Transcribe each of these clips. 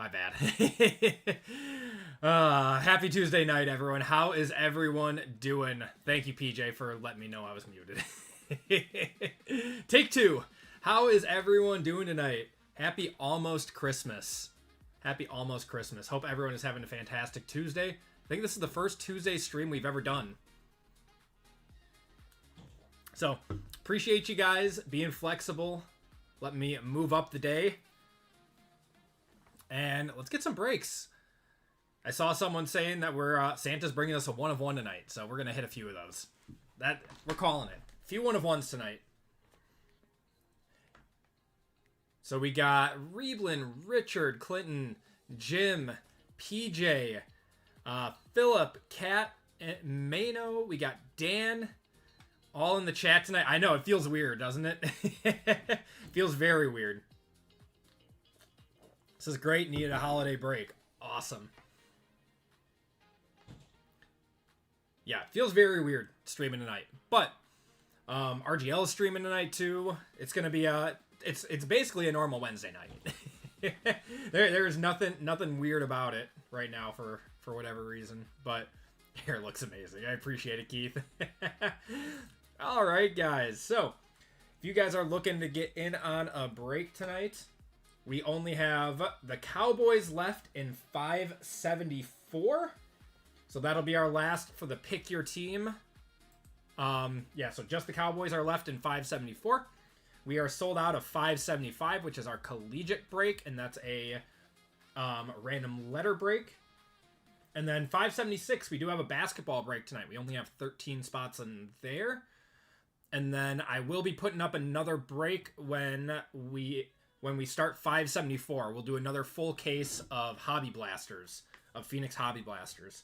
My bad. Happy Tuesday night, everyone. How is everyone doing? Thank you, PJ, for letting me know I was muted. Take two. How is everyone doing tonight? Happy almost Christmas. Happy almost Christmas. Hope everyone is having a fantastic Tuesday. I think this is the first Tuesday stream we've ever done. So, appreciate you guys being flexible. Let me move up the day. And let's get some breaks. I saw someone saying that Santa's bringing us a 1 of 1 tonight, so we're gonna hit a few of those. We're calling it. A few 1 of 1s tonight. So we got Reeblin, Richard, Clinton, Jim, PJ, Philip, Kat, Mano. We got Dan, all in the chat tonight. I know, it feels weird, doesn't it? Feels very weird. This is great. Needed a holiday break. Awesome. Yeah, it feels very weird streaming tonight. But RGL is streaming tonight too. It's gonna be it's basically a normal Wednesday night. There's nothing weird about it right now for whatever reason. But hair looks amazing. I appreciate it, Keith. All right, guys. So if you guys are looking to get in on a break tonight, we only have the Cowboys left in 574. So that'll be our last for the pick your team. Yeah, so just the Cowboys are left in 574. We are sold out of 575, which is our collegiate break, and that's a random letter break. And then 576, we do have a basketball break tonight. We only have 13 spots in there. And then I will be putting up another break when we start 574. We'll do another full case of Hobby Blasters, of Phoenix Hobby Blasters.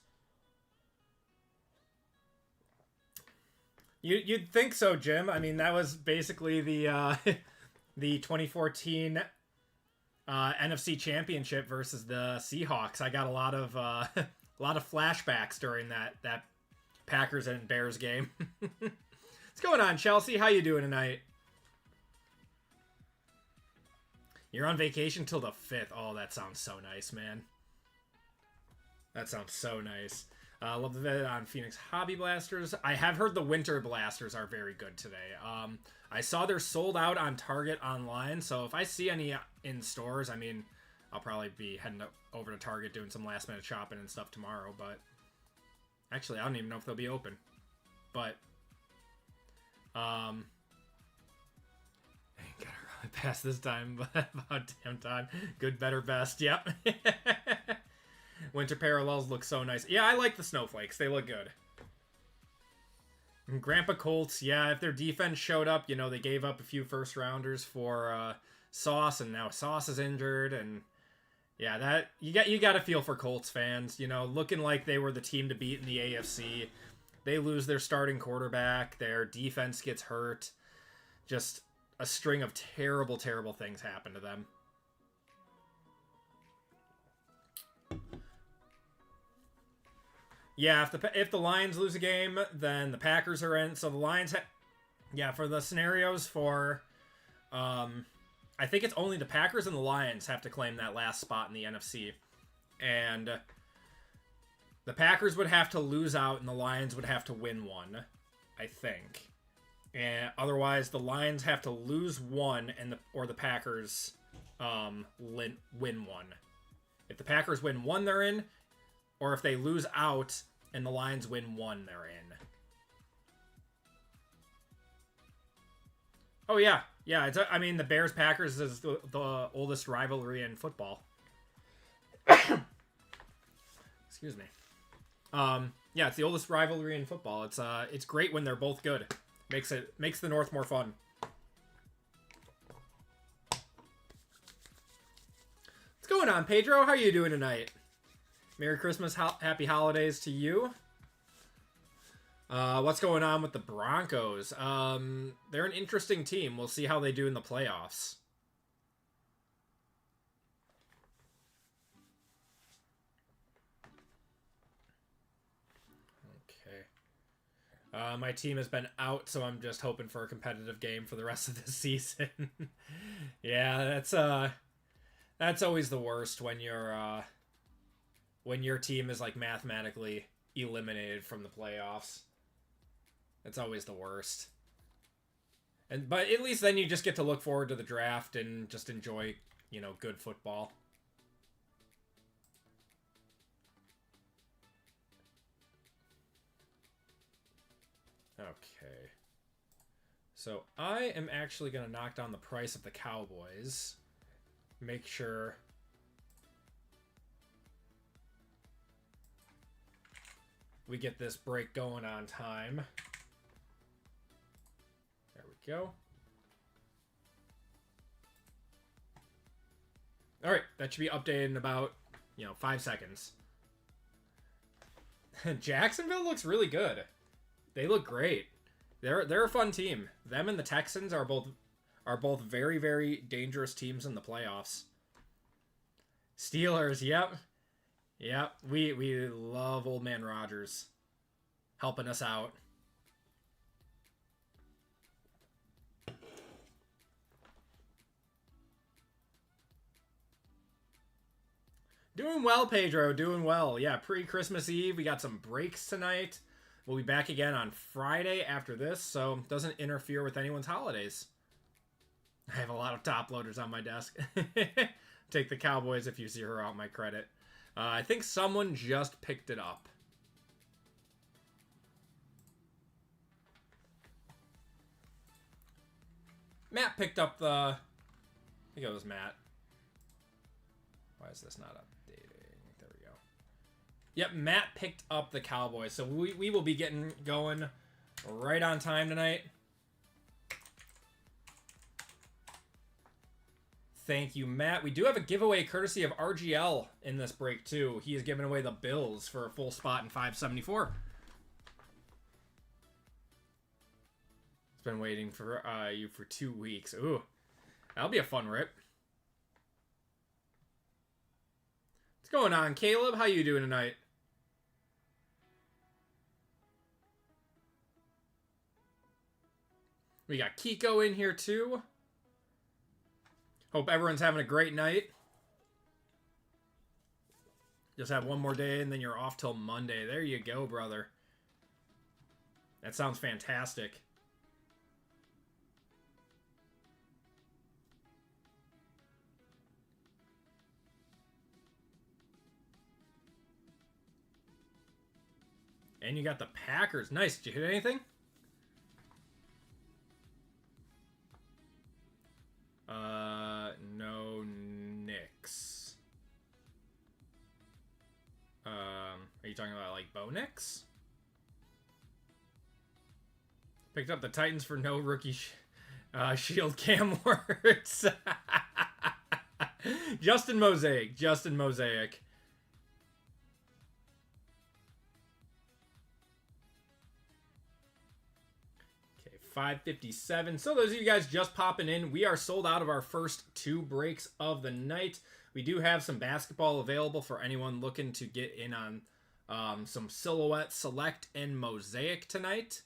You'd think so, Jim. I mean, that was basically the the 2014 NFC Championship versus the Seahawks. I got a lot of flashbacks during that Packers and Bears game. What's going on, Chelsea? How you doing tonight? You're on vacation till the 5th. Oh, that sounds so nice, man. That sounds so nice. Love the vid on Phoenix Hobby Blasters. I have heard the Winter Blasters are very good today. I saw they're sold out on Target online, so if I see any in stores, I mean, I'll probably be heading over to Target doing some last-minute shopping and stuff tomorrow, but actually, I don't even know if they'll be open. But, I ain't gotta run past this time, but about damn time. Good, better, best. Yep. Winter parallels look so nice. Yeah, I like the snowflakes. They look good. And Grandpa Colts, yeah, if their defense showed up, you know, they gave up a few first rounders for Sauce, and now Sauce is injured, and yeah, that you got to feel for Colts fans, you know, looking like they were the team to beat in the AFC. They lose their starting quarterback, their defense gets hurt. Just a string of terrible, terrible things happen to them. Yeah, if the Lions lose a game, then the Packers are in. So the Lions, yeah, for the scenarios for, I think it's only the Packers and the Lions have to claim that last spot in the NFC, and the Packers would have to lose out, and the Lions would have to win one, I think, and otherwise the Lions have to lose one, or the Packers win one. If the Packers win one, they're in. Or if they lose out and the Lions win one, they're in. Oh, yeah. Yeah, I mean, the Bears-Packers is the oldest rivalry in football. Excuse me. Yeah, it's the oldest rivalry in football. It's great when they're both good. Makes the North more fun. What's going on, Pedro? How are you doing tonight? Merry Christmas, happy holidays to you. What's going on with the Broncos? They're an interesting team. We'll see how they do in the playoffs. Okay. My team has been out, so I'm just hoping for a competitive game for the rest of the season. Yeah, That's always the worst when your team is like mathematically eliminated from the playoffs. That's always the worst. But at least then you just get to look forward to the draft and just enjoy, good football. Okay. So I am actually going to knock down the price of the Cowboys. Make sure we get this break going on time. There we go. All right, that should be updated in about, 5 seconds. Jacksonville looks really good. They look great. They're a fun team. Them and the Texans are both very, very dangerous teams in the playoffs. Steelers, yep. Yep, we love old man Rodgers helping us out. Doing well, Pedro. Doing well. Yeah, pre-Christmas Eve. We got some breaks tonight. We'll be back again on Friday after this, so it doesn't interfere with anyone's holidays. I have a lot of top loaders on my desk. Take the Cowboys if you zero out my credit. I think someone just picked it up. Matt picked up the... I think it was Matt. Why is this not updating? There we go. Yep, Matt picked up the Cowboys. So we will be getting going right on time tonight. Thank you, Matt. We do have a giveaway courtesy of RGL in this break, too. He is giving away the Bills for a full spot in 574. It's been waiting for you for 2 weeks. Ooh, that'll be a fun rip. What's going on, Caleb? How you doing tonight? We got Kiko in here, too. Hope everyone's having a great night. Just have one more day and then you're off till Monday. There you go, brother. That sounds fantastic. And you got the Packers. Nice. Did you hit anything? No Knicks. Are you talking about like Bo Nix? Picked up the Titans for no rookie shield cam words. Justin Mosaic. Justin Mosaic. Okay, 5:57. So those of you guys just popping in, we are sold out of our first 2 breaks of the night. We do have some basketball available for anyone looking to get in on some Silhouette, Select, and Mosaic tonight.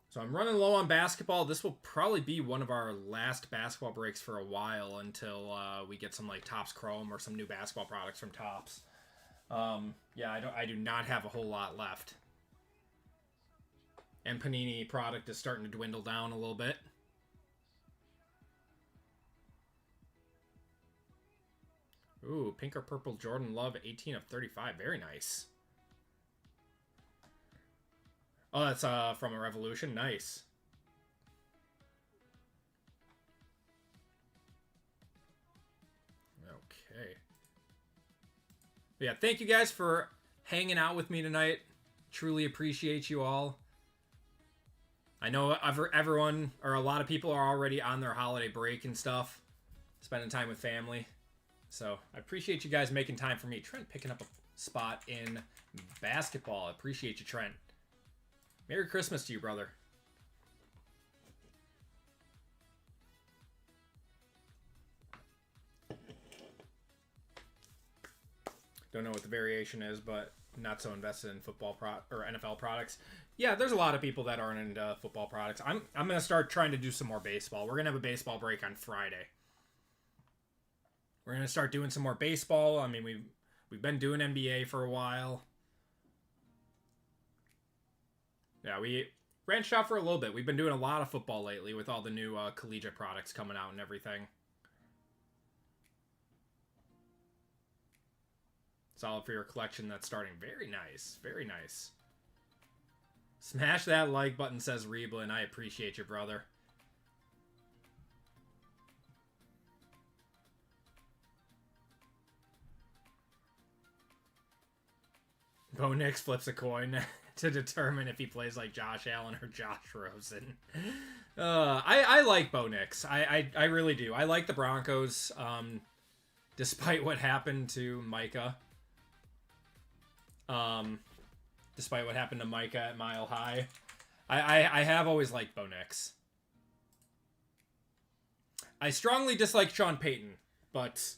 So I'm running low on basketball. This will probably be one of our last basketball breaks for a while until we get some like Topps Chrome or some new basketball products from Topps. Yeah, I do not have a whole lot left. And Panini product is starting to dwindle down a little bit. Ooh, pink or purple Jordan Love, 18 of 35. Very nice. Oh, that's from a Revolution. Nice. Okay. But yeah, thank you guys for hanging out with me tonight. Truly appreciate you all. I know everyone, or a lot of people are already on their holiday break and stuff. Spending time with family. So I appreciate you guys making time for me. Trent picking up a spot in basketball. I appreciate you, Trent. Merry Christmas to you, brother. Don't know what the variation is, but not so invested in football or NFL products. Yeah, there's a lot of people that aren't into football products. I'm gonna start trying to do some more baseball. We're gonna have a baseball break on Friday. We're gonna start doing some more baseball. I mean, we've been doing NBA for a while. Yeah, we branched out for a little bit. We've been doing a lot of football lately with all the new collegiate products coming out and everything. Solid for your collection that's starting. Very nice. Very nice. Smash that like button, says Reeblin. I appreciate you, brother. Bo Nix flips a coin to determine if he plays like Josh Allen or Josh Rosen. I like Bo Nix. I really do. I like the Broncos, despite what happened to Micah. Despite what happened to Micah at Mile High. I have always liked Bo Nix. I strongly dislike Sean Payton, but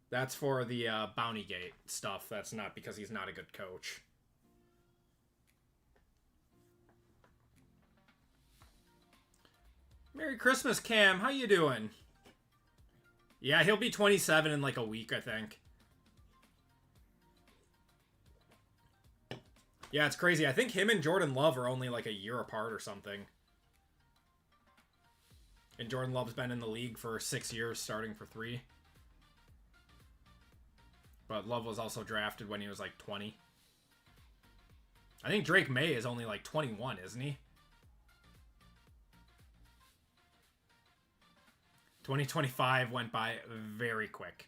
that's for the Bountygate stuff. That's not because he's not a good coach. Merry Christmas, Cam. How you doing? Yeah, he'll be 27 in like a week, I think. Yeah, it's crazy. I think him and Jordan Love are only like a year apart or something. And Jordan Love's been in the league for 6 years, starting for 3. But Love was also drafted when he was like 20. I think Drake May is only like 21, isn't he? 2025 went by very quick.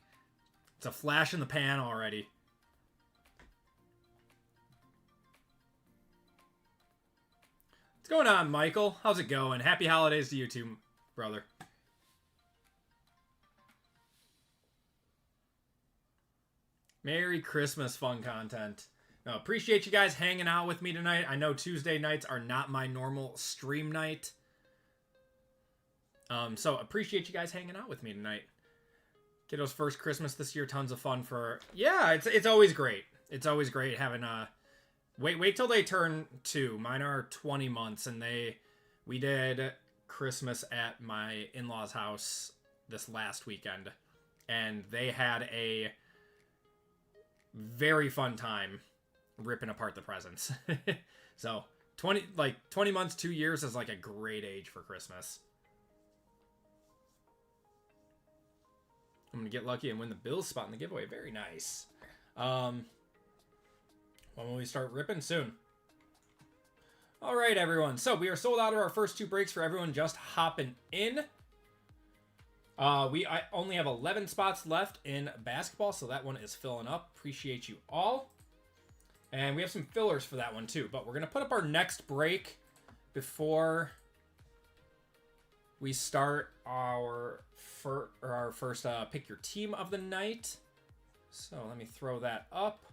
It's a flash in the pan already. What's going on, Michael? How's it going? Happy holidays to you too, brother. Merry Christmas, fun content. No, appreciate you guys hanging out with me tonight. I know Tuesday nights are not my normal stream night. So appreciate you guys hanging out with me tonight. Kiddo's first Christmas this year, tons of fun for... Yeah, it's always great. It's always great having wait till they turn 2. Mine are 20 months, and we did Christmas at my in-laws' house this last weekend, and they had a very fun time ripping apart the presents. So 20 months, 2 years is like a great age for Christmas. I'm gonna get lucky and win the Bills spot in the giveaway. Very nice. When will we start ripping? Soon. All right, everyone. So we are sold out of our first 2 breaks for everyone just hopping in. I only have 11 spots left in basketball, so that one is filling up. Appreciate you all. And we have some fillers for that one too, but we're going to put up our next break before we start our first pick your team of the night. So let me throw that up.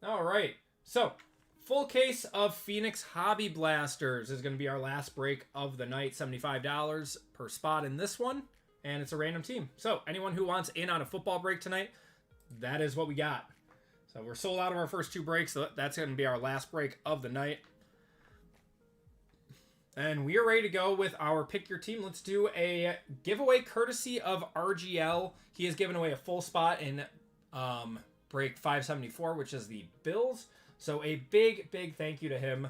All right, so full case of Phoenix Hobby Blasters is going to be our last break of the night. $75 per spot in this one, and it's a random team. So anyone who wants in on a football break tonight, that is what we got. So we're sold out of our first 2 breaks, so that's going to be our last break of the night. And we are ready to go with our Pick Your Team. Let's do a giveaway courtesy of RGL. He has given away a full spot in break 574, which is the Bills. So a big, big thank you to him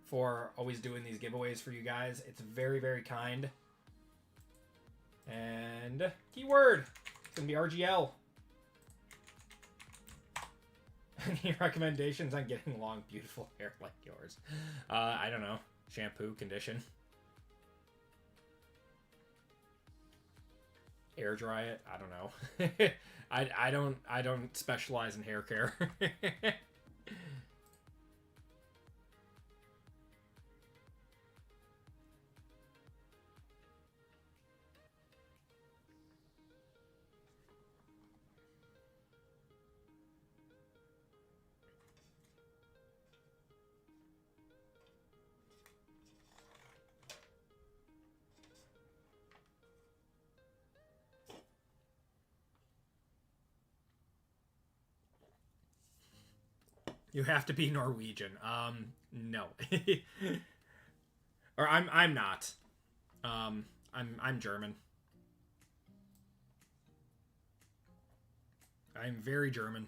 for always doing these giveaways for you guys. It's very, very kind. And keyword, it's going to be RGL. Any recommendations on getting long, beautiful hair like yours? I don't know. Shampoo, condition. Air dry it? I don't know. I don't specialize in hair care. You have to be Norwegian. No. Or I'm not. I'm German. I'm very German.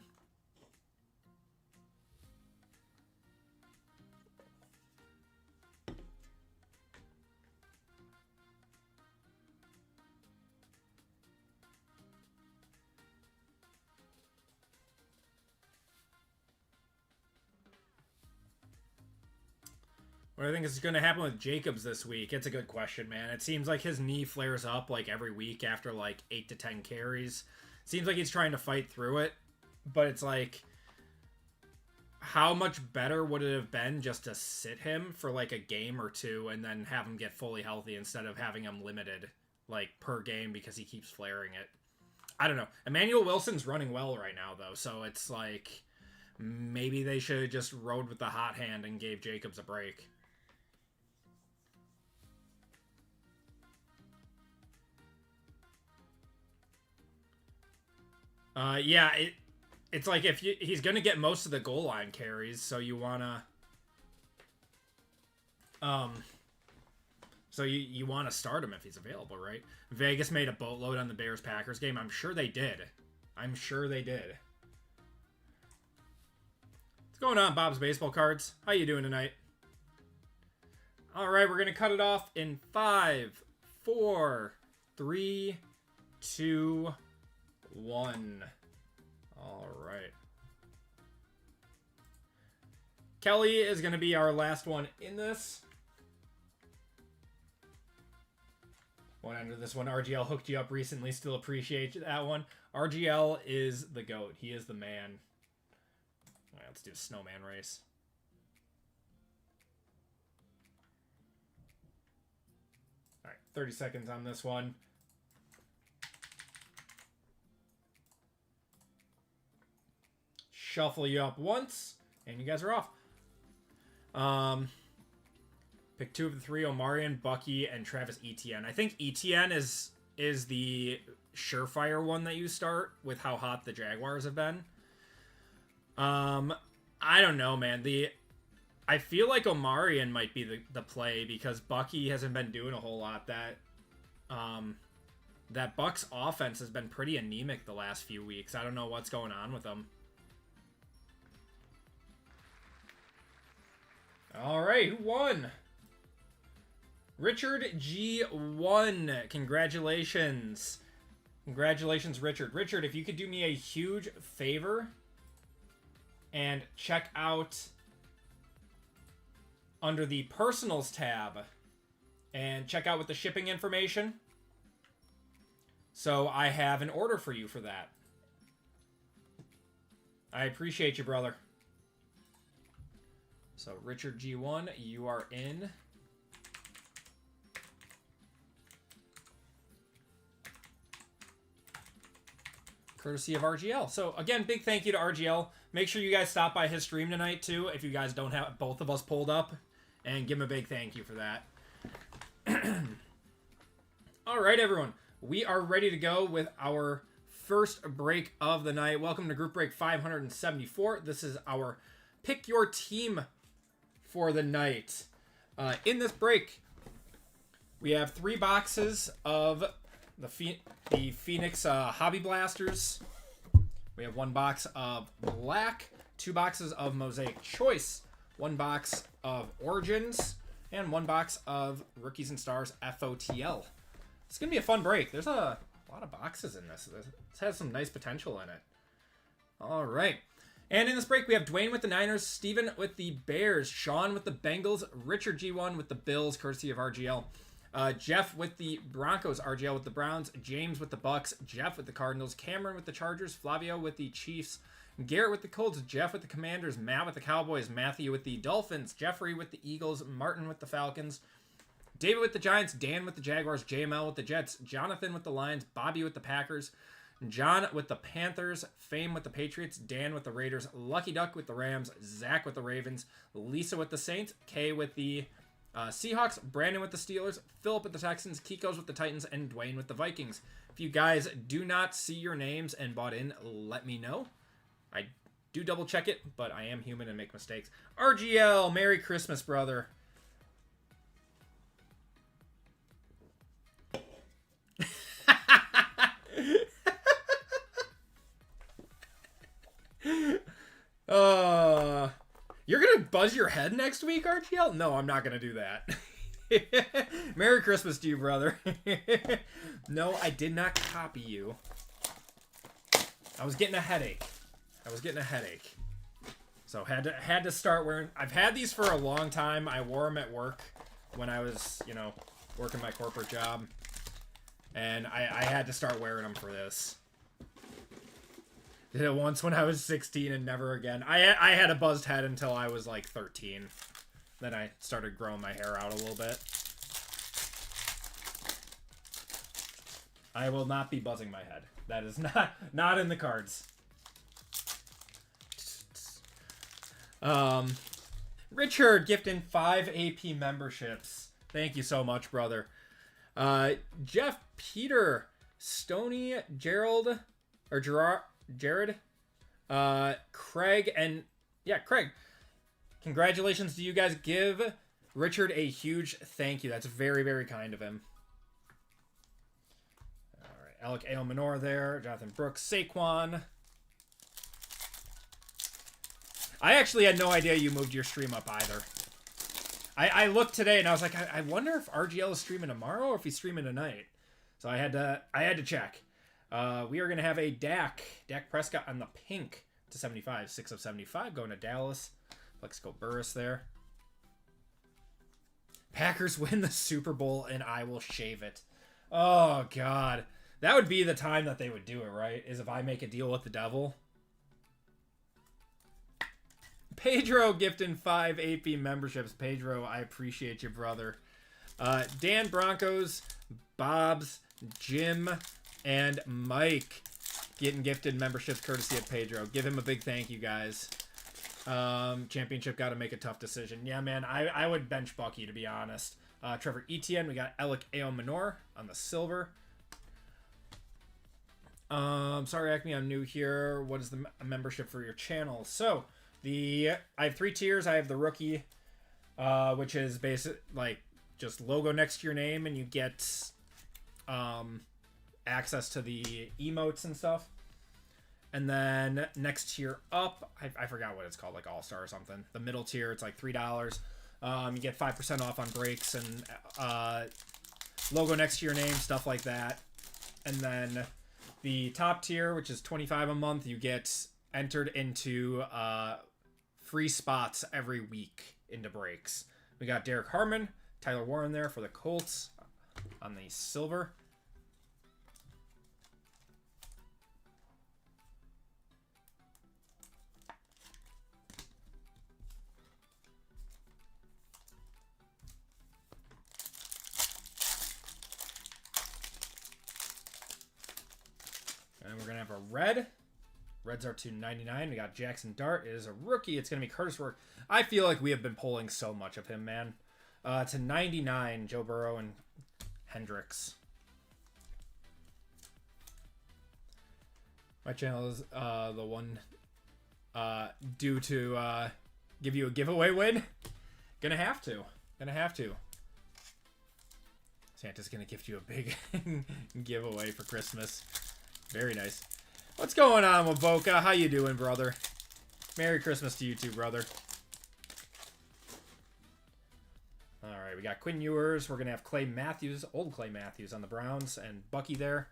What do I think is going to happen with Jacobs this week? It's a good question, man. It seems like his knee flares up like every week after like 8 to 10 carries. Seems like he's trying to fight through it, but it's like, how much better would it have been just to sit him for like a game or two and then have him get fully healthy instead of having him limited like per game because he keeps flaring it? I don't know. Emmanuel Wilson's running well right now though, so it's like maybe they should have just rode with the hot hand and gave Jacobs a break. Yeah, it's like if he's gonna get most of the goal line carries, so you wanna, so you want to start him if he's available, right? Vegas made a boatload on the Bears-Packers game. I'm sure they did. I'm sure they did. What's going on, Bob's Baseball Cards? How you doing tonight? All right, we're gonna cut it off in 5, 4, 3, 2, 1. All right. Kelly is going to be our last one in this. One under this one. RGL hooked you up recently. Still appreciate that one. RGL is the GOAT. He is the man. All right, let's do a snowman race. All right, 30 seconds on this one. Shuffle you up once, and you guys are off. Pick 2 of the 3: Omarion, Bucky, and Travis Etienne. I think Etienne is the surefire one that you start with how hot the Jaguars have been. I don't know, man. I feel like Omarion might be the play because Bucky hasn't been doing a whole lot. That Bucks offense has been pretty anemic the last few weeks. I don't know what's going on with them. All right, who won? Richard G1. Congratulations. Congratulations, Richard. Richard, if you could do me a huge favor and check out under the Personals tab and check out with the shipping information. So I have an order for you for that. I appreciate you, brother. So, Richard G1, you are in. Courtesy of RGL. So, again, big thank you to RGL. Make sure you guys stop by his stream tonight, too, if you guys don't have both of us pulled up. And give him a big thank you for that. All right, everyone. We are ready to go with our first break of the night. Welcome to Group Break 574. This is our Pick Your Team for the night. In this break, we have 3 boxes of the Phoenix Hobby Blasters. We have 1 box of Black, 2 boxes of Mosaic Choice, 1 box of Origins, and 1 box of Rookies and Stars FOTL. It's going to be a fun break. There's a lot of boxes in this. This has some nice potential in it. All right. And in this break, we have Dwayne with the Niners, Steven with the Bears, Sean with the Bengals, Richard G1 with the Bills, courtesy of RGL, Jeff with the Broncos, RGL with the Browns, James with the Bucks, Jeff with the Cardinals, Cameron with the Chargers, Flavio with the Chiefs, Garrett with the Colts, Jeff with the Commanders, Matt with the Cowboys, Matthew with the Dolphins, Jeffrey with the Eagles, Martin with the Falcons, David with the Giants, Dan with the Jaguars, JML with the Jets, Jonathan with the Lions, Bobby with the Packers, John with the Panthers, Fame with the Patriots, Dan with the Raiders, Lucky Duck with the Rams, Zach with the Ravens, Lisa with the Saints, Kay with the Seahawks, Brandon with the Steelers, Philip with the Texans, Kiko's with the Titans, and Dwayne with the Vikings. If you guys do not see your names and bought in, let me know. I do double check it, but I am human and make mistakes. RGL, Merry Christmas, brother. You're gonna buzz your head next week, RGL? No, I'm not gonna do that. Merry Christmas to you, brother. No, I did not copy you. I was getting a headache. So had to start wearing. I've had these for a long time. I wore them at work when I was, you know, working my corporate job, and I had to start wearing them for this. Did it once when I was 16 and never again. I had a buzzed head until I was like 13. Then I started growing my hair out a little bit. I will not be buzzing my head. That is not in the cards. Richard gifting 5 AP memberships. Thank you so much, brother. Jeff, Peter, Stoney, Gerald, or Jared, Craig, and yeah, Craig. Congratulations to you guys. Give Richard a huge thank you. That's very, very kind of him. All right, Alec Ale Minor there. Jonathan Brooks, Saquon. I actually had no idea you moved your stream up either. I looked today and I was like, I wonder if RGL is streaming tomorrow or if he's streaming tonight. So I had to check. We are going to have a Dak Prescott on the pink to 75. 6 of 75 going to Dallas. Plexico Burris there. Packers win the Super Bowl and I will shave it. Oh, God. That would be the time that they would do it, right? Is if I make a deal with the devil. Pedro gifting 5 AP memberships. Pedro, I appreciate you, brother. Dan Broncos, Bob's, Jim, and Mike getting gifted memberships courtesy of Pedro. Give him a big thank you, guys. Championship got to make a tough decision. Yeah, man, I would bench Bucky, to be honest. Trevor Etienne, we got Alec Ao Minor on the silver. Sorry, Acme, I'm new here. What is the membership for your channel? So, I have 3 tiers. I have the rookie, which is like just logo next to your name, and you get access to the emotes and stuff. And then next tier up, I forgot what it's called, like All-Star or something. The middle tier, it's like $3. You get 5% off on breaks and logo next to your name, stuff like that. And then the top tier, which is $25 a month, you get entered into free spots every week into breaks. We got Derek Harmon, Tyler Warren there for the Colts on the silver. And we're going to have a red. Reds are $2.99. We got Jackson Dart. It is a rookie. It's going to be Curtis Rourke. I feel like we have been pulling so much of him, man. To 99, Joe Burrow and Hendricks. My channel is the one due to give you a giveaway win. Gonna have to. Santa's gonna gift you a big giveaway for Christmas. Very nice. What's going on, Waboka? How you doing, brother? Merry Christmas to you too, brother. Alright, we got Quinn Ewers. We're going to have Clay Matthews, old Clay Matthews on the Browns, and Bucky there.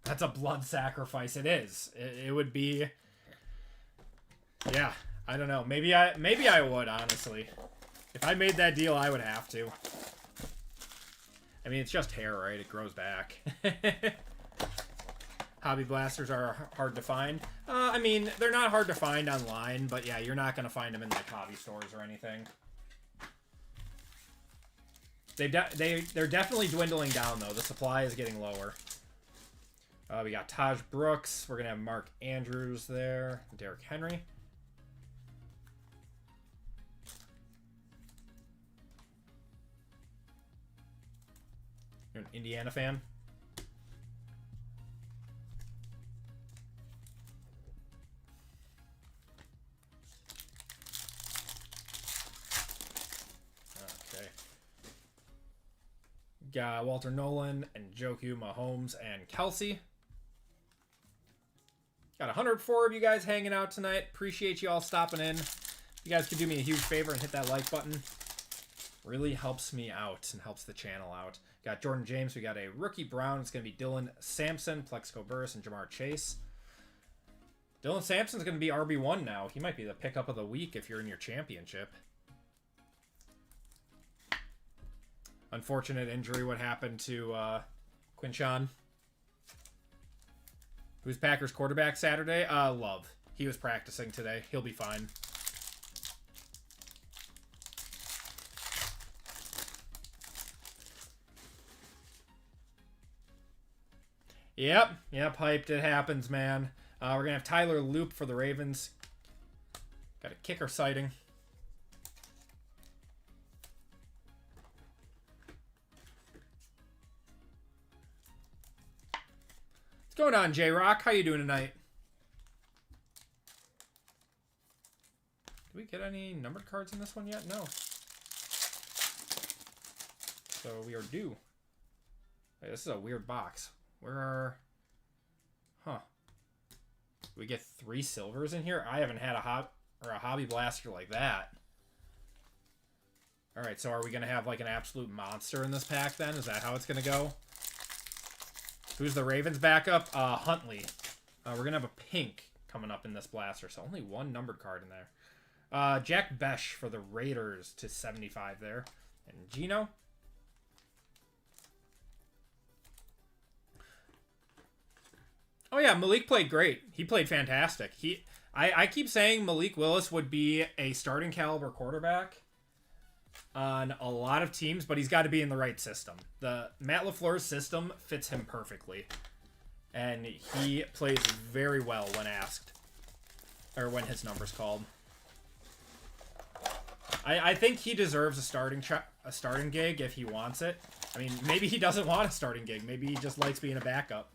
That's a blood sacrifice. It is. It would be... Yeah. I don't know. Maybe I would, honestly. If I made that deal, I would have to. I mean, it's just hair, right? It grows back. Hobby blasters are hard to find. I mean, they're not hard to find online, but yeah, you're not going to find them in like hobby stores or anything. They're definitely dwindling down, though. The supply is getting lower. We got Taj Brooks. We're going to have Mark Andrews there. Derrick Henry. Indiana fan. Okay. Got Walter Nolan and Joku, Mahomes, and Kelsey. Got 104 of you guys hanging out tonight. Appreciate you all stopping in. You guys could do me a huge favor and hit that like button. Really helps me out and helps the channel out. Got Jordan James. We got a rookie Brown. It's going to be Dylan Sampson, Plexico Burris, and Jamar Chase. Dylan Sampson's going to be RB1 now. He might be the pickup of the week if you're in your championship. Unfortunate injury. What happened to Quinshawn? Who's Packers quarterback Saturday? Love. He was practicing today. He'll be fine. Yep, hyped. It happens, man. We're going to have Tyler Loop for the Ravens. Got a kicker sighting. What's going on, J-Rock? How you doing tonight? Did we get any numbered cards in this one yet? No. So we are due. Hey, this is a weird box. Where are... Huh. Do we get 3 silvers in here? I haven't had a hobby blaster like that. Alright, so are we going to have like an absolute monster in this pack then? Is that how it's going to go? Who's the Ravens backup? Huntley. We're going to have a pink coming up in this blaster, so only 1 numbered card in there. Jack Besh for the Raiders to 75 there. And Gino. Oh yeah, Malik played great. He played fantastic. I keep saying Malik Willis would be a starting caliber quarterback on a lot of teams, but he's got to be in the right system. The Matt LaFleur's system fits him perfectly, and he plays very well when asked, or when his number's called. I think he deserves a starting gig if he wants it. I mean, maybe he doesn't want a starting gig. Maybe he just likes being a backup.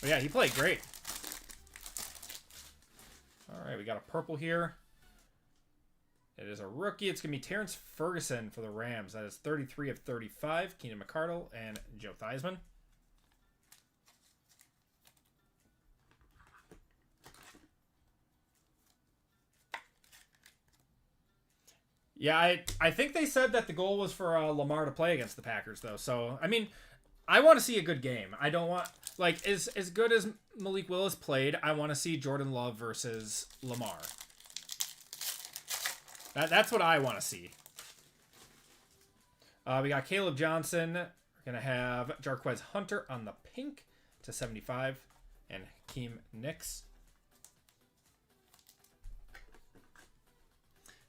But yeah, he played great. All right, we got a purple here. It is a rookie. It's going to be Terrence Ferguson for the Rams. That is 33 of 35. Keenan McCardle and Joe Theismann. Yeah, I think they said that the goal was for Lamar to play against the Packers, though. So, I mean, I want to see a good game. I don't want... Like, as good as Malik Willis played, I want to see Jordan Love versus Lamar. That's what I want to see. We got Caleb Johnson. We're going to have Jarquez Hunter on the pink to 75. And Hakeem Nicks.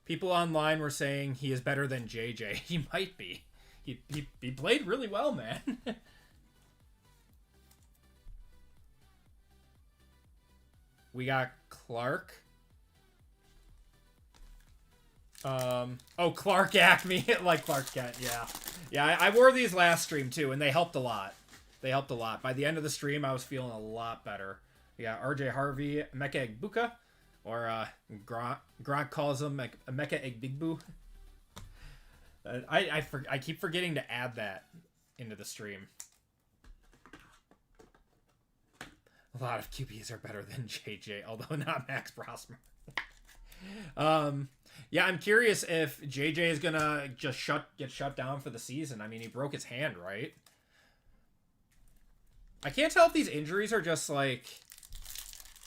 People online were saying he is better than JJ. He might be. He played really well, man. We got Clark. Oh, Clark Acme. Like Clark Kent, yeah. Yeah, I wore these last stream, too, and they helped a lot. They helped a lot. By the end of the stream, I was feeling a lot better. We got RJ Harvey, Mecca Egbuka, or Gronk calls him Mecca Egbigbu. I keep forgetting to add that into the stream. A lot of QBs are better than JJ, although not Max Brosmer. Yeah, I'm curious if JJ is gonna just get shut down for the season. I mean, he broke his hand, right? I can't tell if these injuries are just like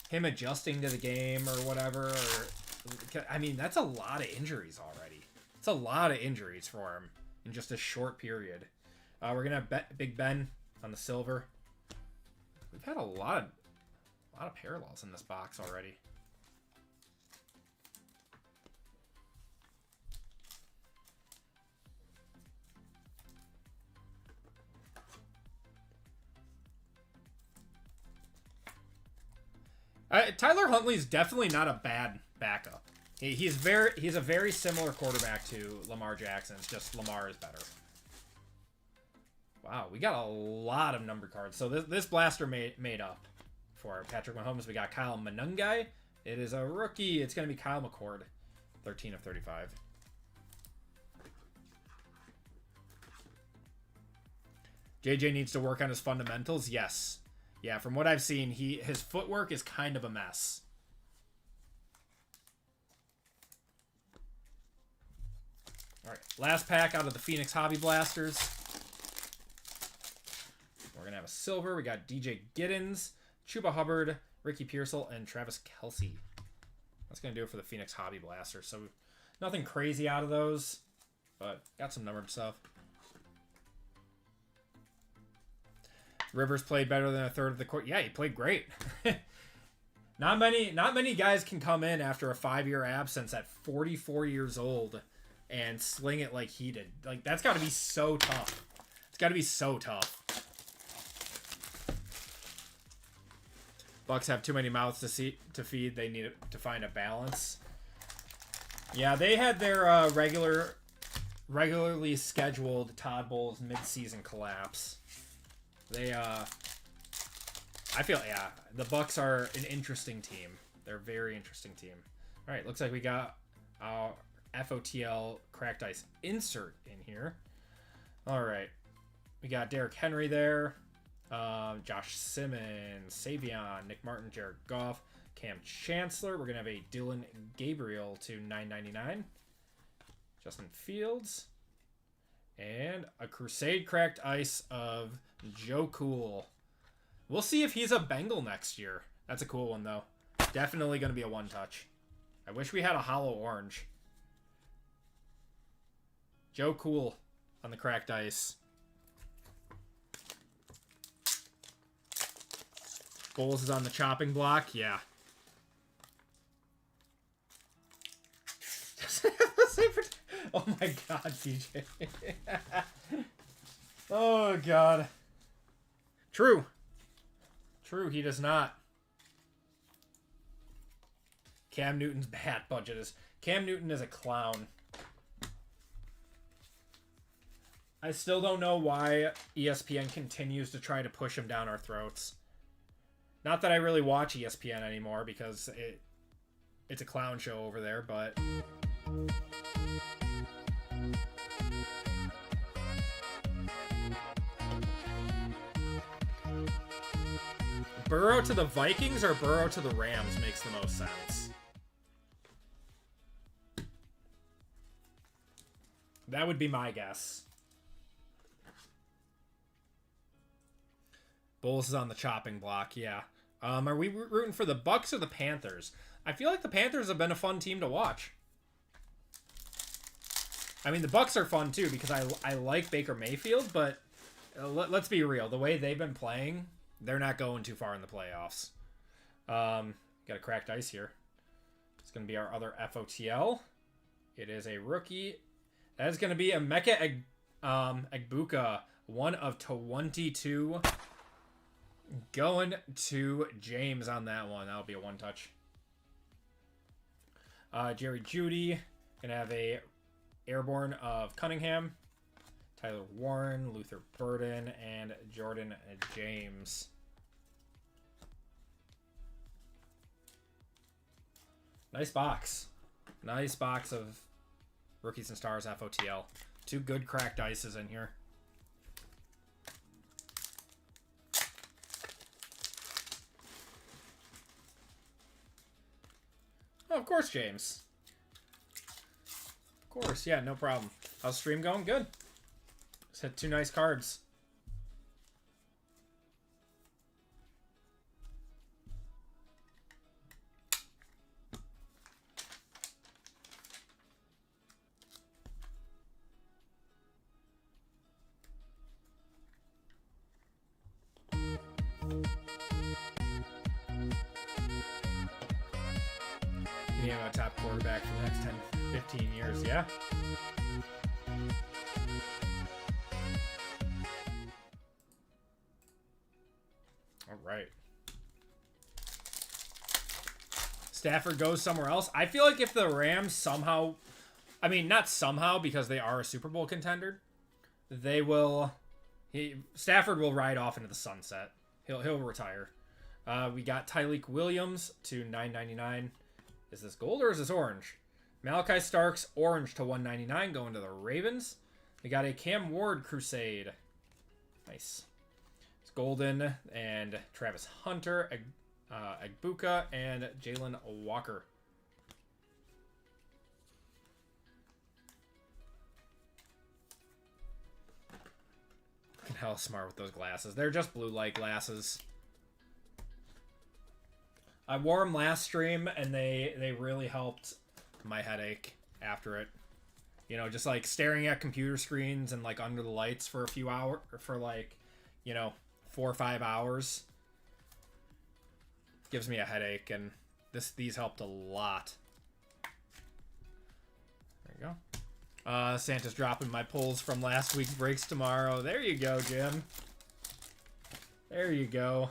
him adjusting to the game or whatever. Or, I mean, that's a lot of injuries already. It's a lot of injuries for him in just a short period. We're gonna have Big Ben on the silver. We've had a lot of parallels in this box already. Tyler Huntley's definitely not a bad backup. He's a very similar quarterback to Lamar Jackson. It's just Lamar is better. Wow, we got a lot of numbered cards. So this blaster made up for Patrick Mahomes. We got Kyle Manungai. It is a rookie. It's going to be Kyle McCord. 13 of 35. JJ needs to work on his fundamentals. Yes. Yeah, from what I've seen, his footwork is kind of a mess. All right, last pack out of the Phoenix Hobby Blasters. We're going to have a silver. We got DJ Giddens, Chuba Hubbard, Ricky Pearsall, and Travis Kelce. That's going to do it for the Phoenix Hobby Blasters. So nothing crazy out of those, but got some numbered stuff. Rivers played better than a third of the court. Yeah, he played great. Not many guys can come in after a 5-year absence at 44 years old and sling it like he did. Like, that's got to be so tough. It's got to be so tough. Bucks have too many mouths to feed. They need to find a balance. Yeah, they had their regularly scheduled Todd Bowles midseason collapse. I feel, yeah, the Bucks are an interesting team. They're a very interesting team. All right, looks like we got our FOTL Cracked Ice insert in here. All right, we got Derrick Henry there, Josh Simmons, Savion, Nick Martin, Jared Goff, Cam Chancellor. We're gonna have a Dylan Gabriel to 9.99. Justin Fields, and a Crusade Cracked Ice of Joe Cool. We'll see if he's a Bengal next year. That's a cool one, though. Definitely going to be a one-touch. I wish we had a hollow orange. Joe Cool on the Cracked Ice. Bowles is on the chopping block. Yeah. Oh my god, TJ. Oh god. True. True, he does not. Cam Newton's bat budget is... Cam Newton is a clown. I still don't know why ESPN continues to try to push him down our throats. Not that I really watch ESPN anymore because it's a clown show over there, but... Burrow to the Vikings or Burrow to the Rams makes the most sense. That would be my guess. Bulls is on the chopping block, yeah. Are we rooting for the Bucks or the Panthers? I feel like the Panthers have been a fun team to watch. I mean, the Bucks are fun too because I like Baker Mayfield, but let's be real. The way they've been playing... They're not going too far in the playoffs. Got a Cracked Ice here. It's going to be our other FOTL. It is a rookie. That is going to be a Mecha Egbuka. 1 of 22. Going to James on that one. That'll be a one-touch. Jerry Jeudy. Going to have a Airborne of Cunningham. Tyler Warren, Luther Burden, and Jordan James. Nice box. Nice box of Rookies and Stars FOTL. 2 good Cracked Ices in here. Oh, of course, James. Of course, yeah, no problem. How's stream going? Good. Just hit 2 nice cards. You name a top quarterback for the next 10, 15 years, yeah? All right. Stafford goes somewhere else. I feel like if the Rams somehow, I mean, not somehow because they are a Super Bowl contender, they will. Stafford will ride off into the sunset. He'll retire. We got Tyleek Williams to $9.99. Is this gold or is this orange? Malachi Starks orange to $1.99 going to the Ravens. We got a Cam Ward Crusade. Nice. It's golden and Travis Hunter, Agbuka, and Jalen Walker. Fucking hell smart with those glasses. They're just blue light glasses. I wore them last stream and they really helped my headache after it. You know, just like staring at computer screens and like under the lights for a few hours, for like, you know, 4 or 5 hours. Gives me a headache, and these helped a lot. There you go. Santa's dropping my pulls from last week's breaks tomorrow. There you go, Jim. There you go.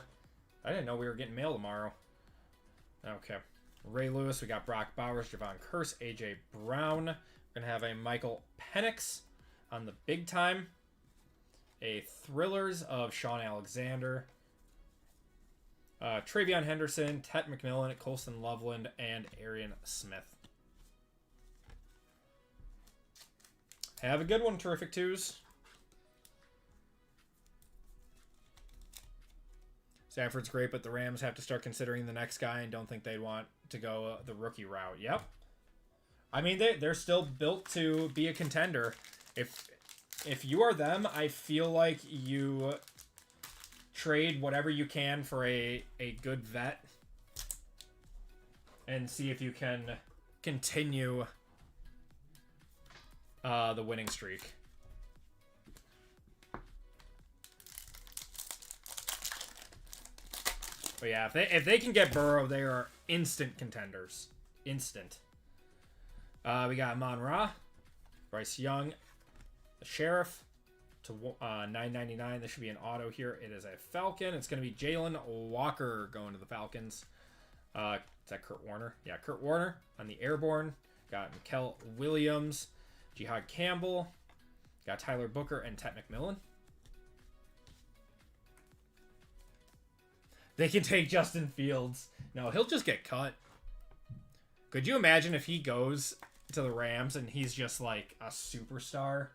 I didn't know we were getting mail tomorrow. Okay. Ray Lewis, we got Brock Bowers, Javon Curse, AJ Brown. We're going to have a Michael Penix on the big time. A Thrillers of Sean Alexander. Travion Henderson, Tet McMillan, Colston Loveland, and Arian Smith. Have a good one, Terrific Twos. Stafford's great, but the Rams have to start considering the next guy and don't think they'd want to go the rookie route. Yep. I mean, they're still built to be a contender. If you are them, I feel like you trade whatever you can for a good vet and see if you can continue the winning streak. But yeah, if they can get Burrow, they are instant contenders. Instant. We got Amon Ra, Bryce Young, the Sheriff to $9.99. This should be an auto here. It is a Falcon. It's going to be Jalen Walker going to the Falcons. Is that Kurt Warner? Yeah, Kurt Warner on the Airborne. Got Mikael Williams, Jihad Campbell. Got Tyler Booker and Tet McMillan. They can take Justin Fields. No, he'll just get cut. Could you imagine if he goes to the Rams and he's just like a superstar?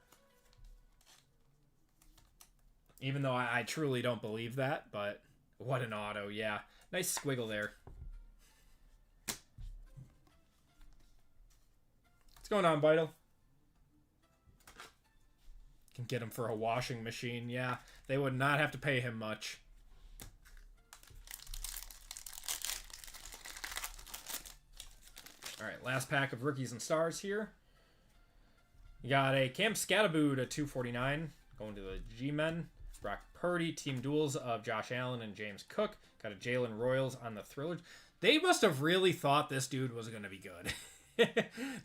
Even though I truly don't believe that, but what an auto, yeah. Nice squiggle there. What's going on, Vital? Can get him for a washing machine, yeah. They would not have to pay him much. All right, last pack of rookies and stars here. You got a Cam Scattaboo to $249, going to the G-Men. Brock Purdy, team duels of Josh Allen and James Cook. Got a Jalen Royals on the Thrillers. They must have really thought this dude was going to be good.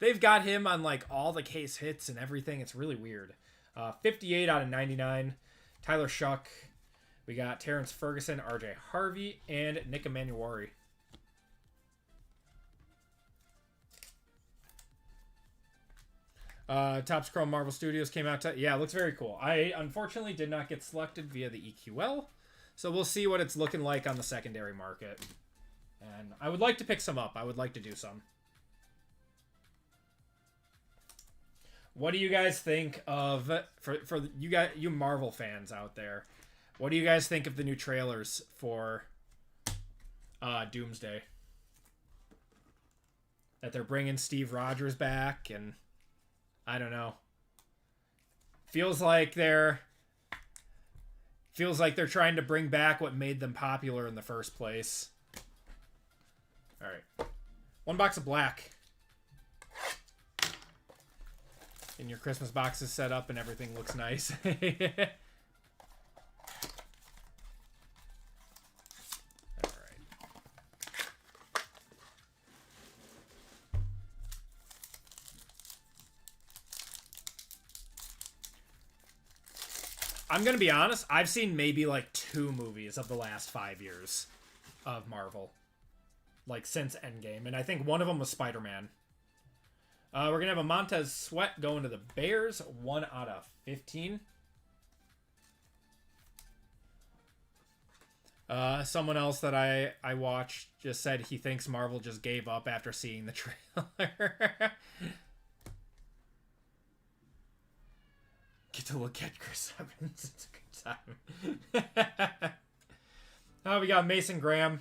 They've got him on like all the case hits and everything. It's really weird. 58 out of 99. Tyler Shuck. We got Terrence Ferguson, RJ Harvey, and Nick Emanuari. Topps Chrome Marvel Studios came out. Yeah, it looks very cool. I unfortunately did not get selected via the EQL, so we'll see what it's looking like on the secondary market. And I would like to pick some up. I would like to do some. What do you guys think of, for you Marvel fans out there, what do you guys think of the new trailers for Doomsday? That they're bringing Steve Rogers back, and I don't know. Feels like they're trying to bring back what made them popular in the first place. All right. One box of black. And your Christmas box is set up and everything looks nice. All right. I'm going to be honest, I've seen maybe like 2 movies of the last 5 years of Marvel. like since Endgame, and I think one of them was Spider-Man. We're gonna have a Montez Sweat going to the Bears, 1 out of 15. Someone else that I watched just said he thinks Marvel just gave up after seeing the trailer. Get to look at Chris Evans. It's a good time. We got Mason Graham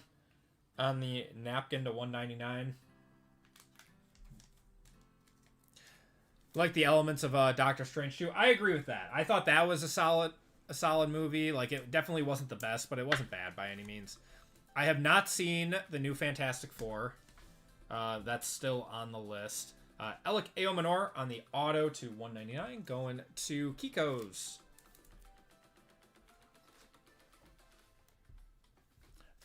on the napkin to 199. Like the elements of Doctor Strange 2. I agree with that. I thought that was a solid movie. Like, it definitely wasn't the best, but it wasn't bad by any means. I have not seen the new Fantastic Four. That's still on the list. Alec Eomanor on the auto to 199, going to Kiko's.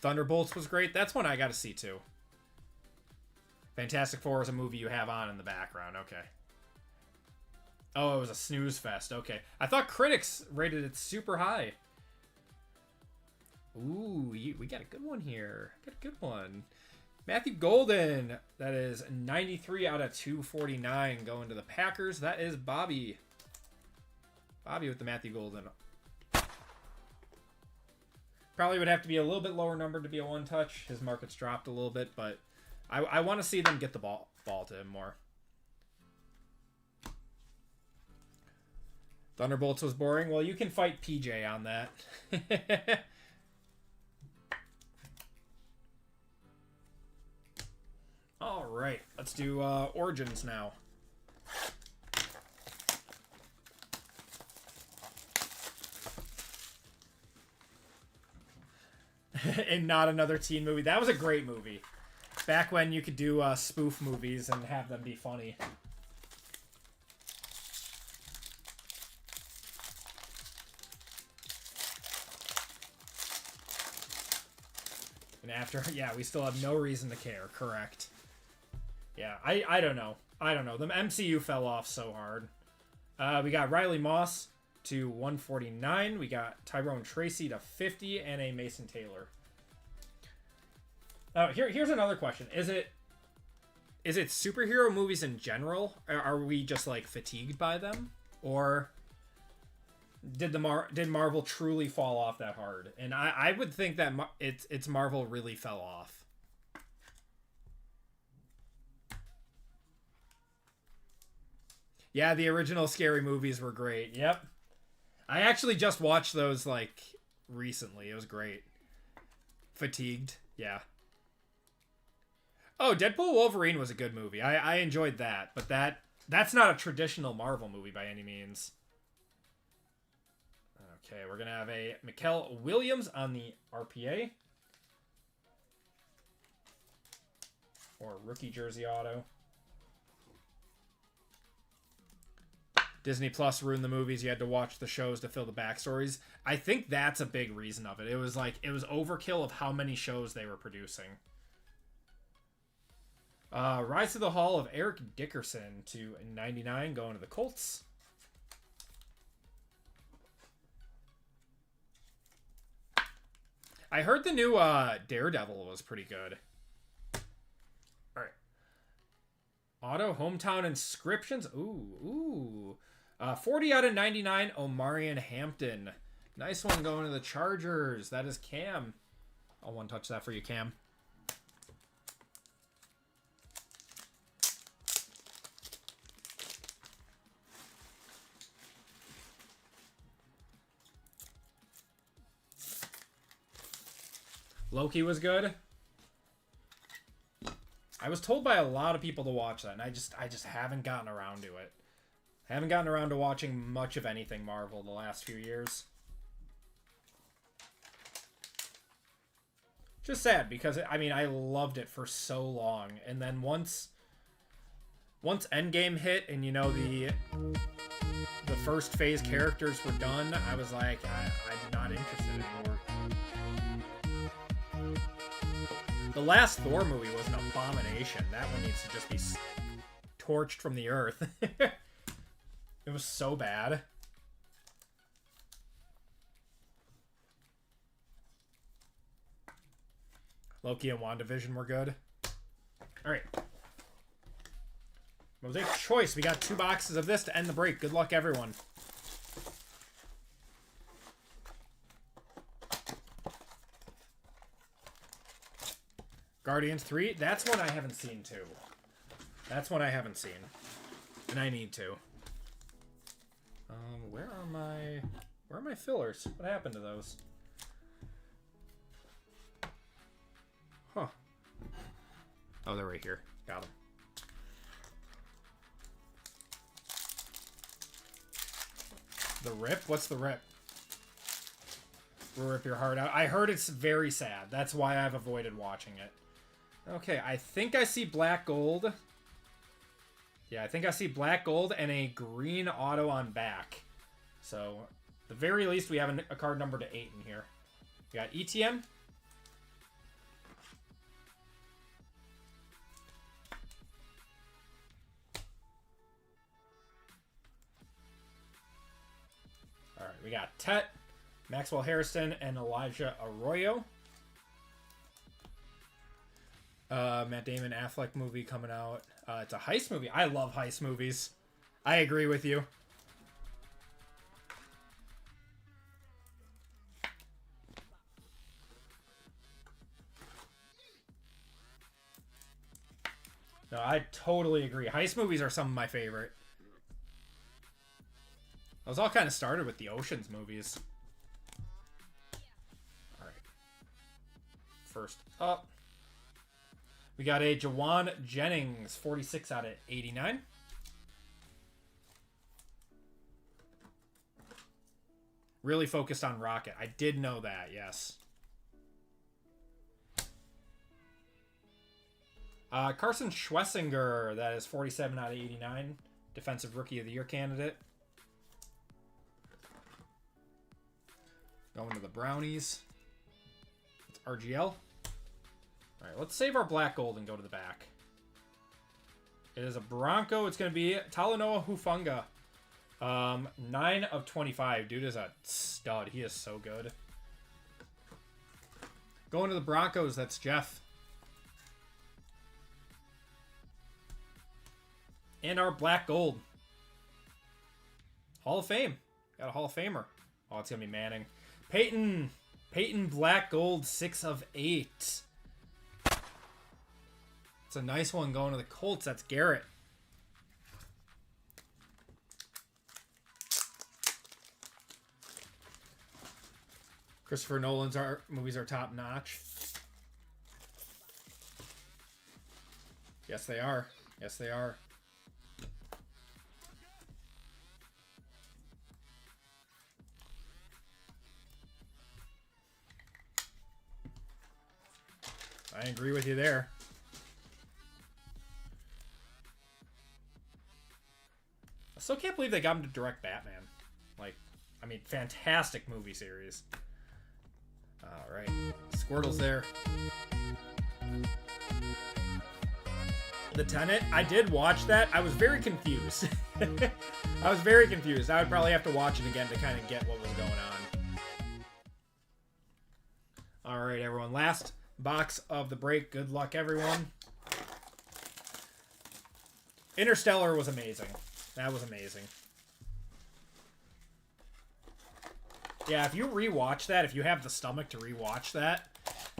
Thunderbolts was great. That's one I got to see too. Fantastic Four is a movie you have on in the background. Okay. Oh, it was a snooze fest. Okay. I thought critics rated it super high. Ooh, we got a good one here. Got a good one. Matthew Golden. That is 93 out of 249 going to the Packers. That is Bobby. Bobby with the Matthew Golden. Probably would have to be a little bit lower number to be a one-touch. His market's dropped a little bit, but I want to see them get the ball to him more. Thunderbolts was boring. Well, you can fight PJ on that. All right, let's do Origins now. And not another teen movie. That was a great movie. Back when you could do spoof movies and have them be funny. And after, yeah, we still have no reason to care. Correct. Yeah, I don't know. I don't know. The MCU fell off so hard. We got Riley Moss to 149. We got Tyrone Tracy to 50 and a Mason Taylor. Here's another question. Is it superhero movies in general? Are we just like fatigued by them? Or did Marvel truly fall off that hard? And I would think that it's Marvel really fell off. Yeah, the original scary movies were great. Yep. I actually just watched those like recently. It was great. Fatigued. Yeah. Oh, Deadpool Wolverine was a good movie. I enjoyed that, but that's not a traditional Marvel movie by any means. Okay, we're going to have a Mikael Williams on the RPA. Or rookie jersey auto. Disney Plus ruined the movies. You had to watch the shows to fill the backstories. I think that's a big reason of it. It was overkill of how many shows they were producing. Rise to the Hall of Eric Dickerson to 99 going to the Colts. I heard the new Daredevil was pretty good. All right. Auto Hometown Inscriptions. Ooh. 40 out of 99, Omarion Hampton. Nice one going to the Chargers. That is Cam. I'll one-touch that for you, Cam. Loki was good. I was told by a lot of people to watch that, and I just haven't gotten around to it. Haven't gotten around to watching much of anything Marvel the last few years. Just sad, because, I mean, I loved it for so long. And then once Endgame hit and, you know, the first phase characters were done, I was like, I'm not interested anymore. The last Thor movie was an abomination. That one needs to just be torched from the earth. It was so bad. Loki and WandaVision were good. All right. Mosaic Choice. We got 2 boxes of this to end the break. Good luck, everyone. Guardians 3. That's one I haven't seen, too. That's one I haven't seen. And I need to. Where are my fillers? What happened to those? Huh. Oh, they're right here. Got them. The rip? What's the rip? Will rip your heart out. I heard it's very sad. That's why I've avoided watching it. Okay, I think I see black gold. Yeah, I think I see black gold and a green auto on back. So, at the very least, we have a card number to 8 in here. We got ETN. All right, we got Tet, Maxwell Harrison, and Elijah Arroyo. Matt Damon, Affleck movie coming out. It's a heist movie. I love heist movies. I agree with you. No, I totally agree. Heist movies are some of my favorite. Those all kind of started with the Ocean's movies. All right. First up, we got a Jawan Jennings, 46 out of 89. Really focused on Rocket. I did know that, yes. Carson Schwessinger, that is 47 out of 89. Defensive Rookie of the Year candidate. Going to the Brownies. It's RGL. All right, let's save our black gold and go to the back. It is a Bronco. It's going to be Talanoa Hufanga. 9 of 25. Dude is a stud. He is so good. Going to the Broncos, that's Jeff. And our black gold. Hall of Fame. Got a Hall of Famer. Oh, it's going to be Manning. Peyton black gold, 6 of 8. It's a nice one going to the Colts. That's Garrett. Christopher Nolan's movies are top notch. Yes, they are. Yes, they are. I agree with you there. I still can't believe they got him to direct Batman. Like, I mean, fantastic movie series. All right, Squirtle's there. The Tenet, I did watch that. I was very confused. I was very confused. I would probably have to watch it again to kind of get what was going on. All right, everyone. Last box of the break. Good luck, everyone. Interstellar was amazing. That was amazing. Yeah, if you rewatch that, if you have the stomach to rewatch that,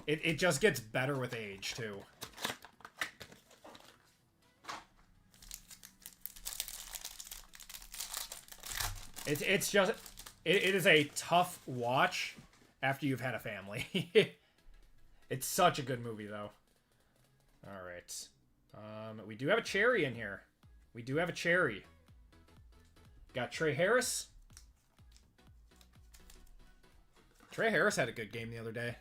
it just gets better with age, too. It's just... It is a tough watch after you've had a family. It's such a good movie, though. All right. We do have a cherry in here. We do have a cherry. Got Trey Harris. Trey Harris had a good game the other day.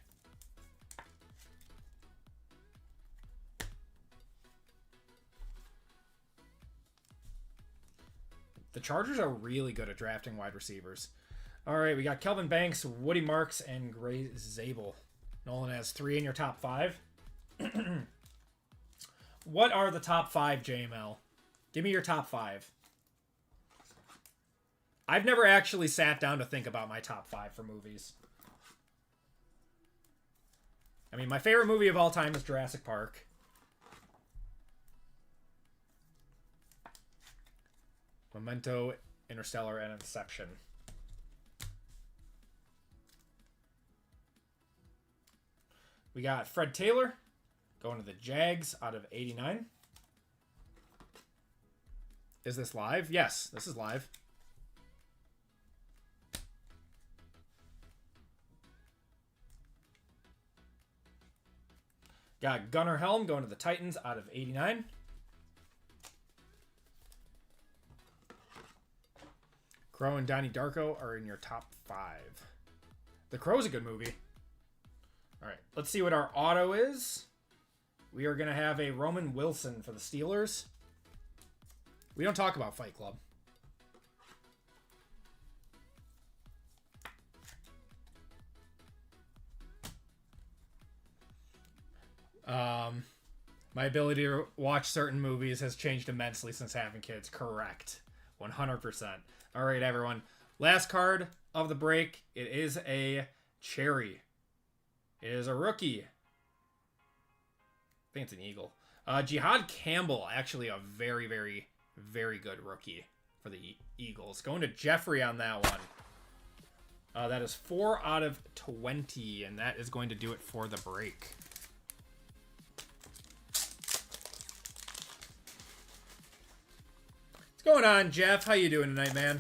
The Chargers are really good at drafting wide receivers. All right, we got Kelvin Banks, Woody Marks, and Gray Zabel. Nolan has 3 in your top 5. What are the top 5, JML? Give me your top 5. I've never actually sat down to think about my top 5 for movies. I mean, my favorite movie of all time is Jurassic Park. Memento, Interstellar, and Inception. We got Fred Taylor going to the Jags out of 89. Is this live? Yes, this is live. Got Gunnar Helm going to the Titans out of 89. Crow and Donnie Darko are in your top 5. The Crow's a good movie. All right, let's see what our auto is. We are going to have a Roman Wilson for the Steelers. We don't talk about Fight Club. My ability to watch certain movies has changed immensely since having kids. Correct. 100%. All right, everyone. Last card of the break. It is a cherry. It is a rookie. I think it's an Eagle. Jihad Campbell, actually a very, very, very good rookie for the Eagles. Going to Jeffrey on that one. That is 4 out of 20, and that is going to do it for the break. What's going on, Jeff? How you doing tonight, man?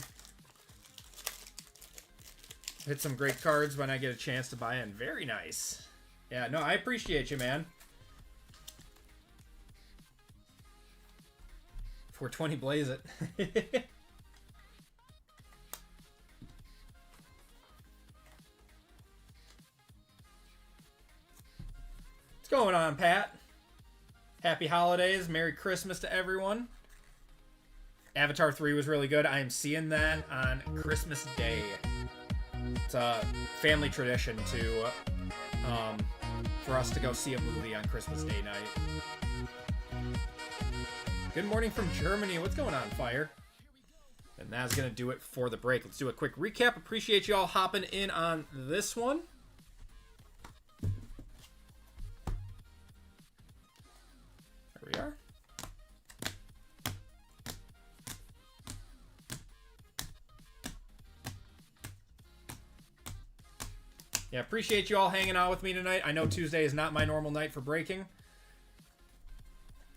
Hit some great cards when I get a chance to buy in. Very nice. Yeah, no, I appreciate you, man. 420 blaze it. What's going on, Pat? Happy holidays. Merry Christmas to everyone. Avatar 3 was really good. I am seeing that on Christmas Day. It's a family tradition to for us to go see a movie on Christmas Day night. Good morning from Germany. What's going on, Fire? And that's going to do it for the break. Let's do a quick recap. Appreciate you all hopping in on this one. There we are. Yeah, appreciate you all hanging out with me tonight. I know Tuesday is not my normal night for breaking.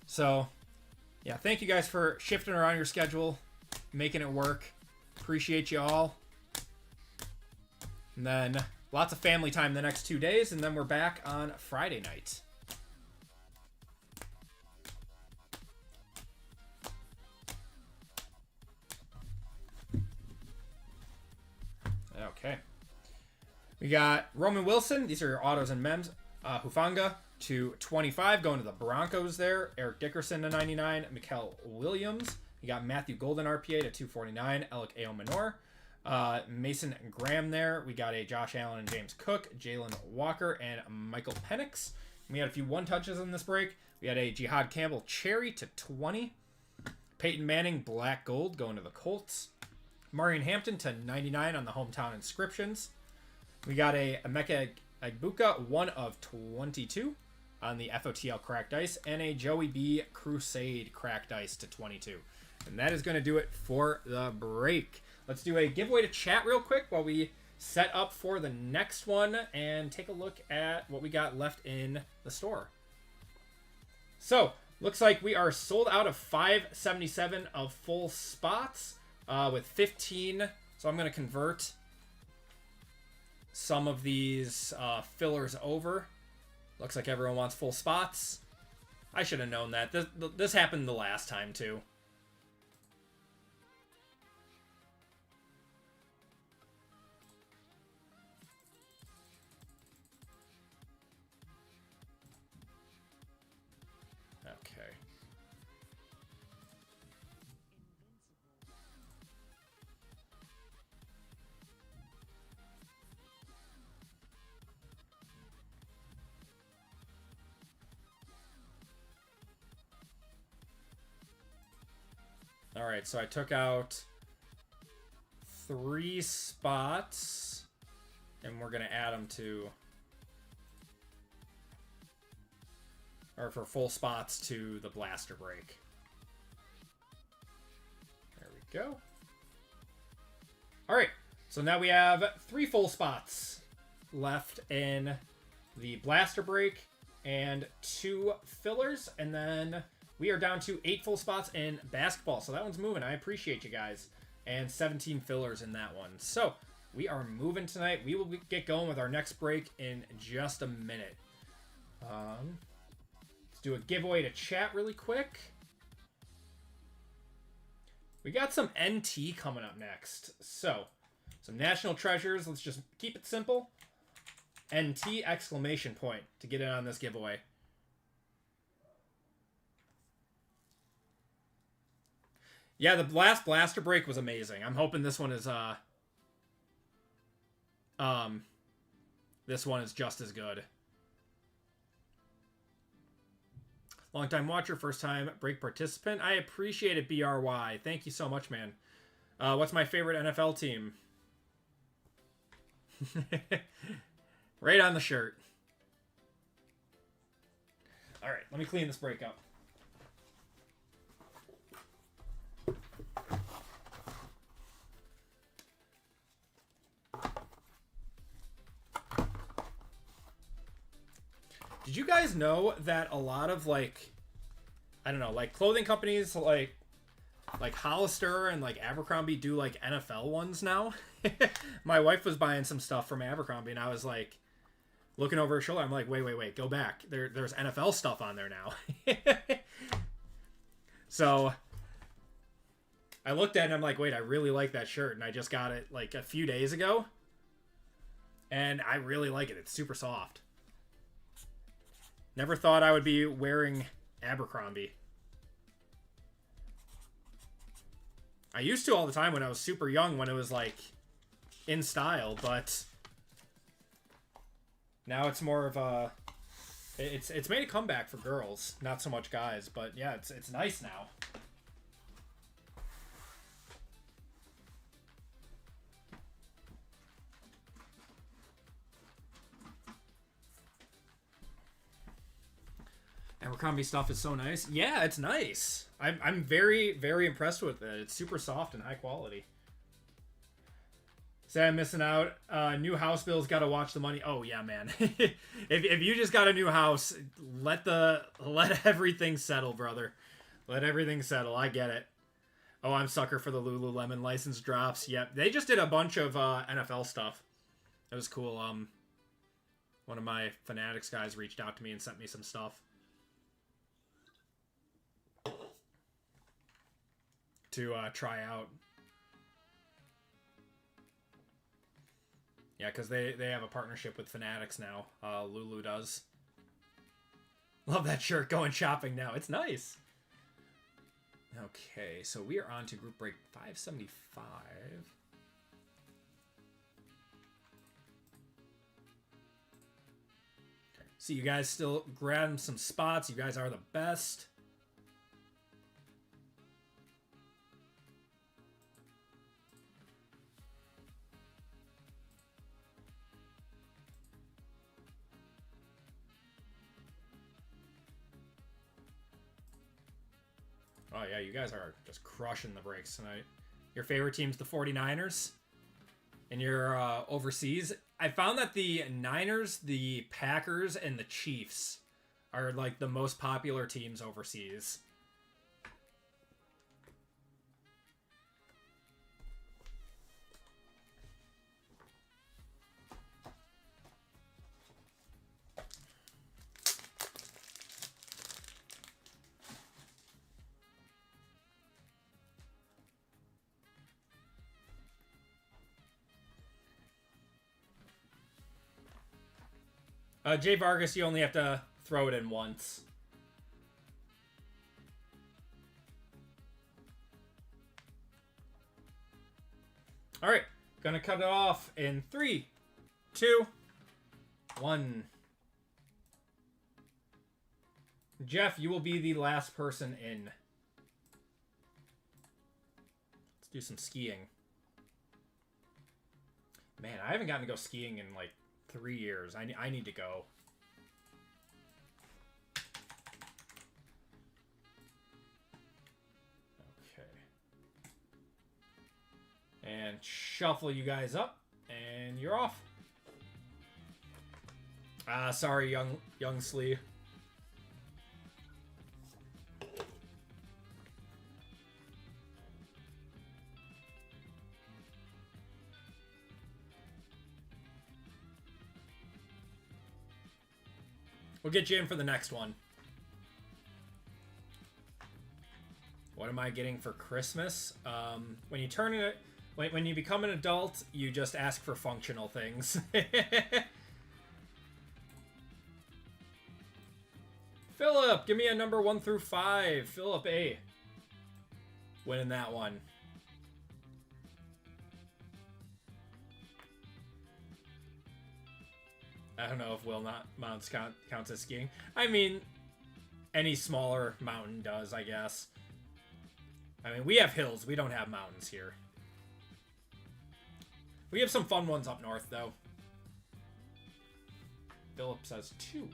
So, yeah, thank you guys for shifting around your schedule, making it work. Appreciate you all. And then lots of family time the next 2 days, and then we're back on Friday night. Okay. We got Roman Wilson. These are your autos and mems. Hufanga to 25, going to the Broncos there. Eric Dickerson to 99. Mikael Williams. You got Matthew Golden RPA to 249. Alec Aomanor. Mason Graham there. We got a Josh Allen and James Cook. Jalen Walker and Michael Penix. We had a few one-touches in this break. We had a Jihad Campbell Cherry to 20. Peyton Manning Black Gold going to the Colts. Marion Hampton to 99 on the hometown inscriptions. We got a Emeka Egbuka, 1 of 22 on the FOTL Cracked Ice, and a Joey B Crusade Cracked Ice to 22. And that is going to do it for the break. Let's do a giveaway to chat real quick while we set up for the next one and take a look at what we got left in the store. So, looks like we are sold out of 577 of full spots with 15. So I'm going to convert some of these fillers over. Looks like everyone wants full spots. I should have known that. This happened the last time too. Okay. All right, so I took out 3 spots, and we're going to add them to, or for full spots to the blaster break. There we go. All right, so now we have 3 full spots left in the blaster break and 2 fillers, and then we are down to 8 full spots in basketball. So that one's moving. I appreciate you guys. And 17 fillers in that one. So we are moving tonight. We will get going with our next break in just a minute. Let's do a giveaway to chat really quick. We got some NT coming up next. So, some National Treasures. Let's just keep it simple. NT exclamation point to get in on this giveaway. Yeah, the last blaster break was amazing. I'm hoping this one is this one is just as good. Long-time watcher, first-time break participant. I appreciate it, BRY. Thank you so much, man. What's my favorite NFL team? Right on the shirt. All right, let me clean this break up. Did you guys know that a lot of, like, I don't know, like clothing companies like Hollister and like Abercrombie do like NFL ones now? My wife was buying some stuff from Abercrombie and I was like looking over her shoulder. I'm like, wait, go back. There's NFL stuff on there now. So I looked at it and I'm like, wait, I really like that shirt. And I just got it like a few days ago. And I really like it. It's super soft. Never thought I would be wearing Abercrombie. I used to all the time when I was super young, when it was like in style, but now it's more of a it's made a comeback for girls, not so much guys, but yeah, it's nice now. Abercrombie stuff is so nice. Yeah, it's nice. I'm very, very impressed with it. It's super soft and high quality. Say I'm missing out. New house bills, gotta watch the money. Oh yeah, man. if you just got a new house, let everything settle, brother. Let everything settle. I get it. Oh, I'm sucker for the Lululemon license drops. Yep, they just did a bunch of NFL stuff. It was cool. One of my Fanatics guys reached out to me and sent me some stuff to try out. Yeah, because they have a partnership with Fanatics now. Lulu does. Love that shirt. Going shopping now. It's nice. Okay, so we are on to group break 575. See you guys still grabbing some spots. You guys are the best. Oh, yeah, you guys are just crushing the breaks tonight. Your favorite team's the 49ers? And you're overseas? I found that the Niners, the Packers, and the Chiefs are, like, the most popular teams overseas. Jay Vargas, you only have to throw it in once. All right, gonna cut it off in 3, 2, 1. Jeff, you will be the last person in. Let's do some skiing. Man, I haven't gotten to go skiing in like 3 years. I need to go. Okay. and shuffle you guys up, and you're off. Sorry, young Slee. We'll get you in for the next one. What am I getting for Christmas? When you turn it, when you become an adult, you just ask for functional things. Philip, give me a number 1 through 5. Philip A. Winning that one. I don't know if Will Not Mounts counts as skiing. I mean, any smaller mountain does, I guess. I mean, we have hills. We don't have mountains here. We have some fun ones up north, though. Philip says 2. All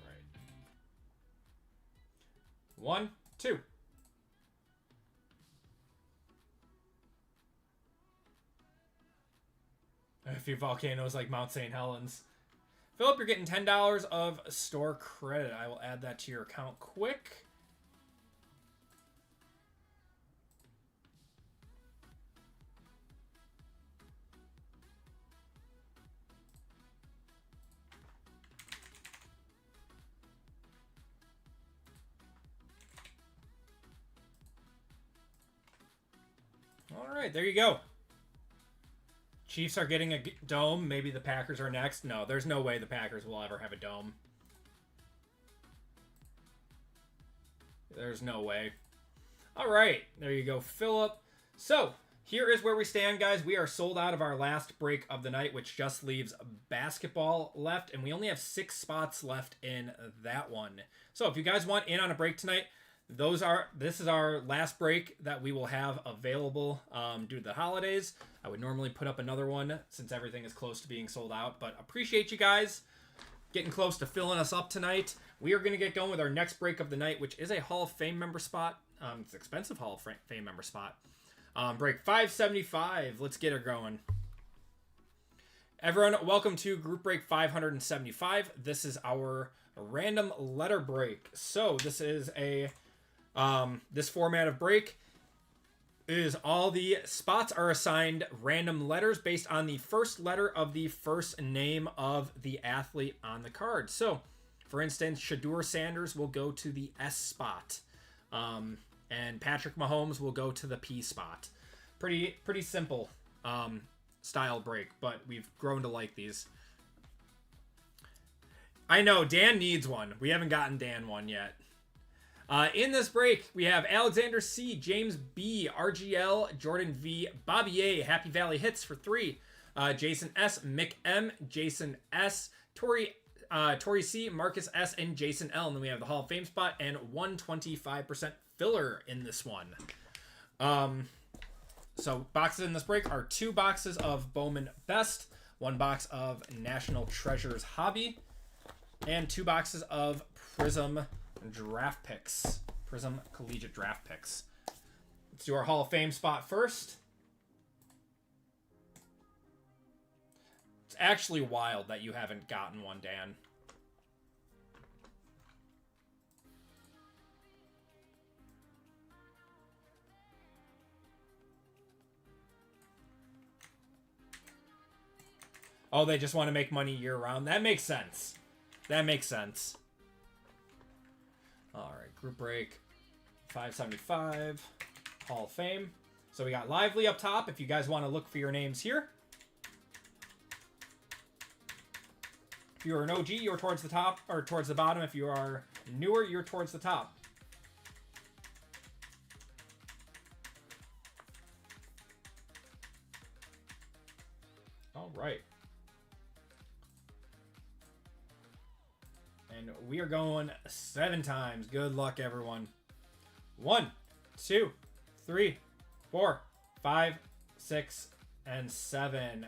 right. 1, 2. A few volcanoes like Mount St. Helens. Philip, you're getting $10 of store credit. I will add that to your account quick. All right, there you go. Chiefs are getting a dome. Maybe the Packers are next. No, there's no way the Packers will ever have a dome. There's no way. All right, there you go, Philip. So, here is where we stand, guys. We are sold out of our last break of the night, which just leaves basketball left, and we only have 6 spots left in that one. So, if you guys want in on a break tonight, this is our last break that we will have available due to the holidays. I would normally put up another one since everything is close to being sold out, but appreciate you guys getting close to filling us up tonight. We are going to get going with our next break of the night, which is a Hall of Fame member spot. It's an expensive Hall of Fame member spot. Break 575. Let's get her going. Everyone, welcome to Group Break 575. This is our random letter break. So this is a this format of break is all the spots are assigned random letters based on the first letter of the first name of the athlete on the card. So, for instance, Shedeur Sanders will go to the S spot, and Patrick Mahomes will go to the P spot. Pretty simple style break, but we've grown to like these. I know Dan needs one. We haven't gotten Dan one yet. In this break, we have Alexander C, James B, RGL, Jordan V, Bobby A, Happy Valley Hits for 3, Jason S, Mick M, Jason S, Tori C, Marcus S, and Jason L. And then we have the Hall of Fame spot and 125% filler in this one. So boxes in this break are 2 boxes of Bowman Best, 1 box of National Treasures Hobby, and 2 boxes of Prism Draft Picks. Prism Collegiate Draft Picks. Let's do our Hall of Fame spot first. It's actually wild that you haven't gotten one, Dan. Oh, they just want to make money year-round. That makes sense. That makes sense. All right, Group Break 575, Hall of Fame. So we got Lively up top if you guys want to look for your names here. If you are an OG, you're towards the top, or towards the bottom. If you are newer, you're towards the top. All right. And we are going 7 times. Good luck, everyone. 1, 2, 3, 4, 5, 6, and 7.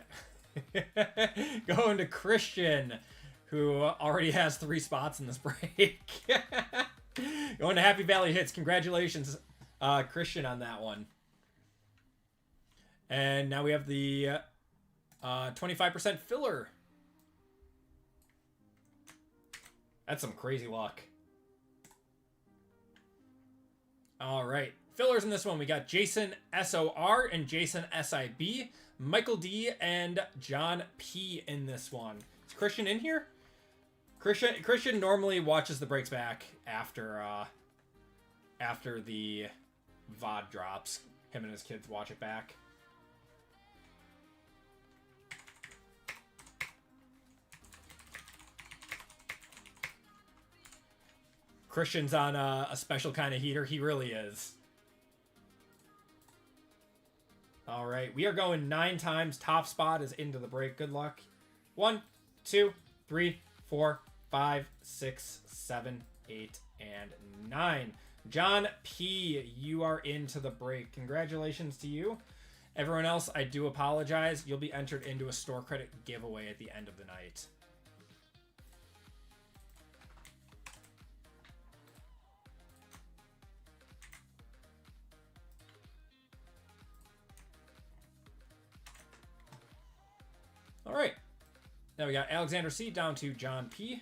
Going to Christian, who already has 3 spots in this break. Going to Happy Valley Hits. Congratulations. Christian on that one. And now we have the 25% filler. That's some crazy luck. All right. Fillers in this one. We got Jason SOR and Jason SIB. Michael D and John P in this one. Is Christian in here? Christian normally watches the breaks back after the VOD drops. Him and his kids watch it back. Christian's on a special kind of heater. He really is. All right, we are going 9 times. Top spot is into the break. Good luck. 1, 2, 3, 4, 5, 6, 7, 8, and 9. John P., you are into the break. Congratulations to you. Everyone else, I do apologize. You'll be entered into a store credit giveaway at the end of the night. All right. Now we got Alexander C. down to John P.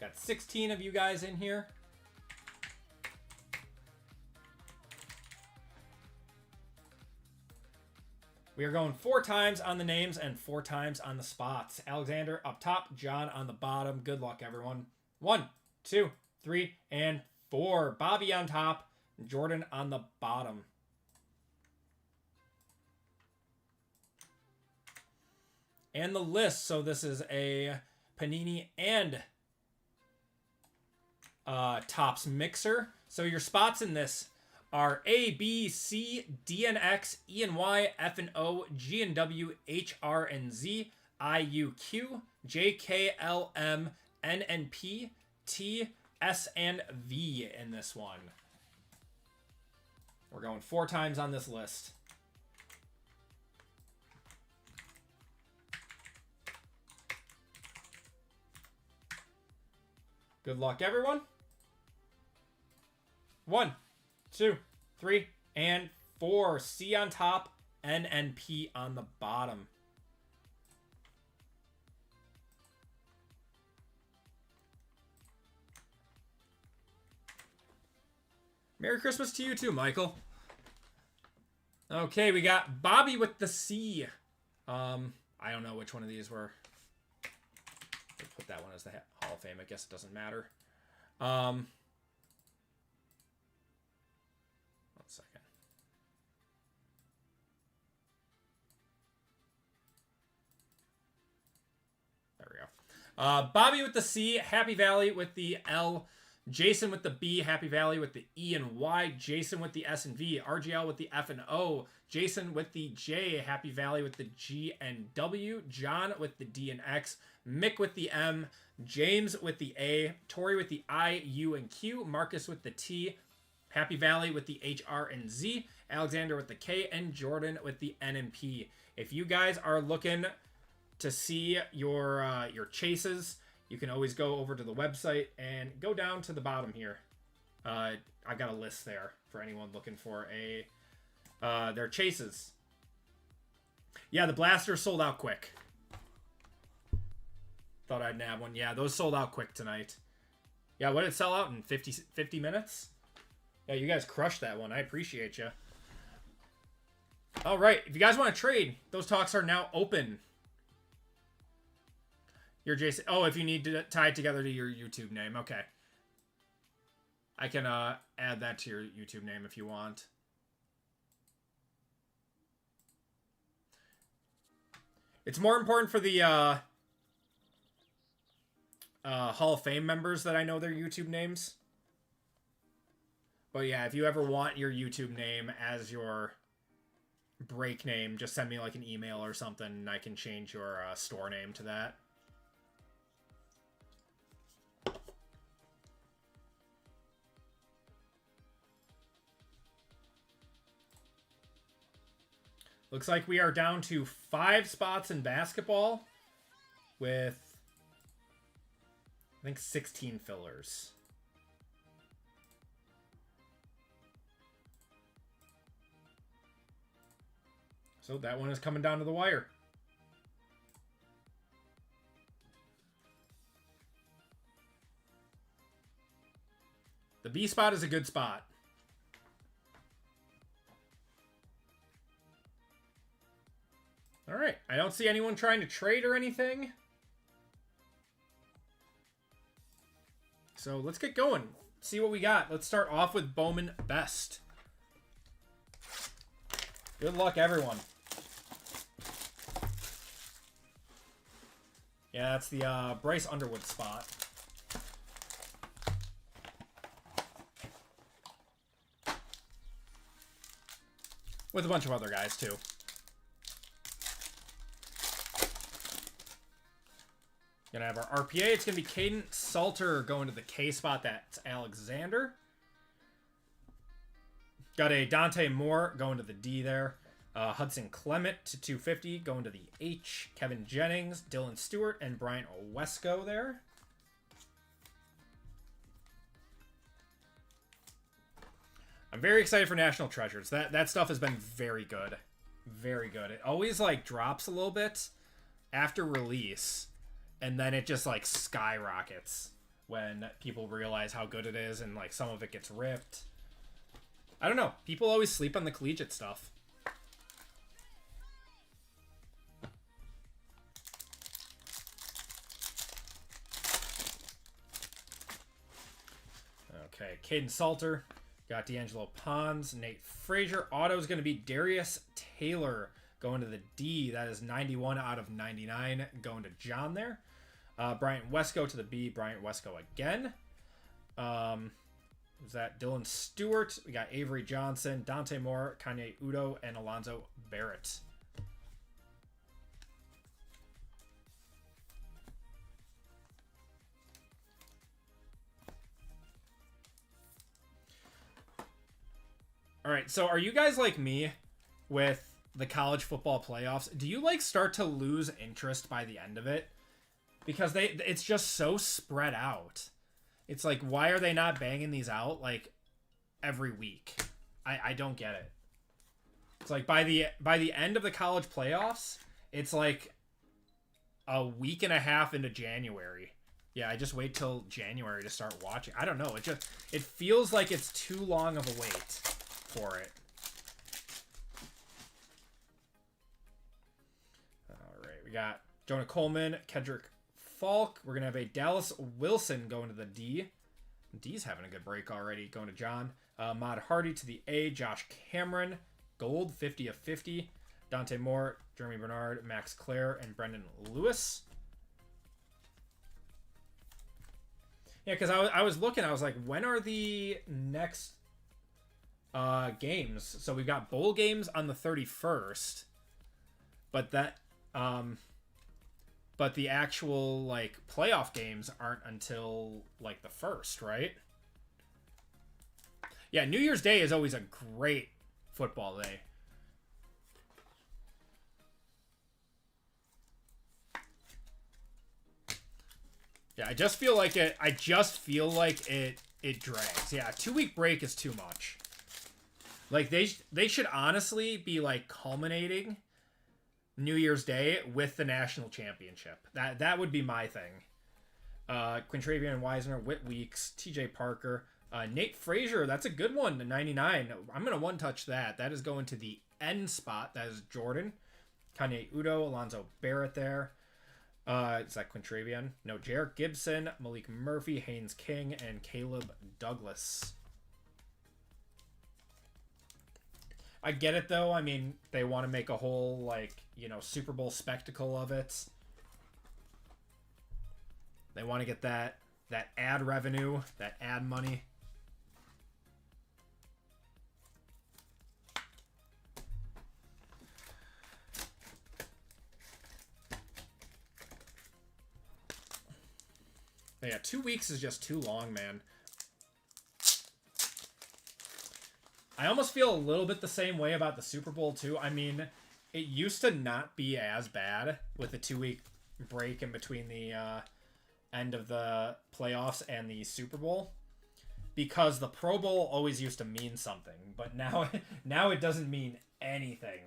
Got 16 of you guys in here. We are going 4 times on the names and 4 times on the spots. Alexander up top, John on the bottom. Good luck, everyone. 1, 2, 3, and 4. Bobby on top, Jordan on the bottom. And the list. So this is a Panini and Topps mixer. So your spots in this are A, B, C, D and X, E and Y, F and O, G and W, H, R and Z, I, U, Q, J, K, L, M, N and P, T, S and V in this one. We're going 4 times on this list. Good luck, everyone. 1, 2, 3, and 4. C on top, N and P on the bottom. Merry Christmas to you too, Michael. Okay, we got Bobby with the C. I don't know which one of these were. We'll put that one as the Hall of Fame. I guess it doesn't matter. 1 second. There we go. Bobby with the C. Happy Valley with the L. Jason with the B, Happy Valley with the E and Y, Jason with the S and V, RGL with the F and O, Jason with the J, Happy Valley with the G and W, John with the D and X, Mick with the M, James with the A, Tori with the I, U and Q, Marcus with the T, Happy Valley with the H, R and Z, Alexander with the K, and Jordan with the N and P. If you guys are looking to see your chases, you can always go over to the website and go down to the bottom here. I got a list there for anyone looking for their chases. Yeah, the blasters sold out quick. Thought I'd nab one. Yeah, those sold out quick tonight. Yeah, what did it sell out in 50 minutes? Yeah, you guys crushed that one. I appreciate you. All right, if you guys want to trade, those talks are now open. Your Jason. Oh, if you need to tie it together to your YouTube name. Okay. I can add that to your YouTube name if you want. It's more important for the Hall of Fame members that I know their YouTube names. But yeah, if you ever want your YouTube name as your break name, just send me like an email or something and I can change your store name to that. Looks like we are down to 5 spots in basketball with think 16 fillers. So that one is coming down to the wire. The B spot is a good spot. All right. I don't see anyone trying to trade or anything. So let's get going. See what we got. Let's start off with Bowman Best. Good luck, everyone. Yeah, that's the Bryce Underwood spot. With a bunch of other guys, too. Gonna have our RPA. It's gonna be Caden Salter going to the K spot. That's Alexander. Got a Dante Moore going to the D there. Hudson Clement to 250 going to the H. Kevin Jennings, Dylan Stewart, and Bryant Wesco there. I'm very excited for National Treasures. That stuff has been very good. Very good. It always like drops a little bit after release, and then it just like skyrockets when people realize how good it is, and like some of it gets ripped. I don't know. People always sleep on the Collegiate stuff. Okay, Caden Salter. Got D'Angelo Pons, Nate Frazier. Auto is going to be Darius Taylor going to the D. That is 91 out of 99 going to John there. Bryant Wesco to the B. Bryant Wesco again. Is that Dylan Stewart? We got Avery Johnson, Dante Moore, Kanye Udo, and Alonzo Barrett. All right, so are you guys like me with the college football playoffs? Do you like start to lose interest by the end of it? Because it's just so spread out. It's like, why are they not banging these out like every week? I don't get it. It's like by the end of the college playoffs, it's like a week and a half into January. Yeah, I just wait till January to start watching. I don't know. It feels like it's too long of a wait for it. All right, we got Jonah Coleman, Kedrick Falk. We're gonna have a Dallas Wilson going to the D. D's having a good break already. Going to John. Mod Hardy to the A. Josh Cameron, gold 50 of 50. Dante Moore, Jeremy Bernard, Max Clare, and Brendan Lewis. Yeah, because I was looking. I was like, when are the next games? So we've got bowl games on the 31st, but but the actual like playoff games aren't until like the 1st, right? Yeah, New Year's Day is always a great football day. Yeah, I just feel like it drags. Yeah, a 2-week break is too much. Like they should honestly be like culminating New Year's Day with the national championship. That would be my thing. Quintravian Wisener, Whit Weeks, TJ Parker, Nate Frazier. That's a good one. 99. I'm gonna one touch that. That is going to the N spot. That is Jordan, Kanye Udo, Alonzo Barrett there. Is that Quintravian? No, Jarek Gibson, Malik Murphy, Haynes King, and Caleb Douglas. I get it though. I mean, they want to make a whole like, Super Bowl spectacle of it. They want to get that ad revenue, that ad money. But yeah, 2 weeks is just too long, man. I almost feel a little bit the same way about the Super Bowl, too. I mean, it used to not be as bad with the 2-week break in between the end of the playoffs and the Super Bowl, because the Pro Bowl always used to mean something, but now now it doesn't mean anything.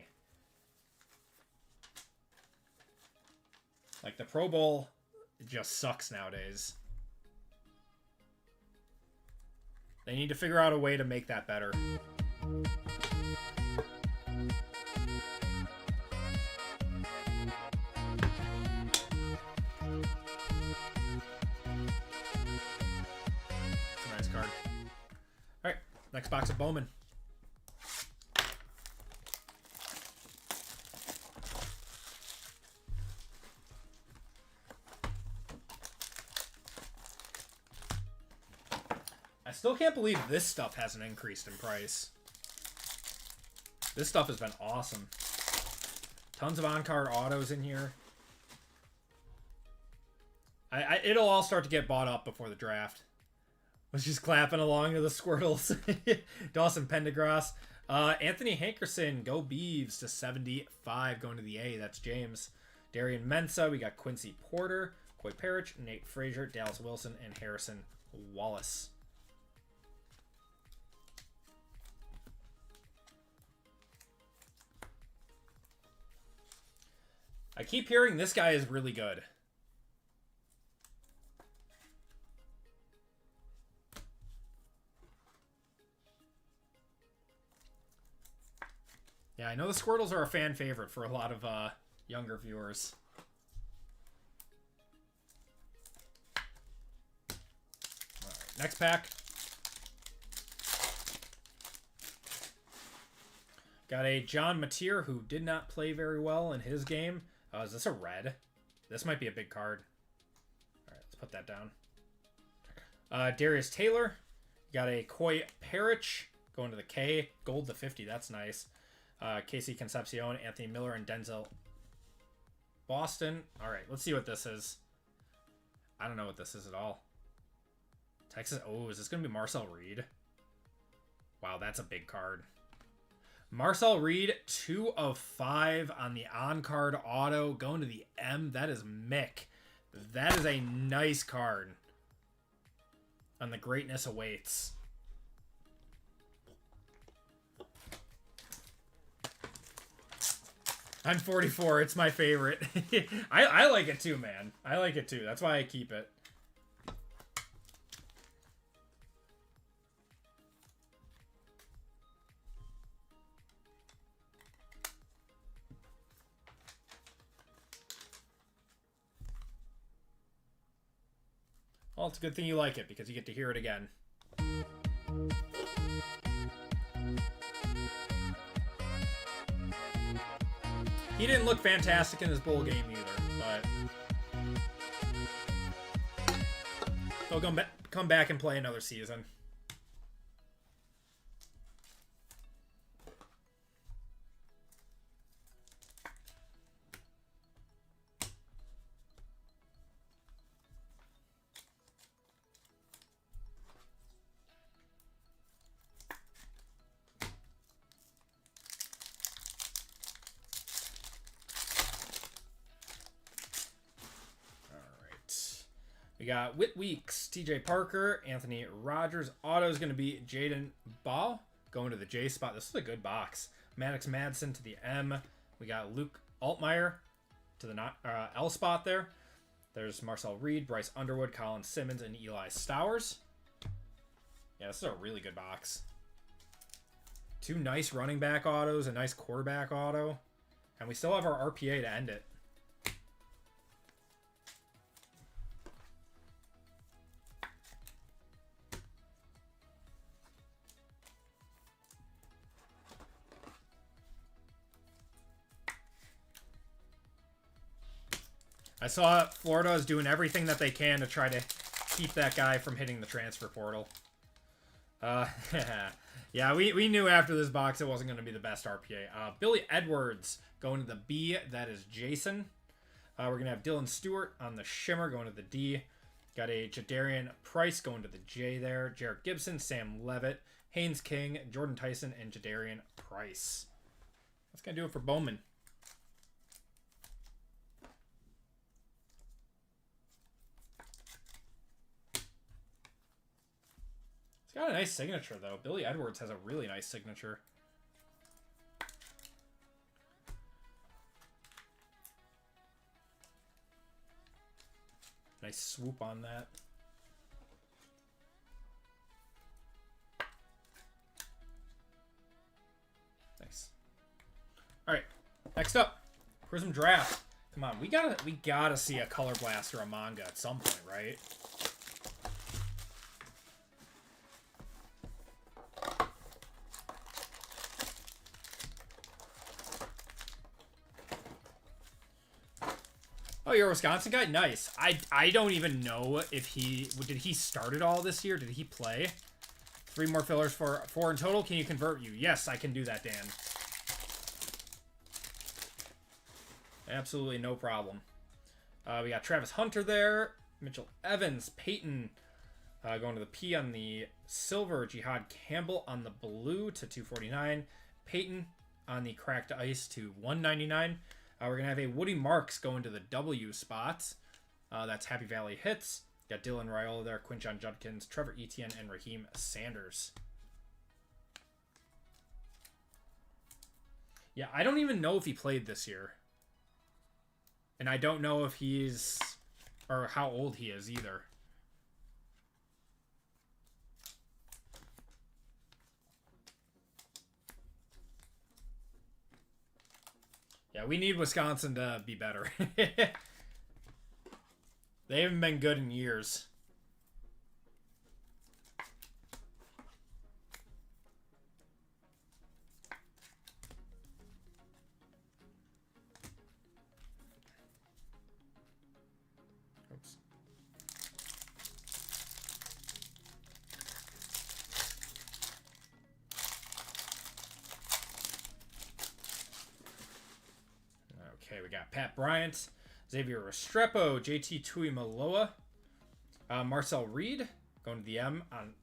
Like, the Pro Bowl just sucks nowadays. They need to figure out a way to make that better. Nice card. Alright, next box of Bowman. I still can't believe this stuff hasn't increased in price. This stuff has been awesome. Tons of on-card autos in here. It'll all start to get bought up before the draft. Was just clapping along to the Squirtles. Dawson Pendergrass. Anthony Hankerson, go Beavs to 75, going to the A. That's James. Darian Mensah. We got Quincy Porter, Coy Parrish, Nate Frazier, Dallas Wilson, and Harrison Wallace. I keep hearing this guy is really good. Yeah, I know the Squirtles are a fan favorite for a lot of younger viewers. All right, next pack. Got a John Mateer, who did not play very well in his game. Is this a red? This might be a big card. All right, let's put that down. Darius Taylor. Got a Coy Parrish going to the K. Gold to 50. That's nice. Casey Concepcion, Anthony Miller, and Denzel Boston. All right, let's see what this is. I don't know what this is at all. Texas. Oh, is this going to be Marcel Reed? Wow, that's a big card. Marcel Reed, 2 of 5 on the on-card auto. Going to the M. That is Mick. That is a nice card. And the greatness awaits. I'm 44. It's my favorite. I like it too, man. I like it too. That's why I keep it. Well, it's a good thing you like it, because you get to hear it again. He didn't look fantastic in his bowl game either, but he'll come back and play another season. We got Whit Weeks, TJ Parker, Anthony Rogers. Auto is going to be Jaden Ball going to the J spot. This is a good box. Maddox Madsen to the M. We got Luke Altmaier to the L spot there. There's Marcel Reed, Bryce Underwood, Colin Simmons, and Eli Stowers. Yeah, this is a really good box. 2 nice running back autos, a nice quarterback auto. And we still have our RPA to end it. I saw Florida is doing everything that they can to try to keep that guy from hitting the transfer portal. Yeah, we knew after this box it wasn't going to be the best RPA. Billy Edwards going to the B. That is Jason. We're going to have Dylan Stewart on the Shimmer going to the D. Got a Jadarian Price going to the J there. Jarrett Gibson, Sam Levitt, Haynes King, Jordan Tyson, and Jadarian Price. That's going to do it for Bowman. Got a nice signature, though. Billy Edwards has a really nice signature. Nice swoop on that. Nice. All right, next up, Prism Draft. Come on, we gotta see a Color Blast or a manga at some point, right? Oh, you're a Wisconsin guy? Nice. I don't even know if did he start it all this year? Did he play? 3 more fillers for 4 in total. Can you convert you? Yes, I can do that, Dan. Absolutely no problem. We got Travis Hunter there. Mitchell Evans. Peyton going to the P on the silver. Jihad Campbell on the blue to 249. Peyton on the cracked ice to 199. We're going to have a Woody Marks going to the W spots. That's Happy Valley Hits. Got Dylan Raiola there, Quinshon Judkins, Trevor Etienne, and Raheem Sanders. Yeah, I don't even know if he played this year. And I don't know if he's... or how old he is either. Yeah, we need Wisconsin to be better. They haven't been good in years. Oops. Okay, we got Pat Bryant, Xavier Restrepo, JT Tuimoloa, Marcel Reed going to the M on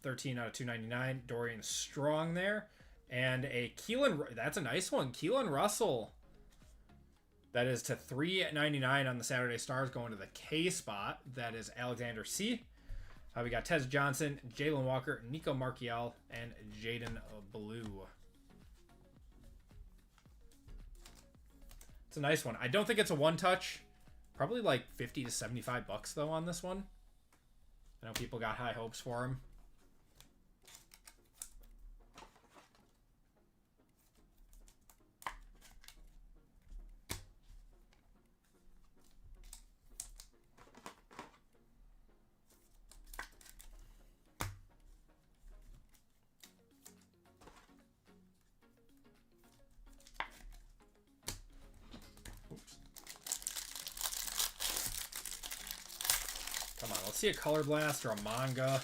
13 out of 299. Dorian Strong there. And a Keelan, that's a nice one. Keelan Russell. That is to 399 on the Saturday Stars going to the K spot. That is Alexander C. We got Tez Johnson, Jalen Walker, Nico Markiel, and Jaden Blue. It's a nice one. I don't think it's a one-touch. Probably like 50 to 75 bucks though on this one. I know people got high hopes for him. Come on, let's see a Color Blast or a manga.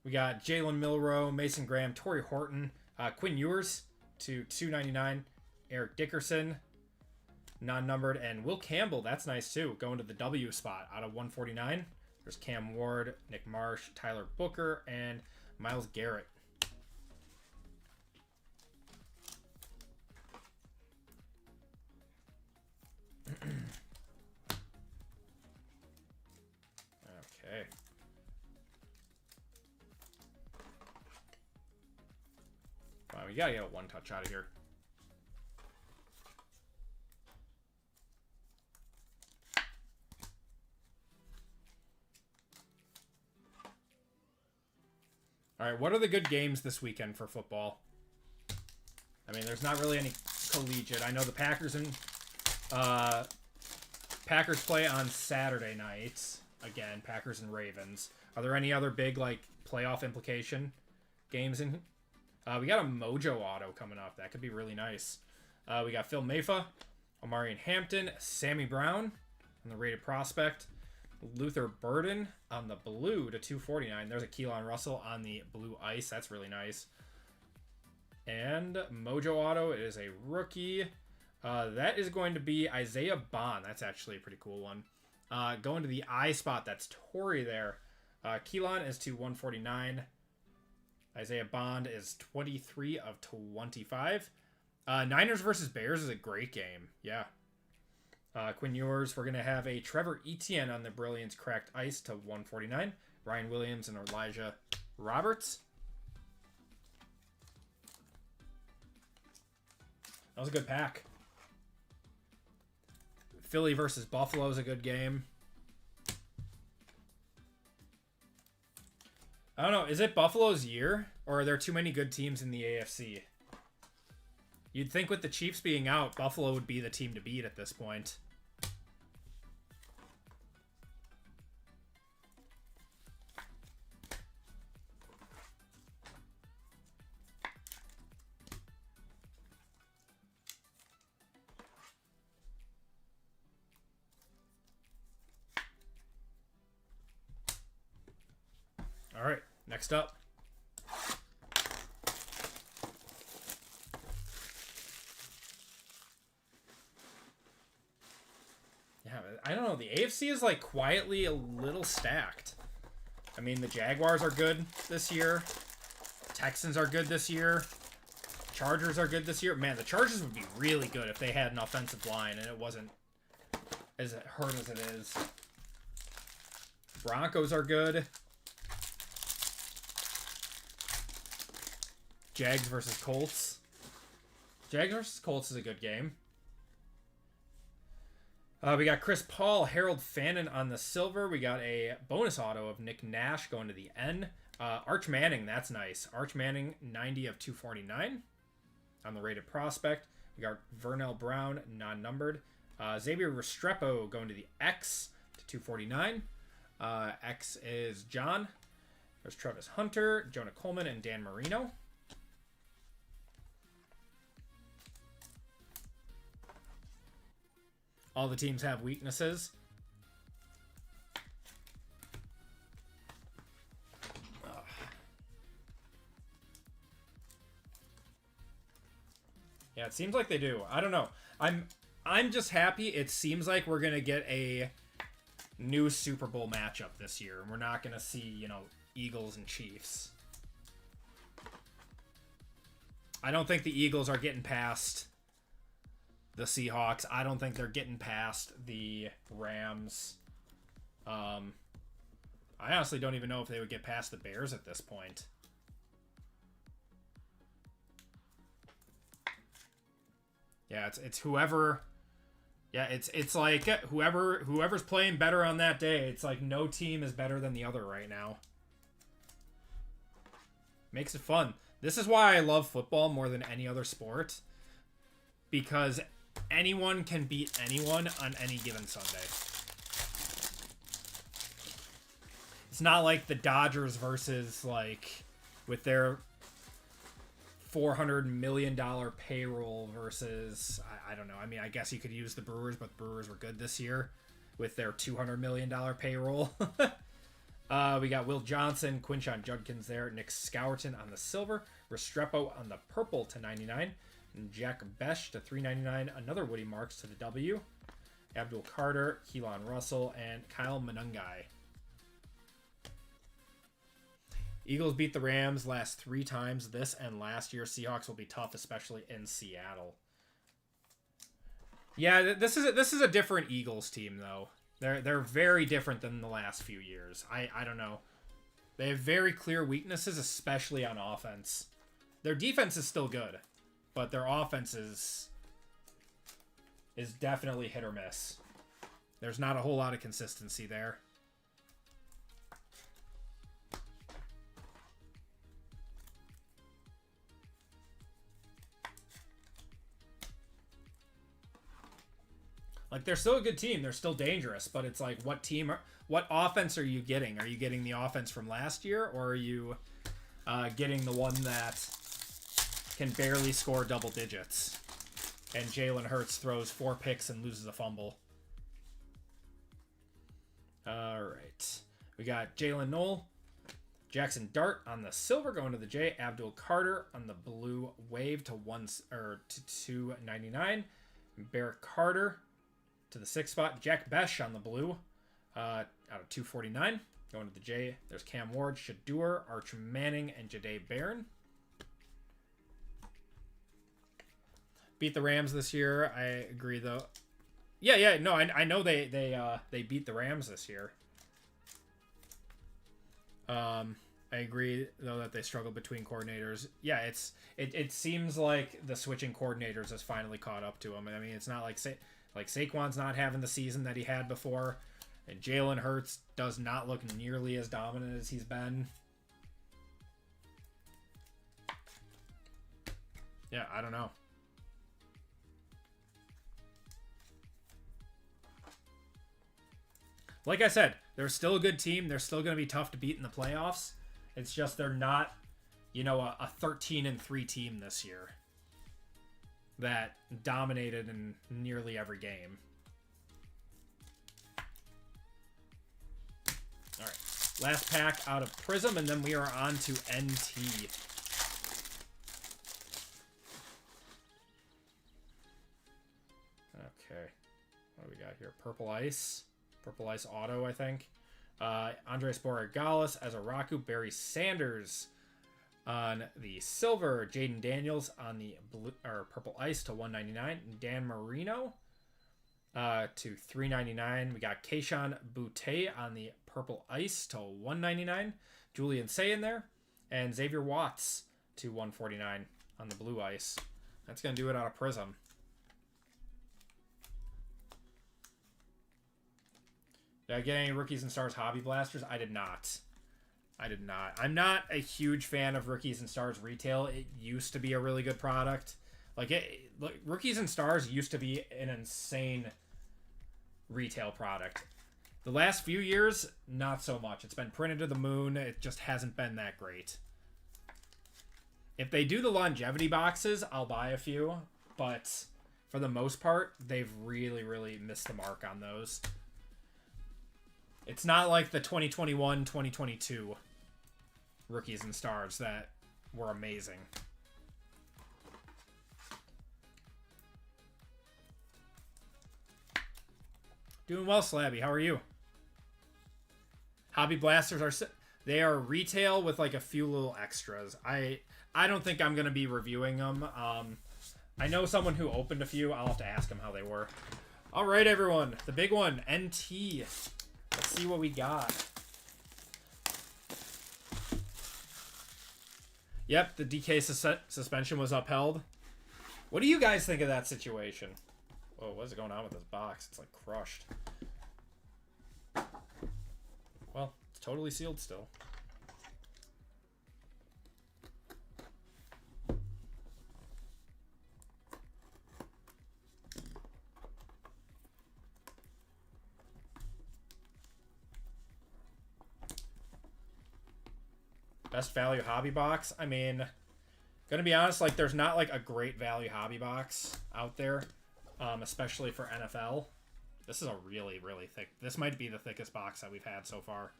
We got Jalen Milroe, Mason Graham, Torrey Horton, Quinn Ewers to 299, Eric Dickerson, non-numbered, and Will Campbell, that's nice too, going to the W spot out of 149. There's Cam Ward, Nick Marsh, Tyler Booker, and Myles Garrett. Okay. Wow, we gotta get a one touch out of here. All right, what are the good games this weekend for football? I mean, there's not really any collegiate. I know the Packers and Packers play on Saturday nights. Again, Packers and Ravens. Are there any other big like playoff implication games in? We got a Mojo auto coming up. That could be really nice. We got Phil Maffa, Omarion Hampton, Sammy Brown on the rated prospect, Luther Burden on the blue to 249. There's a Keelan Russell on the blue ice. That's really nice. And Mojo auto is a rookie. That is going to be Isaiah Bond. That's actually a pretty cool one. Going to the I spot, that's Torrey there. Keelan is to 149. Isaiah Bond is 23 of 25. Niners versus Bears is a great game. Yeah. Quinn Ewers, we're going to have a Trevor Etienne on the Brilliance Cracked Ice to 149. Ryan Williams and Elijah Roberts. That was a good pack. Philly versus Buffalo is a good game. I don't know. Is it Buffalo's year? Or are there too many good teams in the AFC? You'd think with the Chiefs being out, Buffalo would be the team to beat at this point. All right, next up. Yeah, I don't know. The AFC is like quietly a little stacked. I mean, the Jaguars are good this year. Texans are good this year. Chargers are good this year. Man, the Chargers would be really good if they had an offensive line and it wasn't as hurt as it is. Broncos are good. Jags versus Colts. Jags versus Colts is a good game. We got Chris Paul, Harold Fannin on the silver. We got a bonus auto of Nick Nash going to the N. Arch Manning, that's nice. Arch Manning, 90 of 249 on the rated prospect. We got Vernell Brown, non-numbered. Xavier Restrepo going to the X to 249. X is John. There's Travis Hunter, Jonah Coleman, and Dan Marino. All the teams have weaknesses. Yeah, it seems like they do. I don't know. I'm just happy. It seems like we're gonna get a new Super Bowl matchup this year. We're not gonna see, you know, Eagles and Chiefs. I don't think the Eagles are getting past the Seahawks. I don't think they're getting past the Rams. I honestly don't even know if they would get past the Bears at this point. Yeah, it's whoever. Yeah, it's like whoever's playing better on that day. It's like no team is better than the other right now. Makes it fun. This is why I love football more than any other sport. Because anyone can beat anyone on any given Sunday. It's not like the Dodgers versus, like, with their $400 million payroll versus, I don't know. I mean, I guess you could use the Brewers, but the Brewers were good this year with their $200 million payroll. We got Will Johnson, Quinshon Judkins there, Nick Scourton on the silver, Restrepo on the purple to 99. Jack Besh to 399. Another Woody Marks to the W. Abdul Carter, Keelan Russell, and Kyle Manungai. Eagles beat the Rams last 3 times this and last year. Seahawks will be tough, especially in Seattle. Yeah, this is a different Eagles team though. They're very different than the last few years. I don't know. They have very clear weaknesses, especially on offense. Their defense is still good. But their offense is definitely hit or miss. There's not a whole lot of consistency there. Like, they're still a good team. They're still dangerous. But it's like, what offense are you getting? Are you getting the offense from last year? Or are you getting the one that can barely score double digits, and Jalen Hurts throws 4 picks and loses a fumble? All right, we got Jalen Knoll, Jackson Dart on the silver going to the J, Abdul Carter on the blue wave to 299, Barrett Carter to the 6th spot, Jack Besh on the blue out of 249 going to the J. There's Cam Ward, Shadur, Arch Manning, and Jahdae Barron. Beat the Rams this year. I agree, though. Yeah. No, I know they beat the Rams this year. I agree though that they struggled between coordinators. Yeah, it seems like the switching coordinators has finally caught up to him. I mean, it's not like Saquon's not having the season that he had before, and Jalen Hurts does not look nearly as dominant as he's been. Yeah, I don't know. Like I said, they're still a good team. They're still going to be tough to beat in the playoffs. It's just they're not, a 13-3 team this year that dominated in nearly every game. All right, last pack out of Prism, and then we are on to NT. Okay, what do we got here? Purple Ice Auto, I think. Andres Borregales as Araku, Barry Sanders on the silver, Jaden Daniels on the blue or purple ice to 199, Dan Marino to 399. We got Keishon Butte on the purple ice to 199, Julian Say in there, and Xavier Watts to 149 on the blue ice. That's gonna do it out of Prism. Did I get any Rookies and Stars Hobby Blasters? I did not. I'm not a huge fan of Rookies and Stars retail. It used to be a really good product. Rookies and Stars used to be an insane retail product. The last few years, not so much. It's been printed to the moon. It just hasn't been that great. If they do the longevity boxes, I'll buy a few. But for the most part, they've really, really missed the mark on those. It's not like the 2021, 2022 Rookies and Stars that were amazing. Doing well, Slabby. How are you? Hobby Blasters they are retail with like a few little extras. I don't think I'm going to be reviewing them. I know someone who opened a few. I'll have to ask him how they were. All right, everyone. The big one, NT. Let's see what we got. Yep, the DK suspension was upheld. What do you guys think of that situation? Whoa, what is going on with this box? It's like crushed. Well, it's totally sealed still. Best value hobby box. I mean, gonna be honest, like there's not like a great value hobby box out there, especially for NFL. This is a really, really thick. This might be the thickest box that we've had so far.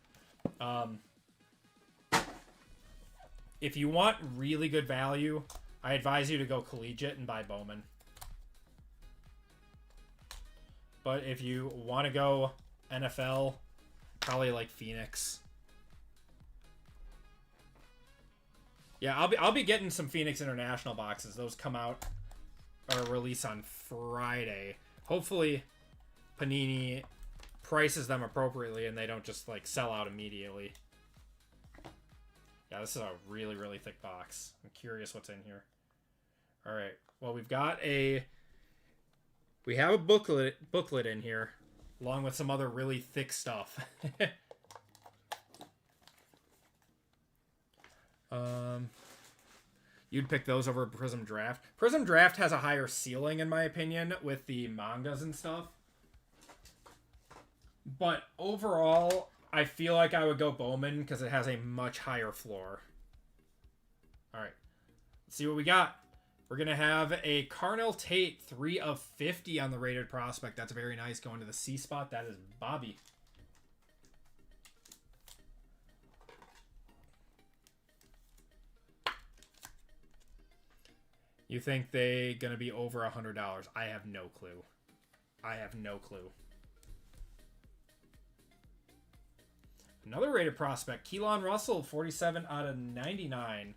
If you want really good value, I advise you to go Collegiate and buy Bowman. But if you want to go NFL, probably like Phoenix. Yeah, I'll be getting some Phoenix International boxes. Those come out or release on Friday. Hopefully, Panini prices them appropriately and they don't just like sell out immediately. Yeah, this is a really, really thick box. I'm curious what's in here. All right. Well, we have a booklet in here, along with some other really thick stuff. You'd pick those over Prism Draft. Prism Draft has a higher ceiling, in my opinion, with the mangas and stuff. But overall, I feel like I would go Bowman because it has a much higher floor. All right. Let's see what we got. We're going to have a Carnell Tate 3 of 50 on the rated prospect. That's very nice. Going to the C spot. That is Bobby. You think they going to be over $100? I have no clue. Another rated prospect, Keelan Russell, 47 out of 99.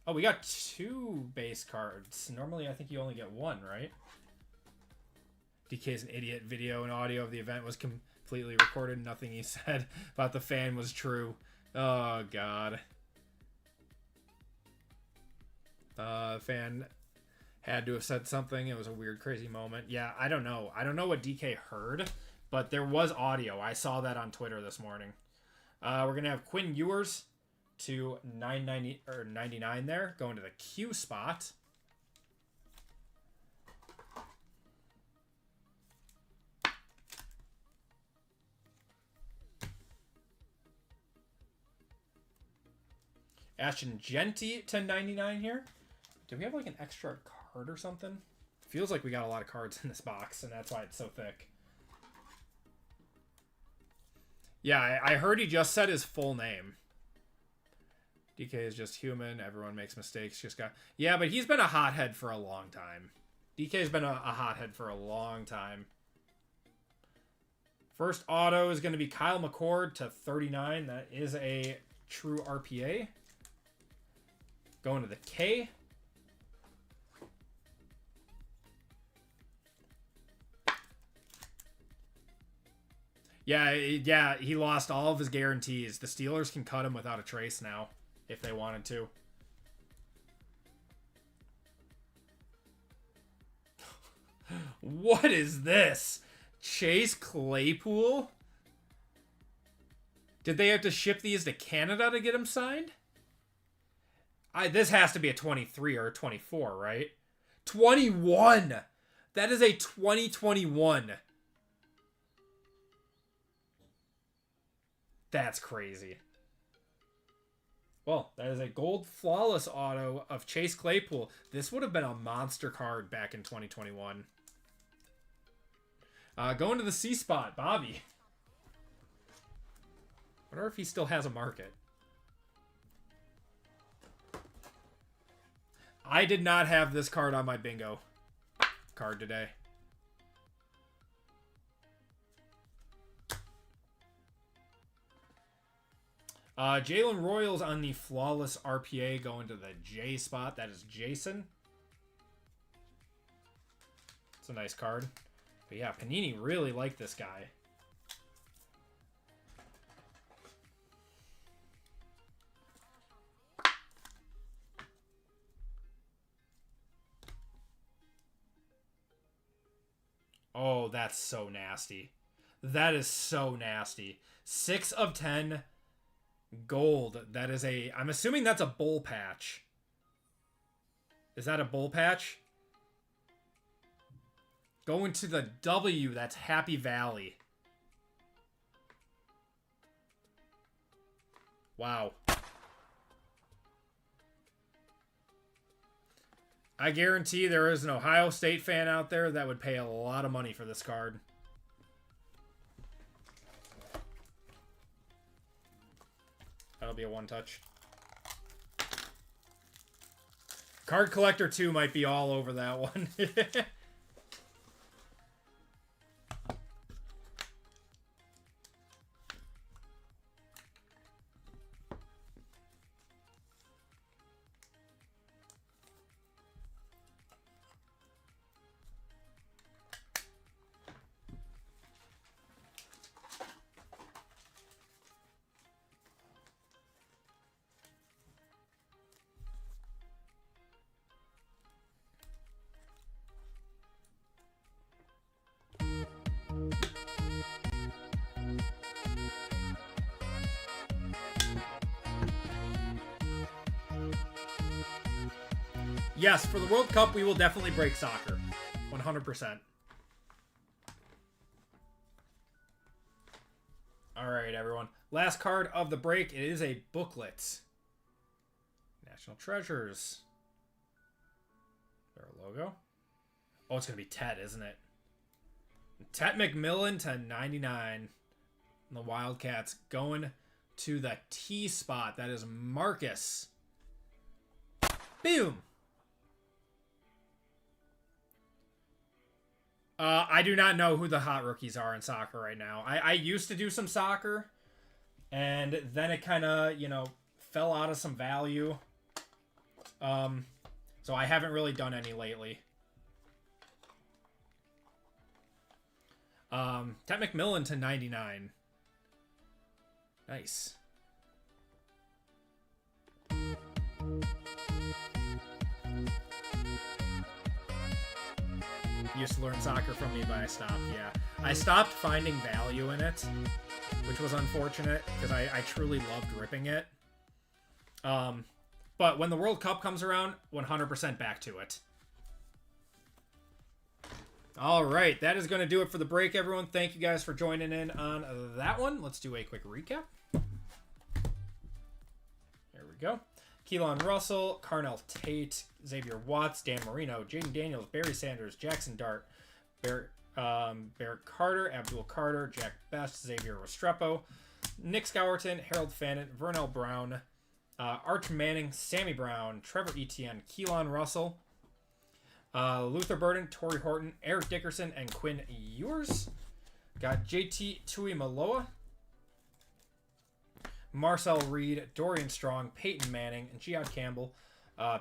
Oh, we got 2 base cards. Normally, I think you only get 1, right? DK's an idiot. Video and audio of the event was completely recorded. Nothing he said about the fan was true. Oh, God. Fan had to have said something. It was a weird, crazy moment. Yeah, I don't know. I don't know what DK heard, but there was audio. I saw that on Twitter this morning. We're going to have Quinn Ewers to 990 or 99 there, going to the Q spot. Ashton Genty to 99 here. Do we have like an extra card or something? Feels like we got a lot of cards in this box, and that's why it's so thick. Yeah, I heard he just said his full name. DK is just human. Everyone makes mistakes. Yeah, but he's been a hothead for a long time. DK's been a hothead for a long time. First auto is going to be Kyle McCord to 39. That is a true RPA. Going to the K. Yeah, he lost all of his guarantees. The Steelers can cut him without a trace now, if they wanted to. What is this? Chase Claypool? Did they have to ship these to Canada to get him signed? This has to be a 23 or a 24, right? 21! That is a 2021. That's crazy. Well, that is a gold flawless auto of Chase Claypool. This would have been a monster card back in 2021. Going to the C spot, Bobby. Wonder if he still has a market. I did not have this card on my bingo card today. Jalen Royals on the flawless RPA going to the J spot. That is Jason. It's a nice card. But yeah, Panini really liked this guy. Oh, that's so nasty. That is so nasty. 6 of 10 gold. That is a... I'm assuming that's a bull patch. Is that a bull patch? Going to the W, that's Happy Valley. Wow. I guarantee there is an Ohio State fan out there that would pay a lot of money for this card. That'll be a one-touch. Card Collector 2 might be all over that one. Yes, for the World Cup, we will definitely break soccer. 100%. All right, everyone. Last card of the break. It is a booklet. National Treasures. Their logo. Oh, it's going to be Ted, isn't it? Ted McMillan to 99. And the Wildcats going to the T spot. That is Marcus. Boom. I do not know who the hot rookies are in soccer right now. I used to do some soccer, and then it kind of, fell out of some value. So I haven't really done any lately. Ted McMillan to 99. Nice. Used to learn soccer from me, but I stopped. Yeah, I stopped finding value in it, which was unfortunate because I truly loved ripping it. But when the World Cup comes around, 100% back to it. All right, that is going to do it for the break, everyone. Thank you guys for joining in on that one. Let's do a quick recap. There we go. Keelan Russell, Carnell Tate, Xavier Watts, Dan Marino, Jaden Daniels, Barry Sanders, Jackson Dart, Barrett Carter, Abdul Carter, Jack Best, Xavier Restrepo, Nick Scowerton, Harold Fannin, Vernell Brown, Arch Manning, Sammy Brown, Trevor Etienne, Keelan Russell, Luther Burden, Torrey Horton, Eric Dickerson, and Quinn Ewers. Got JT Tuimoloa, Marcel Reed, Dorian Strong, Peyton Manning, and Giad Campbell.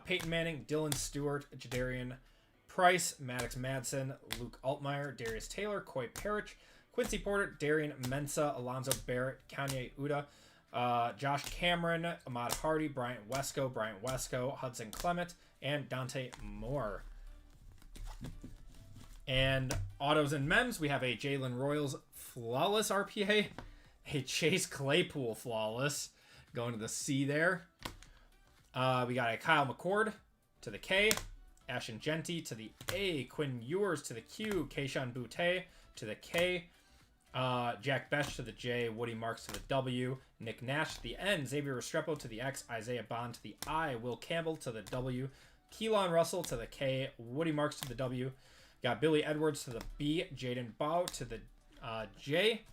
Peyton Manning, Dylan Stewart, Jadarian Price, Maddox Madsen, Luke Altmaier, Darius Taylor, Coy Parrish, Quincy Porter, Darian Mensa, Alonzo Barrett, Kanye Uda, Josh Cameron, Ahmad Hardy, Bryant Wesco, Hudson Clement, and Dante Moore. And autos and mems, we have a Jalen Royals flawless RPA, a Chase Claypool flawless, going to the C there. We got a Kyle McCord to the K, Ashton Genty to the A, Quinn Ewers to the Q, Keishon Butte to the K, Jack Besh to the J, Woody Marks to the W, Nick Nash to the N, Xavier Restrepo to the X, Isaiah Bond to the I, Will Campbell to the W, Keelan Russell to the K, Woody Marks to the W, got Billy Edwards to the B, Jaden Bow to the J,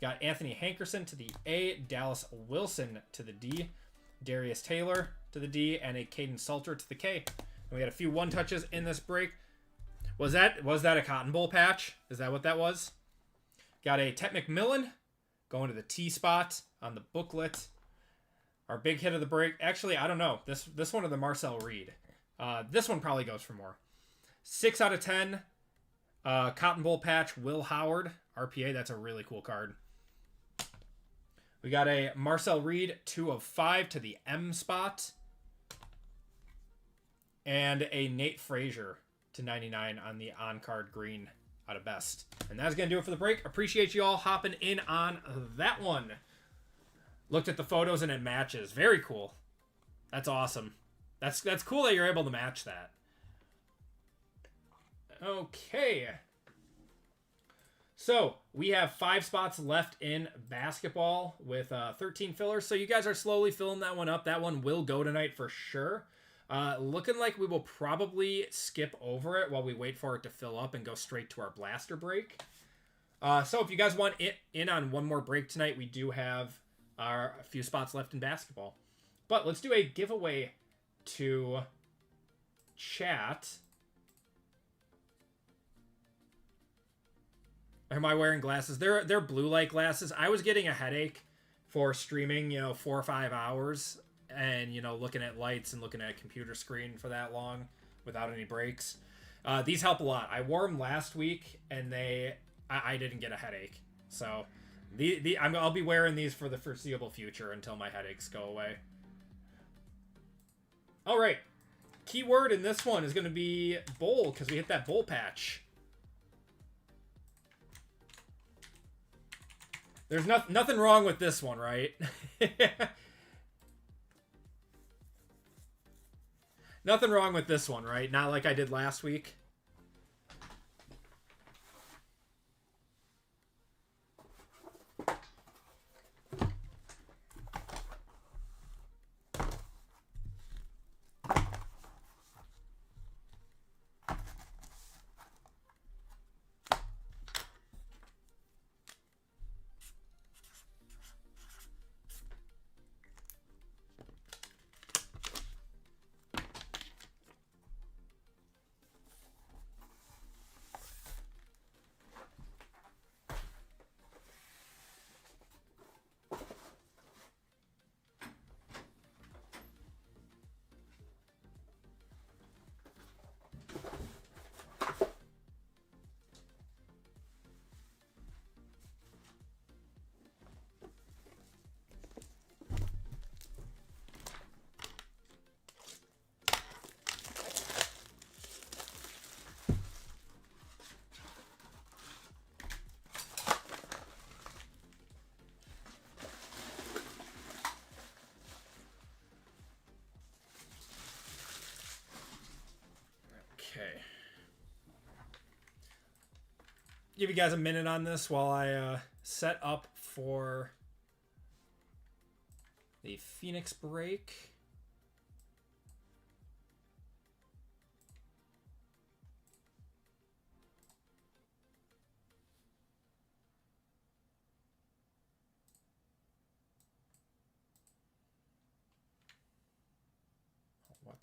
got Anthony Hankerson to the A, Dallas Wilson to the D, Darius Taylor to the D, and a Caden Salter to the K. And we had a few one touches in this break. Was that a Cotton Bowl patch? Is that what that was? Got a Ted McMillan going to the T spot on the booklet. Our big hit of the break. Actually, I don't know. This one or the Marcel Reed. This one probably goes for more. 6 out of 10. Cotton Bowl patch, Will Howard. RPA, that's a really cool card. We got a Marcel Reed, 2 of 5 to the M spot. And a Nate Frazier to 99 on the on-card green out of best. And that's going to do it for the break. Appreciate you all hopping in on that one. Looked at the photos and it matches. Very cool. That's awesome. That's cool that you're able to match that. Okay. So, we have 5 spots left in basketball with 13 fillers. So, you guys are slowly filling that one up. That one will go tonight for sure. Looking like we will probably skip over it while we wait for it to fill up and go straight to our blaster break. So, if you guys want in on one more break tonight, we do have a few spots left in basketball. But let's do a giveaway to chat. Am I wearing glasses? They're blue light glasses. I was getting a headache for streaming, 4 or 5 hours and, looking at lights and looking at a computer screen for that long without any breaks. These help a lot. I wore them last week and I didn't get a headache. So I'll be wearing these for the foreseeable future until my headaches go away. All right. Keyword in this one is going to be bowl because we hit that bowl patch. There's nothing wrong with this one, right? Nothing wrong with this one, right? Not like I did last week. give you guys a minute on this while I set up for the Phoenix break. What?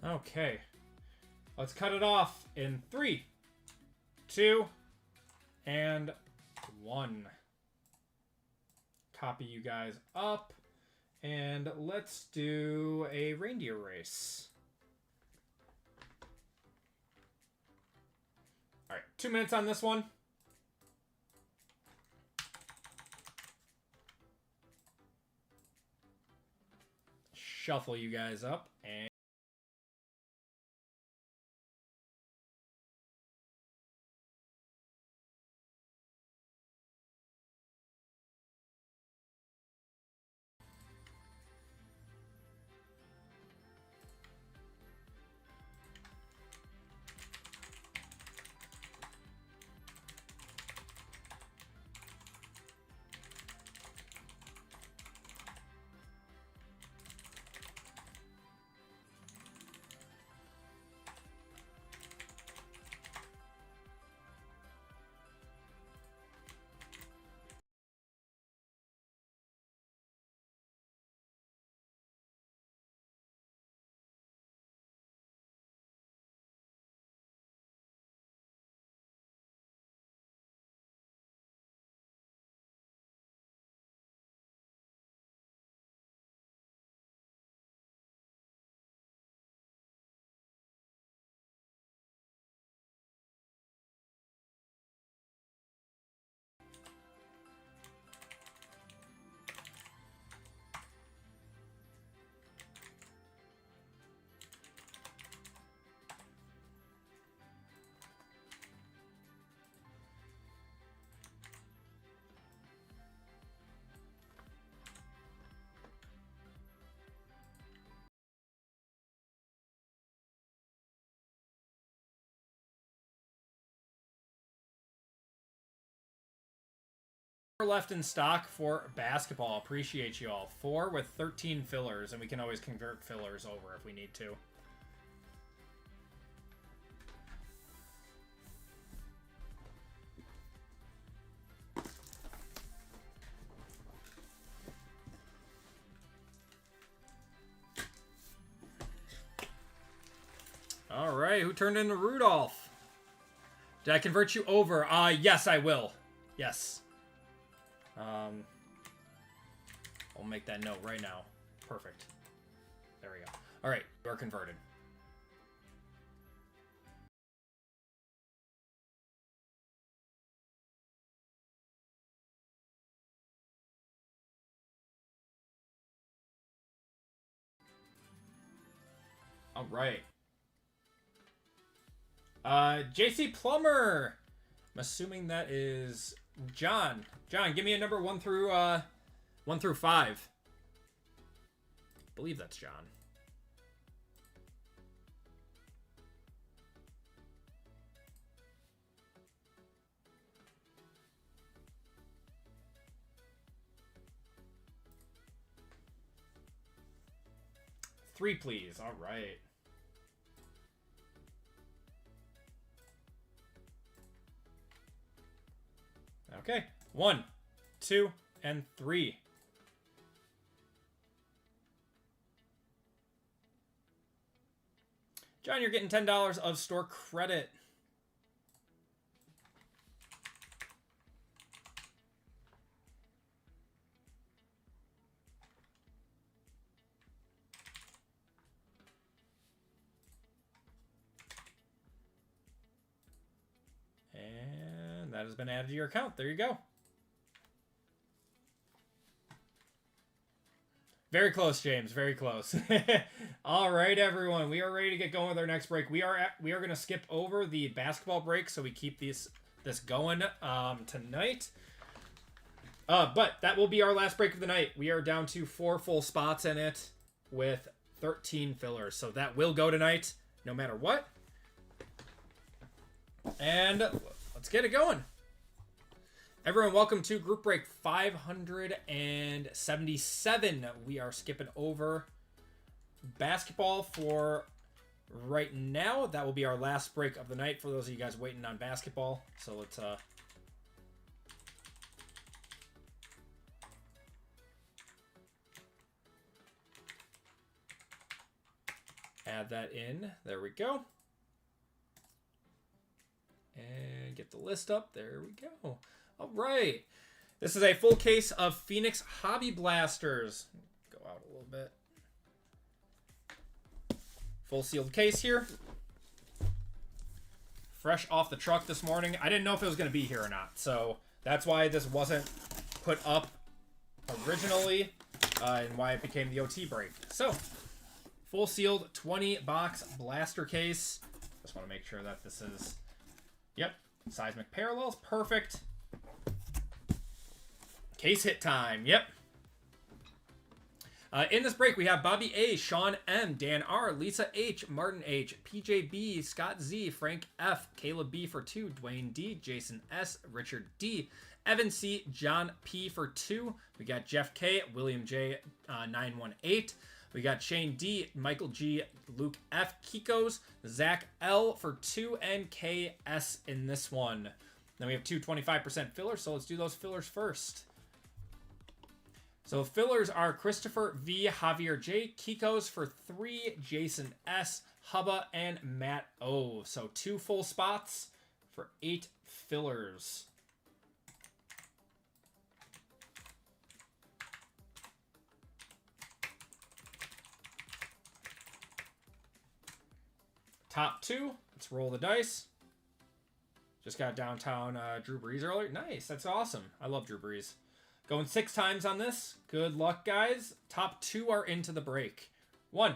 Okay. Let's cut it off in 3, 2, and 1. Copy you guys up. And let's do a reindeer race. Alright, 2 minutes on this one. Shuffle you guys up and left in stock for basketball. Appreciate you all. 4 with 13 fillers, and we can always convert fillers over if we need to. All right, who turned into Rudolph? Did I convert you over? Yes, I will. Yes. I'll make that note right now. Perfect. There we go. All right, we're converted. All right. JC Plummer. I'm assuming that is John. John, give me a number 1 through 5. I believe that's John. Three, please. All right. Okay. 1, 2, and 3. John, you're getting $10 of store credit. And that has been added to your account. There you go. Very close, James. Very close. All right, everyone. We are ready to get going with our next break. We are going to skip over the basketball break so we keep this going tonight. But that will be our last break of the night. We are down to 4 full spots in it with 13 fillers. So that will go tonight no matter what. And let's get it going. Everyone, welcome to group break 577. We are skipping over basketball for right now. That will be our last break of the night for those of you guys waiting on basketball. So let's add that in. There we go. And get the list up. There we go. All right. This is a full case of Phoenix Hobby Blasters. Go out a little bit. Full sealed case here. Fresh off the truck this morning. I didn't know if it was going to be here or not. So that's why this wasn't put up originally and why it became the OT break. So full sealed 20 box blaster case. Just want to make sure that this is, yep, seismic parallels. Perfect. Case hit time. Yep. In this break, we have Bobby A, Sean M, Dan R, Lisa H, Martin H, PJ B, Scott Z, Frank F, Caleb B for 2, Dwayne D, Jason S, Richard D, Evan C, John P for 2. We got Jeff K, William J, 918. We got Shane D, Michael G, Luke F, Kikos, Zach L for 2, and KS in this one. Then we have 2 25% fillers, so let's do those fillers first. So fillers are Christopher V, Javier J, Kikos for 3, Jason S, Hubba, and Matt O. So 2 full spots for 8 fillers. Top 2, let's roll the dice. Just got downtown Drew Brees earlier. Nice, that's awesome. I love Drew Brees. Going 6 times on this. Good luck, guys. Top 2 are into the break. 1,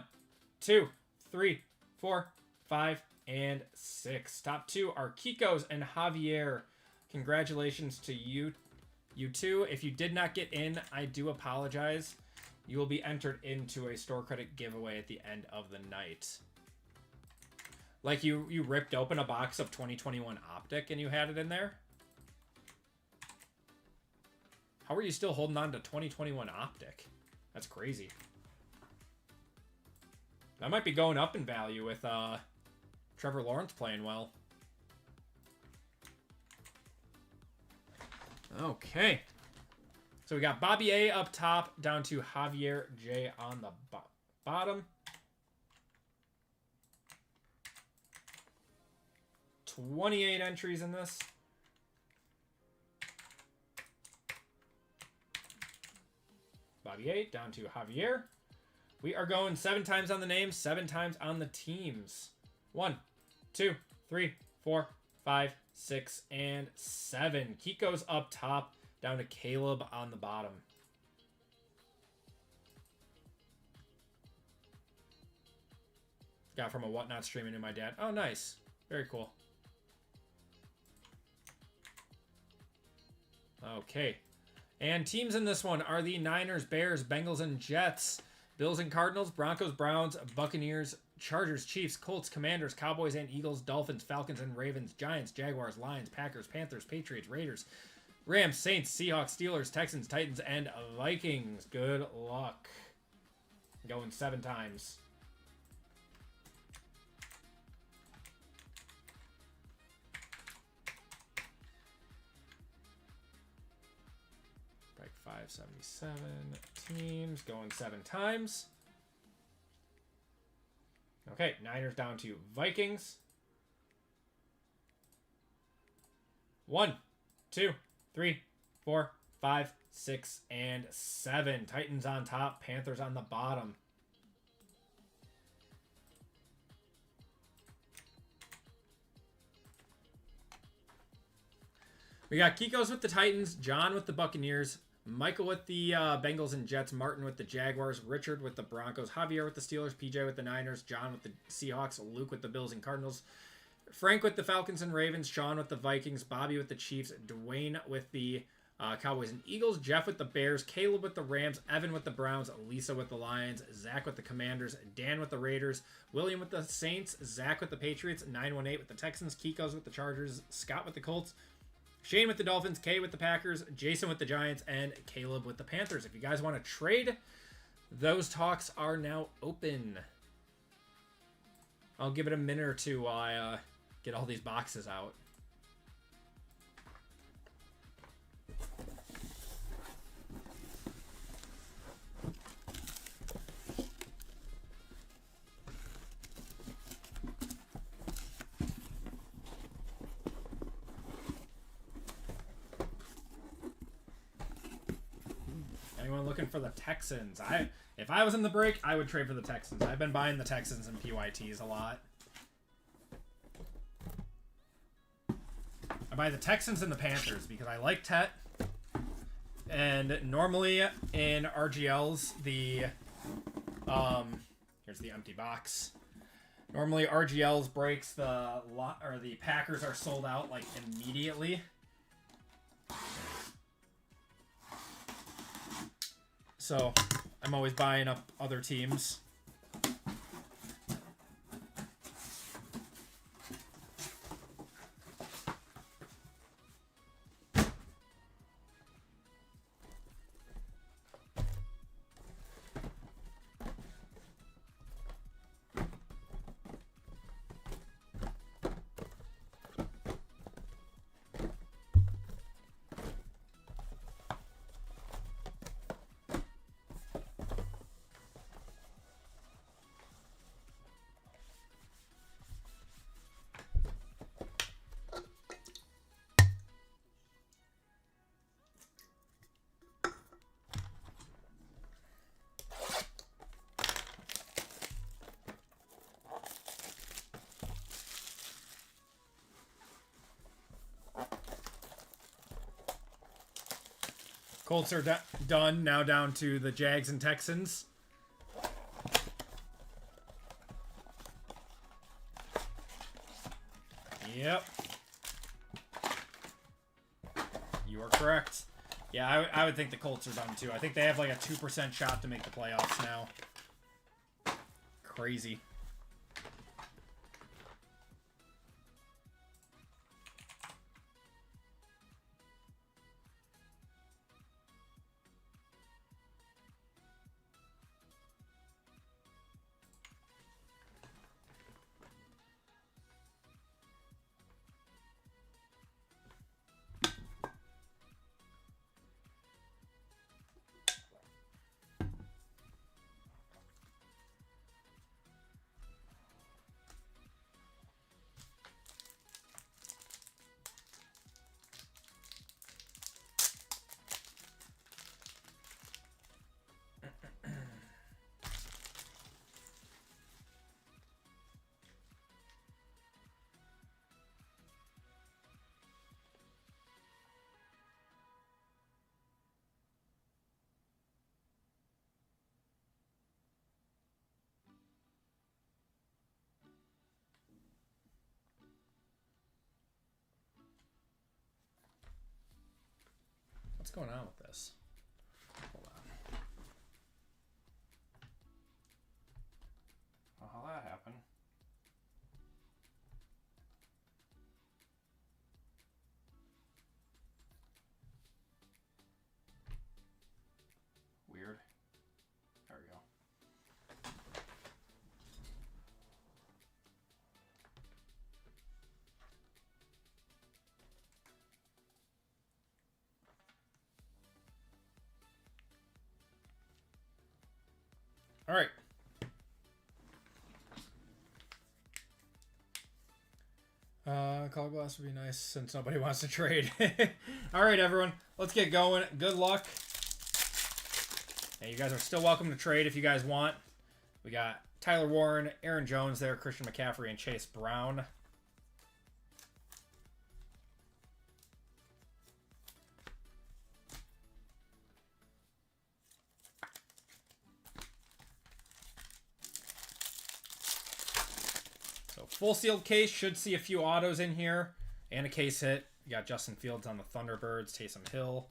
2, 3, 4, 5, and 6. Top 2 are Kikos and Javier. Congratulations to you two. If you did not get in, I do apologize. You will be entered into a store credit giveaway at the end of the night. Like you ripped open a box of 2021 Optic and you had it in there? How are you still holding on to 2021 Optic? That's crazy. That might be going up in value with Trevor Lawrence playing well. Okay. So we got Bobby A up top, down to Javier J on the bottom. 28 entries in this. Wabier down to Javier. We are going 7 times on the names, 7 times on the teams. 1, 2, 3, 4, 5, 6, and 7. Kiko's up top, down to Caleb on the bottom. Got from a Whatnot streaming to my dad. Oh, nice. Very cool. Okay. And teams in this one are the Niners, Bears, Bengals, and Jets. Bills and Cardinals, Broncos, Browns, Buccaneers, Chargers, Chiefs, Colts, Commanders, Cowboys and Eagles, Dolphins, Falcons and Ravens, Giants, Jaguars, Lions, Packers, Panthers, Patriots, Raiders, Rams, Saints, Seahawks, Steelers, Texans, Titans, and Vikings. Good luck. Going 7 times. Break 577 teams. Going 7 times. Okay, Niners down to Vikings. 1, 2, 3, 4, 5, 6, and 7. Titans on top, Panthers on the bottom. We got Kiko's with the Titans, John with the Buccaneers, Michael with the Bengals and Jets, Martin with the Jaguars, Richard with the Broncos, Javier with the Steelers, PJ with the Niners, John with the Seahawks, Luke with the Bills and Cardinals, Frank with the Falcons and Ravens, Sean with the Vikings, Bobby with the Chiefs, Dwayne with the Cowboys and Eagles, Jeff with the Bears, Caleb with the Rams, Evan with the Browns, Lisa with the Lions, Zach with the Commanders, Dan with the Raiders, William with the Saints, Zach with the Patriots, 918 with the Texans, Kiko's with the Chargers, Scott with the Colts, Shane with the Dolphins, Kay with the Packers, Jason with the Giants, and Caleb with the Panthers. If you guys want to trade, those talks are now open. I'll give it a minute or two while I get all these boxes out. Anyone looking for the Texans? If I was in the break, I would trade for the Texans. I've been buying the Texans and PYTs a lot. I buy the Texans and the Panthers because I like Tet. And normally in RGLs, here's the empty box. Normally RGLs breaks the Packers are sold out like immediately. So I'm always buying up other teams. Colts are done. Now down to the Jags and Texans. Yep. You are correct. Yeah, I would think the Colts are done too. I think they have like a 2% shot to make the playoffs now. Crazy. going on with this? Hold on. Well, how'd that happen? Weird. There we go. All right. Call glass would be nice since nobody wants to trade. All right, everyone. Let's get going. Good luck. And you guys are still welcome to trade if you guys want. We got Tyler Warren, Aaron Jones there, Christian McCaffrey, and Chase Brown. Full sealed case, should see a few autos in here. And a case hit. You got Justin Fields on the Thunderbirds, Taysom Hill.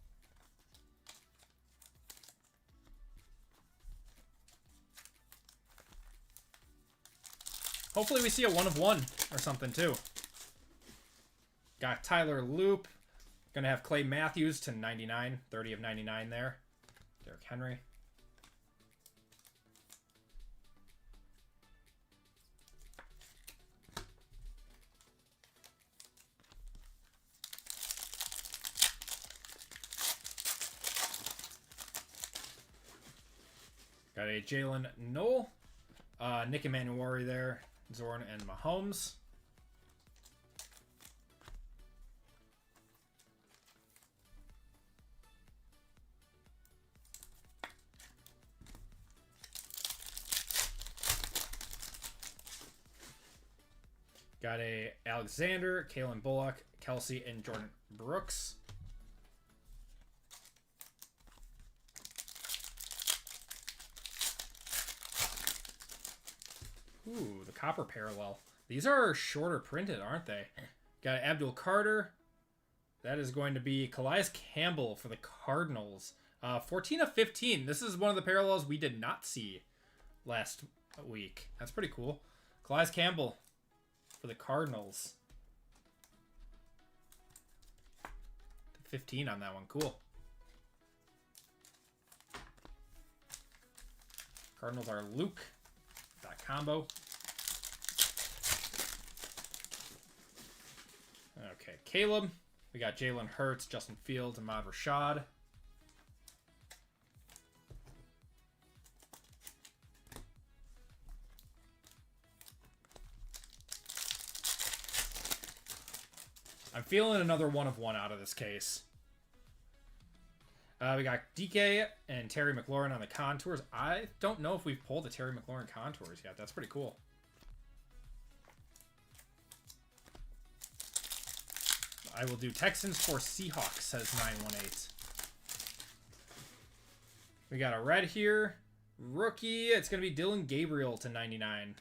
Hopefully we see a 1 of 1 or something too. Got Tyler Loop. Gonna have Clay Matthews to 99. 30 of 99 there. Derrick Henry. Got a Jalen Noel, Nick Emanuari there, Zorn and Mahomes. Got a Alexander, Kalen Bullock, Kelsey, and Jordan Brooks. Ooh, the copper parallel. These are shorter printed, aren't they? Got Abdul Carter. That is going to be Calais Campbell for the Cardinals. 14 of 15. This is one of the parallels we did not see last week. That's pretty cool. Calais Campbell for the Cardinals. 15 on that one. Cool. Cardinals are Luke. That combo. Okay, Caleb. We got Jalen Hurts, Justin Fields, and Ahmad Rashad. I'm feeling another 1 of 1 out of this case. We got DK and Terry McLaurin on the contours. I don't know if we've pulled the Terry McLaurin contours yet. That's pretty cool. I will do Texans for Seahawks, says 918. We got a red here. Rookie. It's going to be Dylan Gabriel to 99.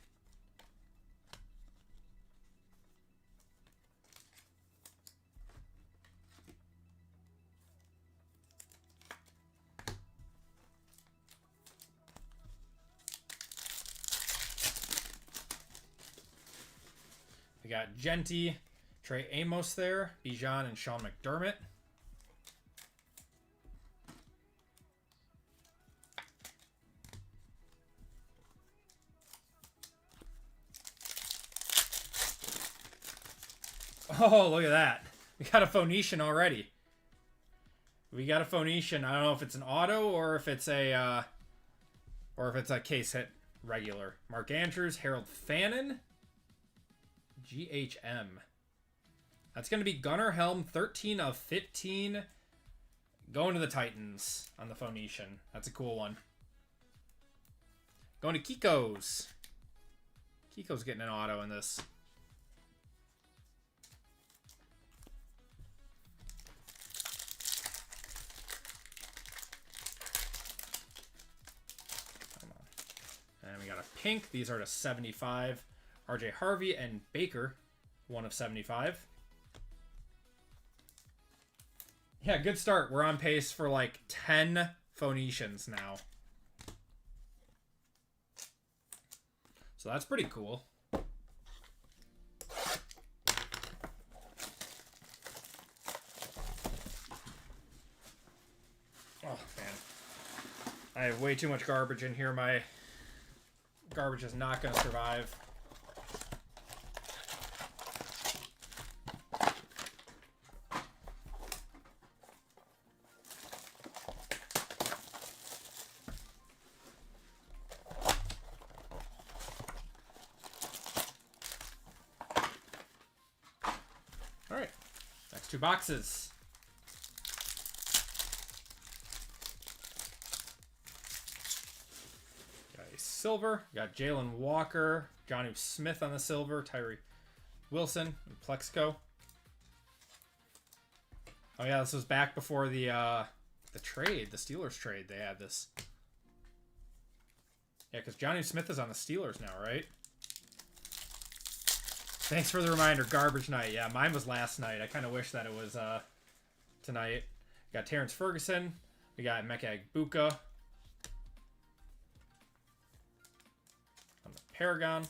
We got Genty, Trey Amos there, Bijan, and Sean McDermott. Oh, look at that. We got a Phoenician already. We got a Phoenician. I don't know if it's an auto or if it's a case hit regular. Mark Andrews, Harold Fannin. GHM. That's going to be Gunnar Helm, 13 of 15. Going to the Titans on the Phoenician. That's a cool one. Going to Kiko's. Kiko's getting an auto in this. Come on. And we got a pink. These are to 75. RJ Harvey and Baker, 1 of 75. Yeah, good start. We're on pace for like 10 Phoenicians now. So that's pretty cool. Oh, man. I have way too much garbage in here. My garbage is not going to survive. All right. Next 2 boxes. Silver. We got Jalen Walker, Jonnu Smith on the silver, Tyree Wilson, and Plexico. Oh yeah, this was back before the trade, the Steelers trade. They had this. Yeah, because Jonnu Smith is on the Steelers now, right? Thanks for the reminder. Garbage night. Yeah, mine was last night. I kind of wish that it was tonight. We got Terrence Ferguson. We got Meka Egbuka. Paragon.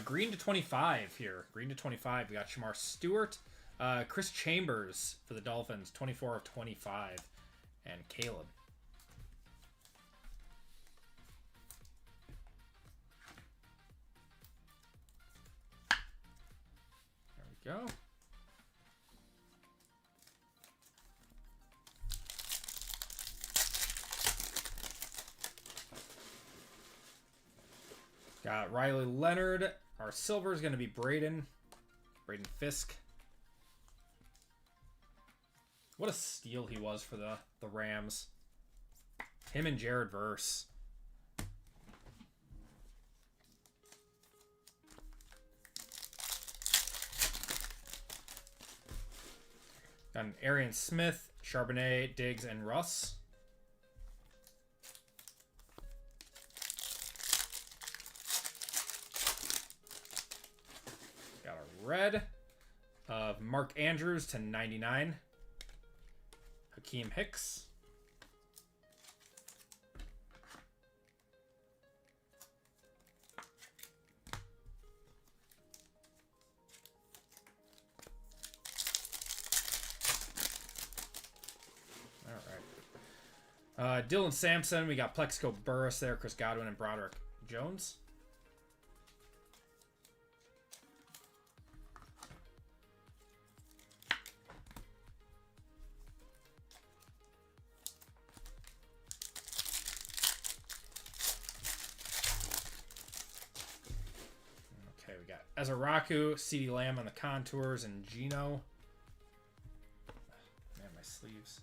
Green to 25 here. Green to 25. We got Shamar Stewart. Chris Chambers for the Dolphins. 24 of 25. And Caleb. There we go. Got Riley Leonard. Our silver is going to be Braden Fisk. What a steal he was for the Rams. Him and Jared Verse. Got an Arian Smith, Charbonnet, Diggs, and Russ. Red of Mark Andrews to 99. Hakeem Hicks. All right. Dylan Sampson. We got Plexico Burris there. Chris Godwin and Broderick Jones. Azaraku, CeeDee Lamb on the contours, and Gino. Man, my sleeves.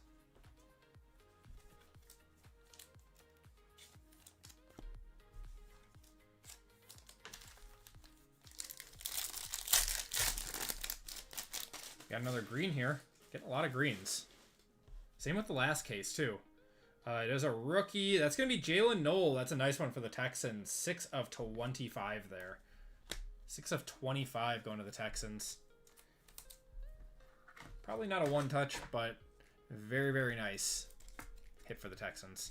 Got another green here. Getting a lot of greens. Same with the last case, too. It is a rookie. That's going to be Jalen Noel. That's a nice one for the Texans. 6 of 25 there. 6 of 25 going to the Texans. Probably not a one-touch, but very, very nice hit for the Texans.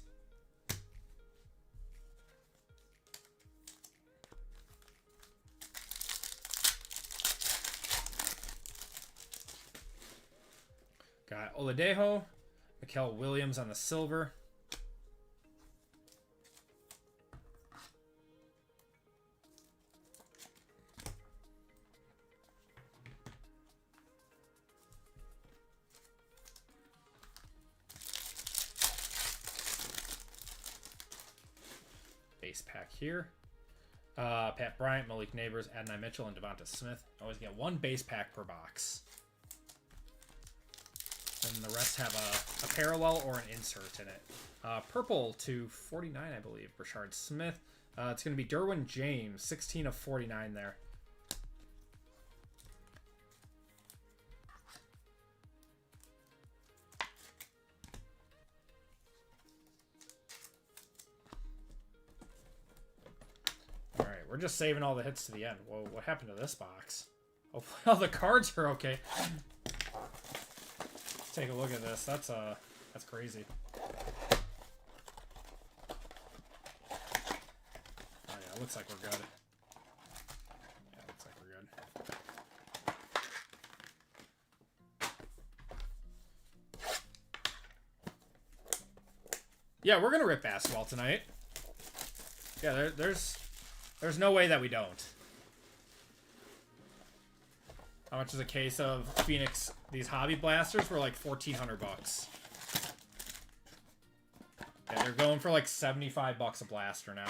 Got Oladejo, Mikael Williams on the silver. Base pack here. Pat Bryant, Malik Neighbors, Adonai Mitchell, and Devonta Smith. Always get 1 base pack per box. And the rest have a parallel or an insert in it. Purple to 49, I believe. Brashard Smith. It's going to be Derwin James. 16 of 49 there. we're just saving all the hits to the end. Whoa, what happened to this box? Oh, well, the cards are okay. Let's take a look at this. That's crazy. Oh yeah, looks like we're good. Yeah, looks like we're good. Yeah, we're gonna rip basketball tonight. Yeah, there's no way that we don't. How much is a case of Phoenix? These hobby blasters were like $1,400. Yeah, they're going for like $75 a blaster now.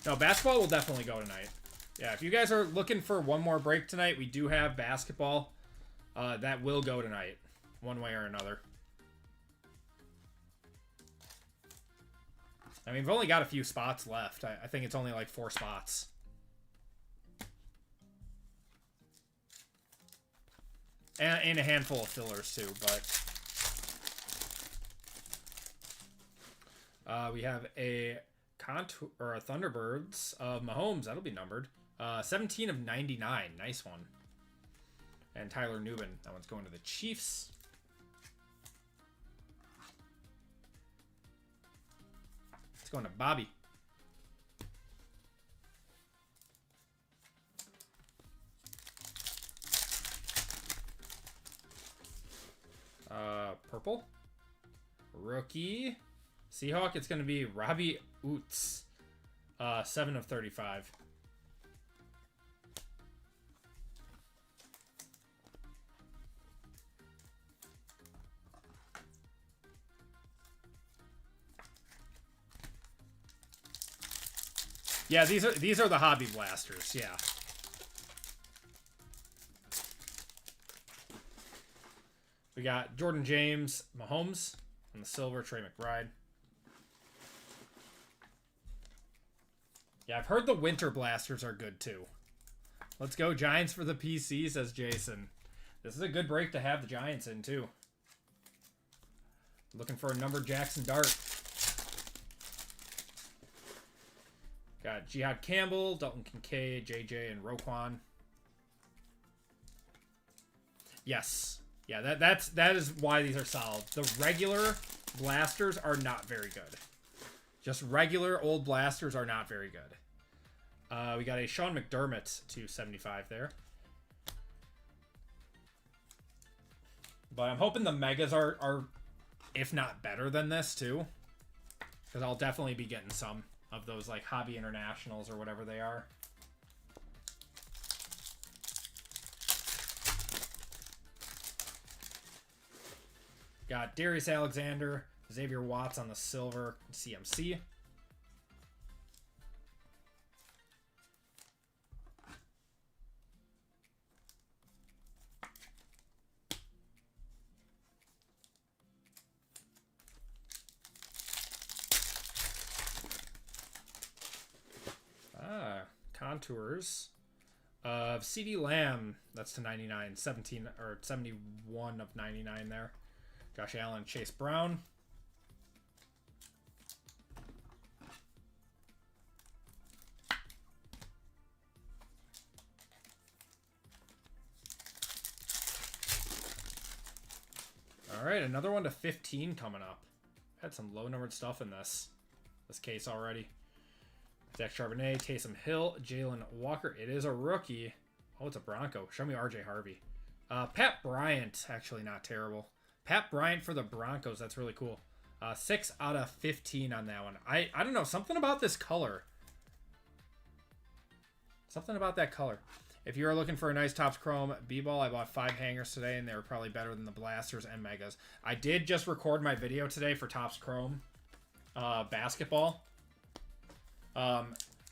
No, basketball will definitely go tonight. Yeah, if you guys are looking for one more break tonight, we do have basketball. That will go tonight, one way or another. I mean, we've only got a few spots left. I think it's only like 4 spots. And a handful of fillers too, but we have a Thunderbirds of Mahomes. That'll be numbered. 17 of 99. Nice one. And Tyler Newman. That one's going to the Chiefs. It's going to Bobby. Purple. Rookie. Seahawk, it's going to be Robbie Oots. 7 of 35. Yeah, these are the hobby blasters, yeah. We got Jordan James, Mahomes on the silver, Trey McBride. Yeah, I've heard the winter blasters are good too. Let's go Giants for the PC, says Jason. This is a good break to have the Giants in too. Looking for a numbered Jackson Dart. Got Jihad Campbell, Dalton Kincaid, JJ, and Roquan. Yes. Yeah, that is why these are solid. The regular blasters are not very good. Just regular old blasters are not very good. We got a Sean McDermott to 75 there. But I'm hoping the megas are if not better than this too. Because I'll definitely be getting some of those like hobby internationals or whatever they are. Got Darius Alexander, Xavier Watts on the silver, CMC. Contours of CeeDee Lamb. That's to 99. 17 or 71 of 99 there. Josh Allen, Chase Brown. All right, another one to 15 coming up. Had some low numbered stuff in this case already. Zach Charbonnet, Taysom Hill, Jalen Walker. It is a rookie. Oh, it's a Bronco. Show me RJ Harvey. Pat Bryant, actually not terrible. Pat Bryant for the Broncos. That's really cool. 6 out of 15 on that one. I don't know. Something about this color. Something about that color. If you are looking for a nice Topps Chrome B-Ball, I bought 5 hangers today, and they were probably better than the Blasters and Megas. I did just record my video today for Topps Chrome basketball.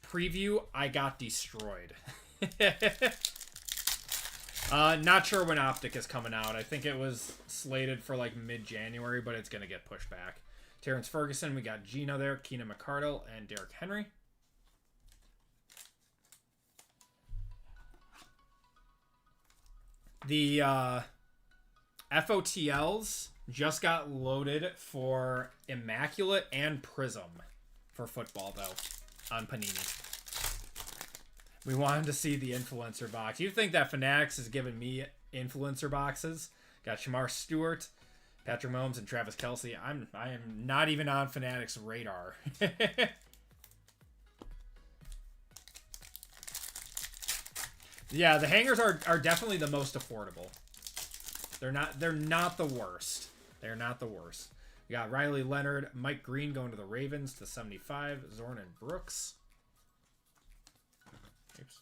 Preview, I got destroyed. Not sure when Optic is coming out. I think it was slated for like mid-January, but it's going to get pushed back. Terrence Ferguson, we got Gino there, Keenan McCardle, and Derrick Henry. The FOTLs Just got loaded for Immaculate and Prism for football, though, on Panini. We wanted to see the influencer box. You think that Fanatics is giving me influencer boxes? Got Shamar Stewart, Patrick Mahomes, and Travis Kelce. I am not even on Fanatics' radar. Yeah, the hangers are definitely the most affordable. They're not the worst. They're not the worst. We got Riley Leonard, Mike Green going to the Ravens to 75, Zorn and Brooks. Oops.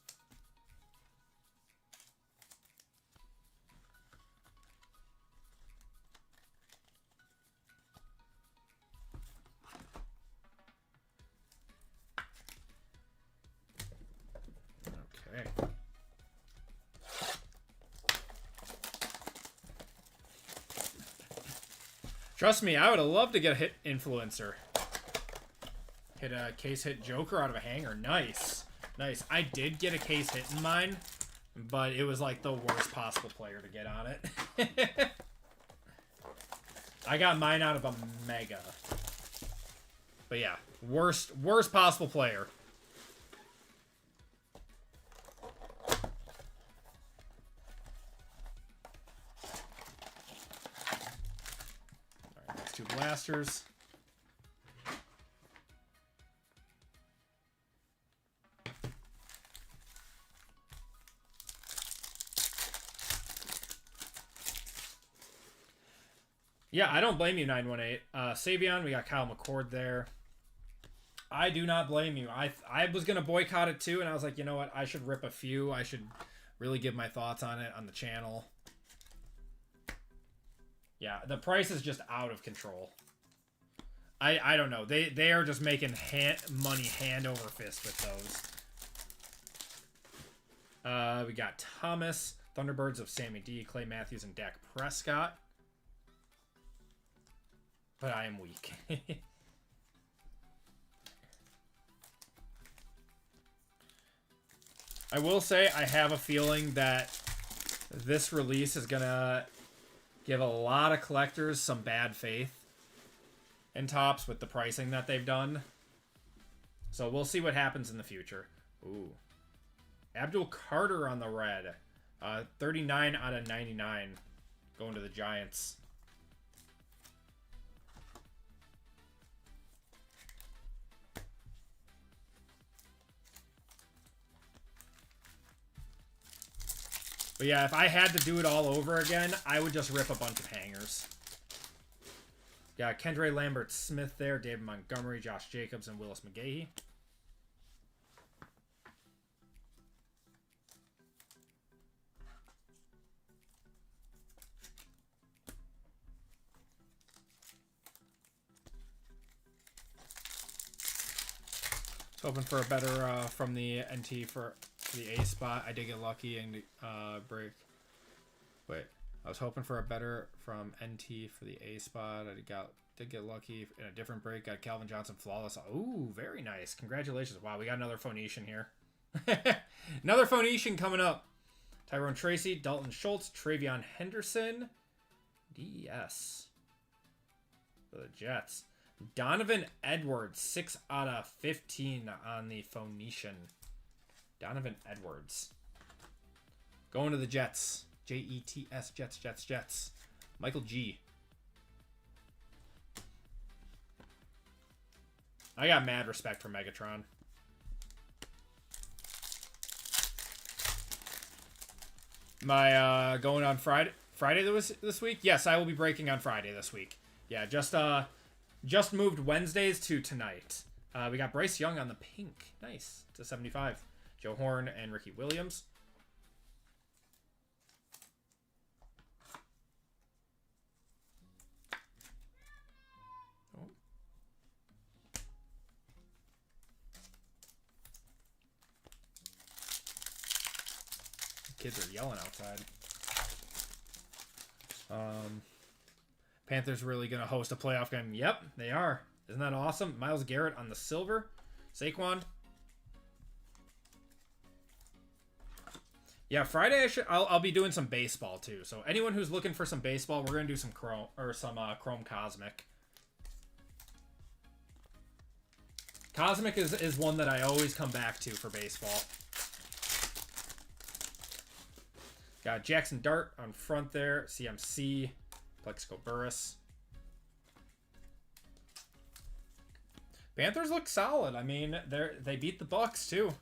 Okay. Trust me, I would have loved to get a hit influencer. Hit a case hit Joker out of a hanger. Nice. Nice. I did get a case hit in mine, but it was like the worst possible player to get on it. I got mine out of a mega. But yeah, worst possible player. Alright, next two blasters. Yeah, I don't blame you, 918. Savion, we got Kyle McCord there. I do not blame you. I was going to boycott it too, and I was like, you know what? I should rip a few. I should really give my thoughts on it on the channel. Yeah, the price is just out of control. I don't know. They are just making money hand over fist with those. We got Thomas, Thunderbirds of Sammy D, Clay Matthews, and Dak Prescott. But I am weak. I will say I have a feeling that this release is going to give a lot of collectors some bad faith in Topps with the pricing that they've done. So we'll see what happens in the future. Ooh. Abdul Carter on the red. 39 out of 99 going to the Giants. But yeah, if I had to do it all over again, I would just rip a bunch of hangers. Yeah, Kendre Lambert-Smith there, David Montgomery, Josh Jacobs, and Willis McGahee. Hoping for a better from the NT for the A spot. I did get lucky and break. Wait, I was hoping for a better from NT for the A spot. I did get lucky in a different break. Got Calvin Johnson flawless. Ooh, very nice. Congratulations. Wow, we got another Phoenician here. Another Phoenician coming up. Tyrone Tracy, Dalton Schultz, Travion Henderson. DS. For the Jets. Donovan Edwards, 6 out of 15 on the Phoenician. Donovan Edwards. Going to the Jets. Jets, Jets. Michael G. I got mad respect for Megatron. My going on Friday this week? Yes, I will be breaking on Friday this week. Yeah, just moved Wednesdays to tonight. We got Bryce Young on the pink. Nice. To 75. Joe Horn and Ricky Williams. Oh. Kids are yelling outside. Panthers really going to host a playoff game. Yep, they are. Isn't that awesome? Myles Garrett on the silver. Saquon. Yeah, Friday I'll be doing some baseball too. So anyone who's looking for some baseball, we're gonna do some Chrome or some Chrome Cosmic. Cosmic is one that I always come back to for baseball. Got Jackson Dart on front there. CMC, Plexico Burris. Panthers look solid. I mean, they beat the Bucks too.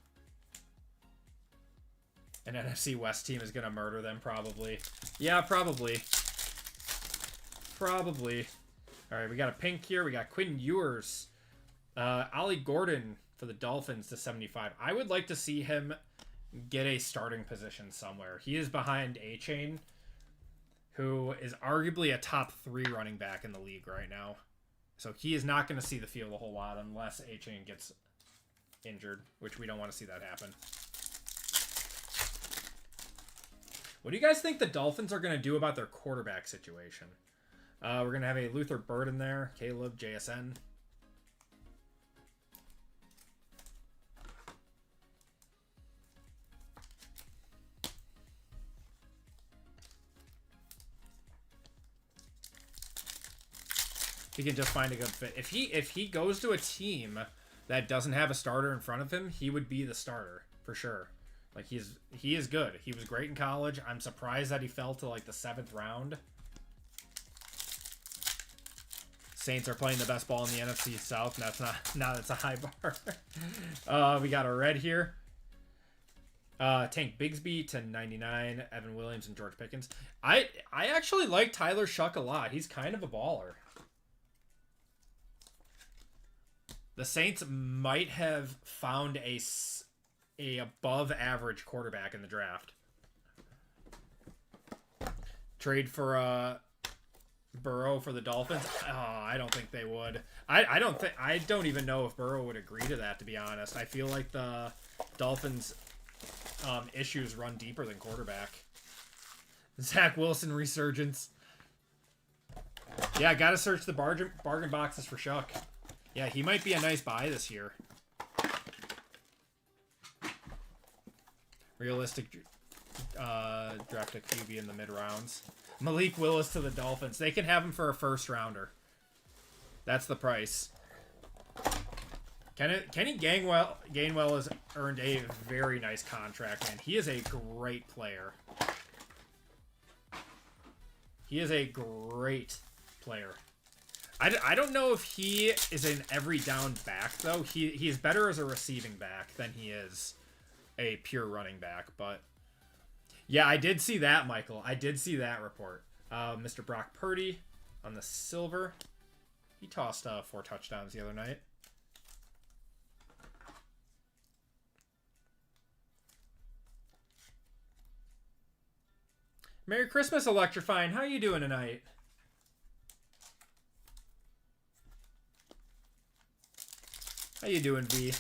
An NFC West team is gonna murder them probably. Yeah, probably. Probably. All right, we got a pink here. We got Quinn Ewers. Ollie Gordon for the Dolphins to 75. I would like to see him get a starting position somewhere. He is behind A-Chain, who is arguably a top 3 running back in the league right now. So he is not going to see the field a whole lot unless A-Chain gets injured, which we don't want to see that happen. What do you guys think the Dolphins are going to do about their quarterback situation? We're going to have a Luther Bird in there, Caleb, JSN. He can just find a good fit. If he goes to a team that doesn't have a starter in front of him, he would be the starter for sure. Like he is good. He was great in college. I'm surprised that he fell to like the 7th round. Saints are playing the best ball in the NFC South, and that's a high bar. We got a red here. Tank Bigsby to 99, Evan Williams and George Pickens. I actually like Tyler Shuck a lot. He's kind of a baller. The Saints might have found a above average quarterback in the draft. Trade for Burrow for the Dolphins. Oh, I don't think they would. I don't even know if Burrow would agree to that, to be honest. I feel like the Dolphins issues run deeper than quarterback. Zach Wilson resurgence. Yeah, gotta search the bargain boxes for Shuck. Yeah, he might be a nice buy this year. Realistic draft a QB in the mid-rounds. Malik Willis to the Dolphins. They can have him for a first-rounder. That's the price. Kenny Gainwell has earned a very nice contract, man. He is a great player. He is a great player. I don't know if he is an every down back, though. He is better as a receiving back than he is a pure running back. But, yeah, I did see that, Michael. I did see that report. Mr. Brock Purdy on the silver. He tossed 4 touchdowns the other night. Merry Christmas, Electrifying. How you doing tonight? How you doing, V?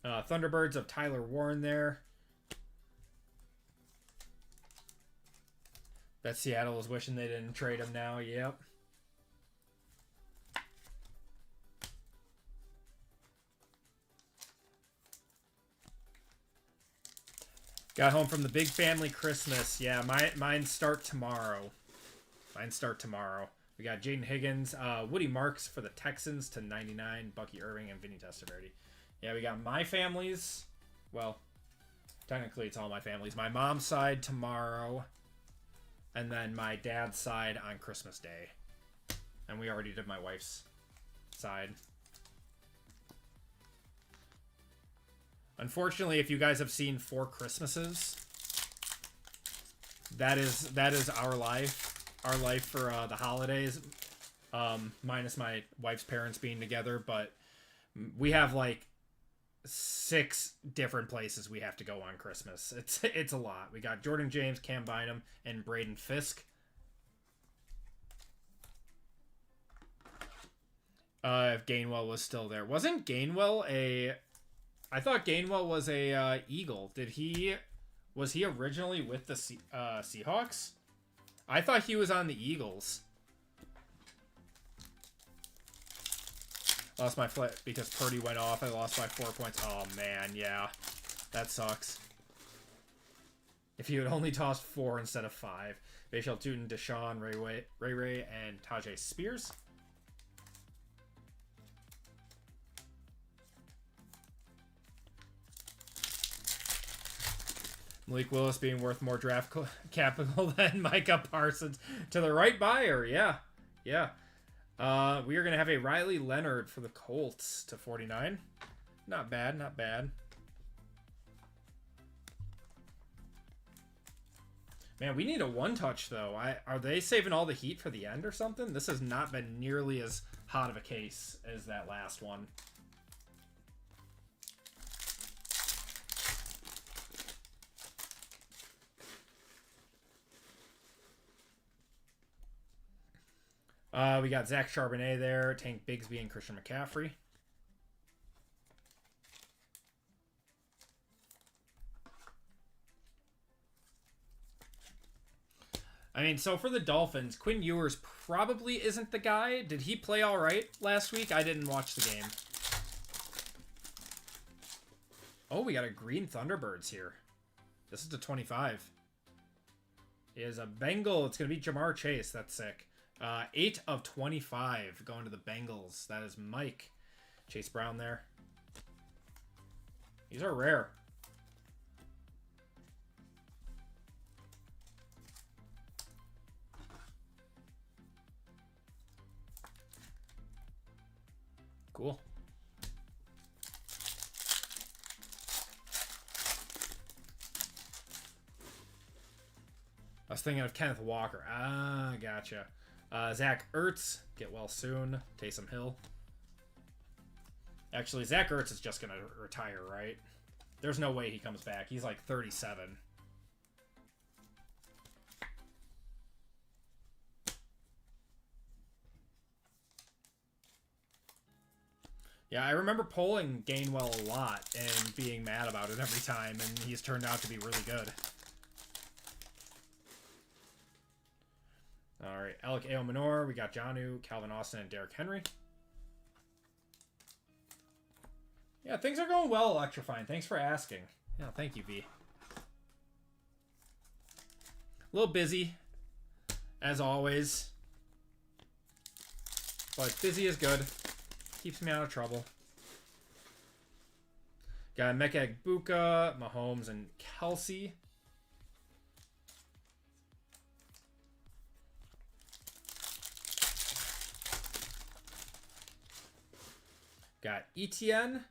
Thunderbirds of Tyler Warren there. Bet Seattle is wishing they didn't trade him now. Yep. Got home from the big family Christmas. Yeah, mine start tomorrow. We got Jaden Higgins, Woody Marks for the Texans to 99, Bucky Irving, and Vinny Testaverde. Yeah, we got my family's. Well, technically it's all my family's. My mom's side tomorrow, and then my dad's side on Christmas Day. And we already did my wife's side. Unfortunately, if you guys have seen 4 Christmases, that is our life. Our life for the holidays, minus my wife's parents being together, but we have like 6 different places we have to go on Christmas. It's a lot. We got Jordan James, Cam Bynum, and Braden Fisk. If Gainwell was still there. Wasn't Gainwell I thought Gainwell was a Eagle. Was he originally with the Seahawks? I thought he was on the Eagles. Lost my flip because Purdy went off. I lost by 4 points. Oh, man, yeah. That sucks. If you had only tossed 4 instead of 5. Bashal Tootin, Deshaun, Ray, and Tajay Spears. Malik Willis being worth more draft capital than Micah Parsons. To the right buyer, yeah. Yeah. We are going to have a Riley Leonard for the Colts to 49. Not bad, not bad. Man, we need a one-touch, though. Are they saving all the heat for the end or something? This has not been nearly as hot of a case as that last one. We got Zach Charbonnet there, Tank Bigsby, and Christian McCaffrey. I mean, so for the Dolphins, Quinn Ewers probably isn't the guy. Did he play all right last week? I didn't watch the game. Oh, we got a green Thunderbirds here. This is to 25. He is a Bengal. It's going to be Jamar Chase. That's sick. 8 of 25 going to the Bengals. That is Mike. Chase Brown there. These are rare. Cool. I was thinking of Kenneth Walker. Ah, gotcha. Zach Ertz, get well soon. Taysom Hill. Actually, Zach Ertz is just going to retire, right? There's no way he comes back. He's like 37. Yeah, I remember polling Gainwell a lot and being mad about it every time, and he's turned out to be really good. All right, Alec Aomanor, we got Jonnu, Calvin Austin, and Derrick Henry. Yeah, things are going well, Electrifying. Thanks for asking. Yeah, thank you, V. A little busy, as always. But busy is good. Keeps me out of trouble. Got Mecca Egbuka, Mahomes, and Kelsey. Got Etienne,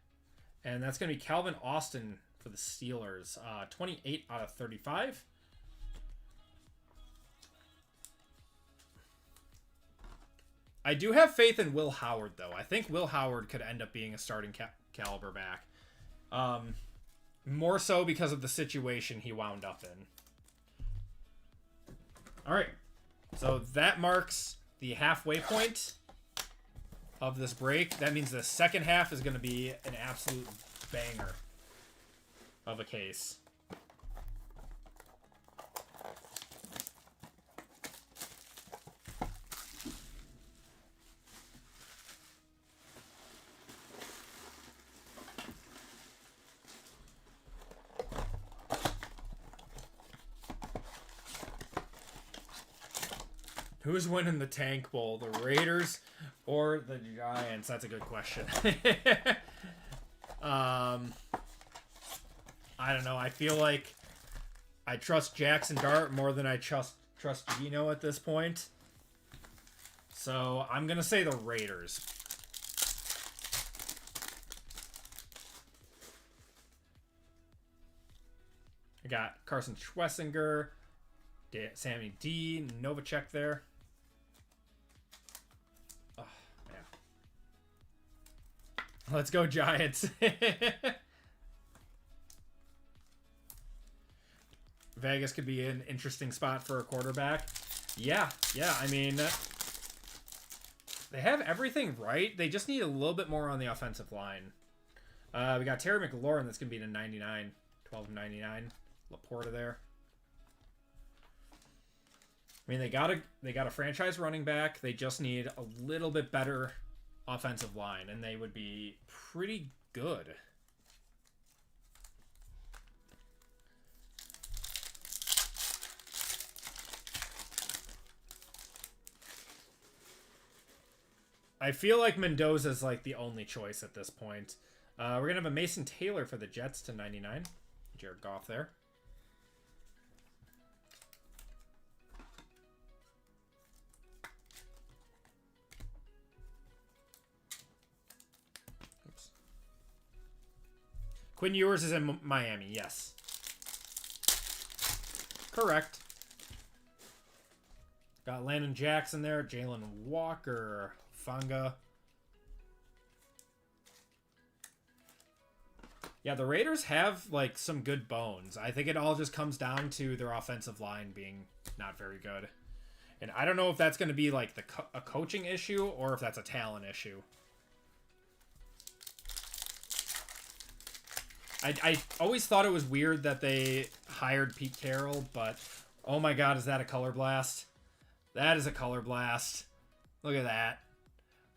and that's going to be Calvin Austin for the Steelers. 28 out of 35. I do have faith in Will Howard, though. I think Will Howard could end up being a starting caliber back. More so because of the situation he wound up in. All right. So that marks the halfway point of this break. That means the second half is going to be an absolute banger of a case. Who's winning the Tank Bowl, the Raiders or the Giants? That's a good question. I don't know. I feel like I trust Jackson Dart more than I trust Gino at this point. So I'm going to say the Raiders. I got Carson Schwessinger, Sammy D, Novacek there. Oh, man. Let's go, Giants. Vegas could be an interesting spot for a quarterback. Yeah. I mean, they have everything right. They just need a little bit more on the offensive line. We got Terry McLaurin. That's going to be to 99. 12/99. Laporta there. I mean, they got a franchise running back. They just need a little bit better offensive line, and they would be pretty good. I feel like Mendoza's like the only choice at this point. We're going to have a Mason Taylor for the Jets to 99. Jared Goff there. Oops. Quinn Ewers is in Miami, yes. Correct. Got Landon Jackson there, Jalen Walker, Fanga. Yeah, the Raiders have, like, some good bones. I think it all just comes down to their offensive line being not very good. And I don't know if that's going to be, like, a coaching issue or if that's a talent issue. I always thought it was weird that they hired Pete Carroll, but oh my god, is that a color blast? That is a color blast. Look at that.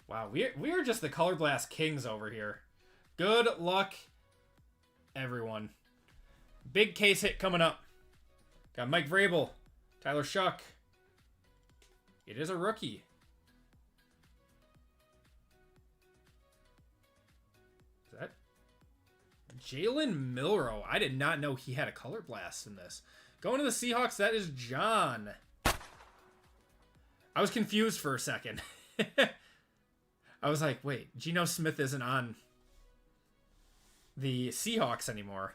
Wow, we are just the color blast kings over here. Good luck, everyone. Big case hit coming up. Got Mike Vrabel, Tyler Shuck. It is a rookie. Is that Jalen Milroe? I did not know he had a color blast in this. Going to the Seahawks, that is John. I was confused for a second. I was like, wait, Geno Smith isn't on the Seahawks anymore.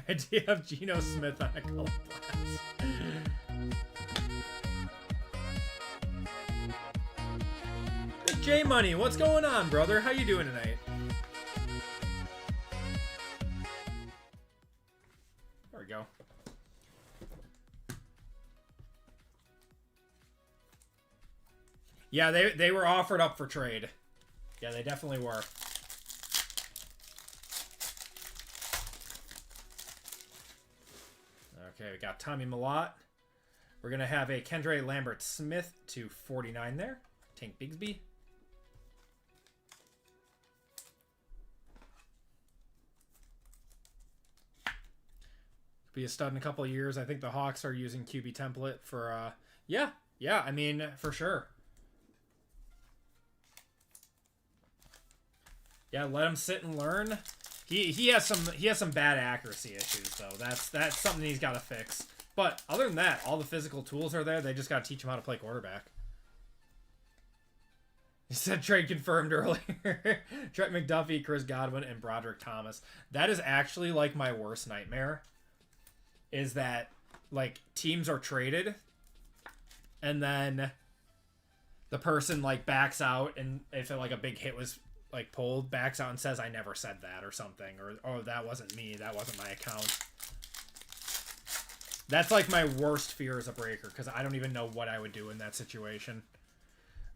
Do you have Geno Smith on a color blast? J Money, what's going on, brother? How you doing tonight? There we go. Yeah, they were offered up for trade. Yeah, they definitely were. Okay, we got Tommy Millott. We're going to have a Kendre Lambert-Smith to 49 there. Tank Bigsby. Be a stud in a couple of years. I think the Hawks are using QB template for, yeah, I mean, for sure. Yeah, let him sit and learn. He has some bad accuracy issues though. That's something he's got to fix. But other than that, all the physical tools are there. They just got to teach him how to play quarterback. He said trade confirmed earlier. Trent McDuffie, Chris Godwin, and Broderick Thomas. That is actually like my worst nightmare. Is that like teams are traded, and then the person like backs out, and if like a big hit was like pulled, backs out and says I never said that or something, or oh that wasn't me, that wasn't my account. That's like my worst fear as a breaker, because I don't even know what I would do in that situation.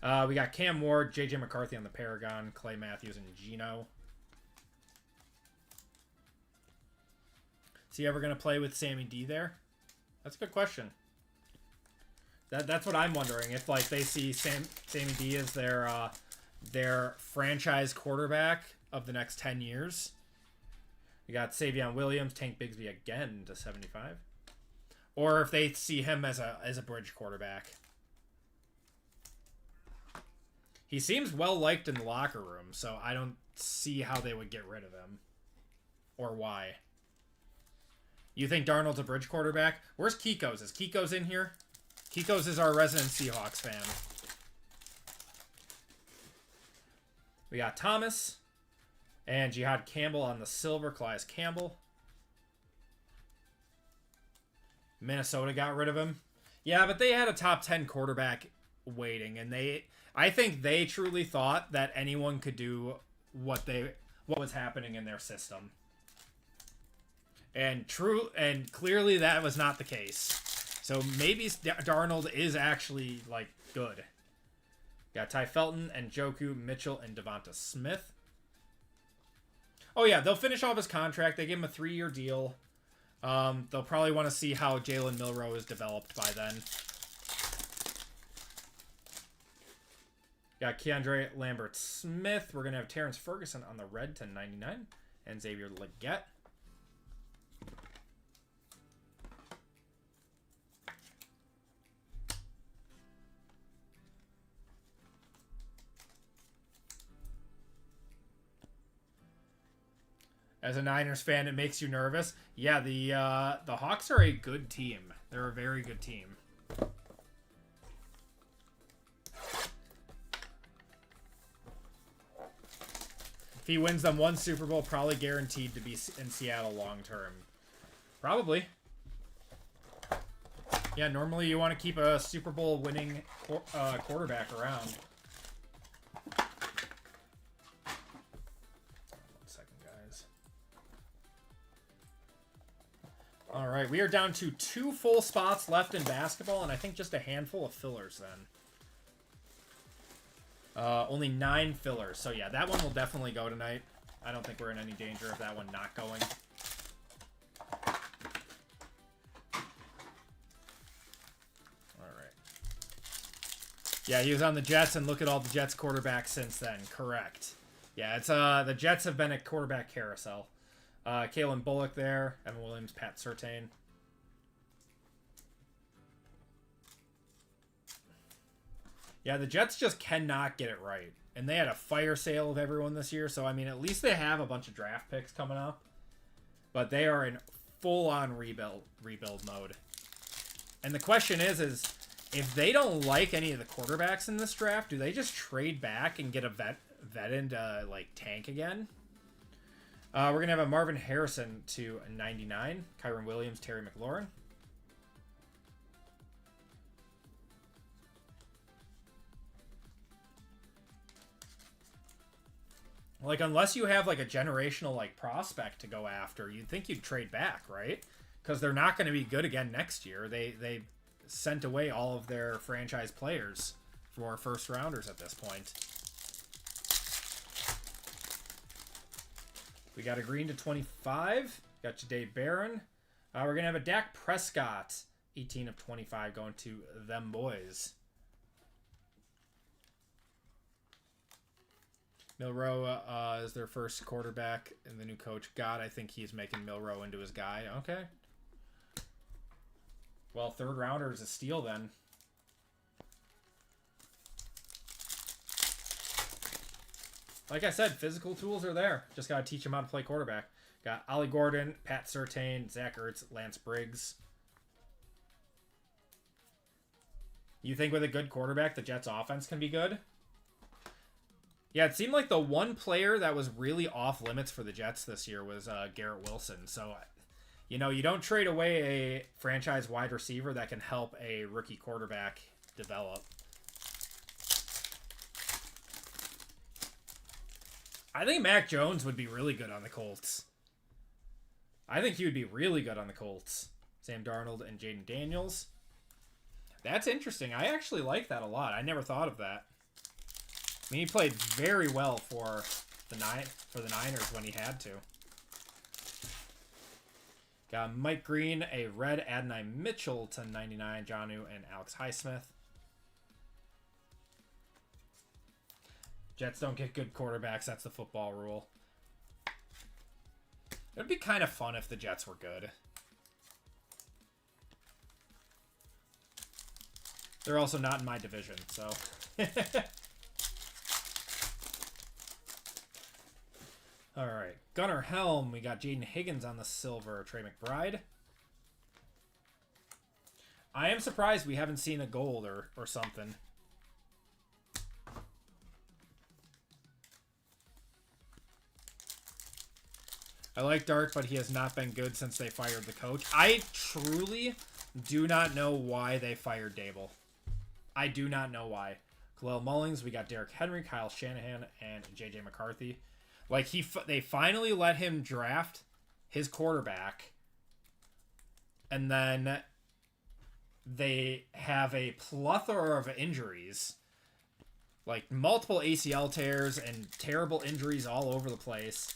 We got Cam Ward, JJ McCarthy on the Paragon, Clay Matthews, and Geno. Is he ever going to play with Sammy D there? That's a good question. That's what I'm wondering. If like they see Sammy D as their franchise quarterback of the next 10 years. We got Savion Williams, Tank Bigsby again to 75. Or if they see him as a bridge quarterback. He seems well liked in the locker room, so I don't see how they would get rid of him. Or why. You think Darnold's a bridge quarterback? Where's Kiko's? Is Kiko's in here? Kiko's is our resident Seahawks fan. We got Thomas And Jihad Campbell on the silver, Calais Campbell. Minnesota got rid of him. Yeah, but they had a top 10 quarterback waiting, and I think they truly thought that anyone could do what was happening in their system. And clearly that was not the case. So maybe Darnold is actually, like, good. Got Ty Felton and Njoku, Mitchell, and Devonta Smith. Oh, yeah, they'll finish off his contract. They give him a 3-year deal. They'll probably want to see how Jalen Milroe is developed by then. Got Keandre Lambert-Smith. We're going to have Terrence Ferguson on the red to 99. And Xavier Legette. As a Niners fan, it makes you nervous. Yeah, the Hawks are a good team. They're a very good team. If he wins them one Super Bowl, probably guaranteed to be in Seattle long term. Probably. Yeah, normally you want to keep a Super Bowl winning quarterback around. All right, we are down to 2 full spots left in basketball, and I think just a handful of fillers then. Only 9 fillers. So, yeah, that one will definitely go tonight. I don't think we're in any danger of that one not going. All right. Yeah, he was on the Jets, and look at all the Jets quarterbacks since then. Correct. Yeah, it's the Jets have been a quarterback carousel. Kalen Bullock there. Evan Williams, Pat Surtain. Yeah, the Jets just cannot get it right. And they had a fire sale of everyone this year. So, I mean, at least they have a bunch of draft picks coming up. But they are in full-on rebuild mode. And the question is if they don't like any of the quarterbacks in this draft, do they just trade back and get a vet into, like, tank again? We're going to have a Marvin Harrison to 99. Kyron Williams, Terry McLaurin. Like, unless you have, like, a generational, like, prospect to go after, you'd think you'd trade back, right? Because they're not going to be good again next year. They sent away all of their franchise players for first-rounders at this point. We got a green to 25. Got Jahdae Barron. We're going to have a Dak Prescott. 18 of 25 going to them boys. Milroe is their first quarterback. And the new coach, God, I think he's making Milroe into his guy. Okay. Well, third rounder is a steal then. Like I said, physical tools are there. Just got to teach them how to play quarterback. Got Ollie Gordon, Pat Surtain, Zach Ertz, Lance Briggs. You think with a good quarterback, the Jets' offense can be good? Yeah, it seemed like the one player that was really off limits for the Jets this year was Garrett Wilson. So, you know, you don't trade away a franchise wide receiver that can help a rookie quarterback develop. I think Mac Jones would be really good on the Colts. I think he would be really good on the Colts. Sam Darnold and Jaden Daniels. That's interesting. I actually like that a lot. I never thought of that. I mean, he played very well for the Niners when he had to. Got Mike Green, a red Adonai Mitchell to 99, Jonnu and Alex Highsmith. Jets don't get good quarterbacks. That's the football rule. It would be kind of fun if the Jets were good. They're also not in my division, so. All right. Gunnar Helm. We got Jaden Higgins on the silver. Trey McBride. I am surprised we haven't seen a gold or something. I like Dart, but he has not been good since they fired the coach. I truly do not know why they fired Dable. I do not know why. Khalil Mullings, we got Derrick Henry, Kyle Shanahan, and J.J. McCarthy. Like, they finally let him draft his quarterback, and then they have a plethora of injuries. Like, multiple ACL tears and terrible injuries all over the place.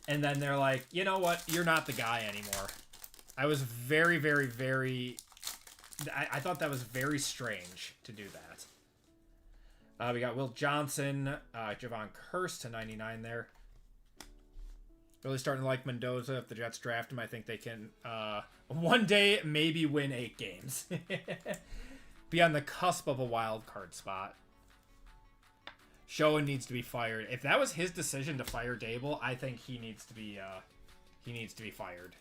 And then they're like, you know what? You're not the guy anymore. I was very, very, very... I thought that was very strange to do that. We got Will Johnson, Javon Curse to 99 there. Really starting to like Mendoza. If the Jets draft him, I think they can one day maybe win 8 games. Be on the cusp of a wild card spot. Schoen needs to be fired. If that was his decision to fire Dable, I think he needs to be fired.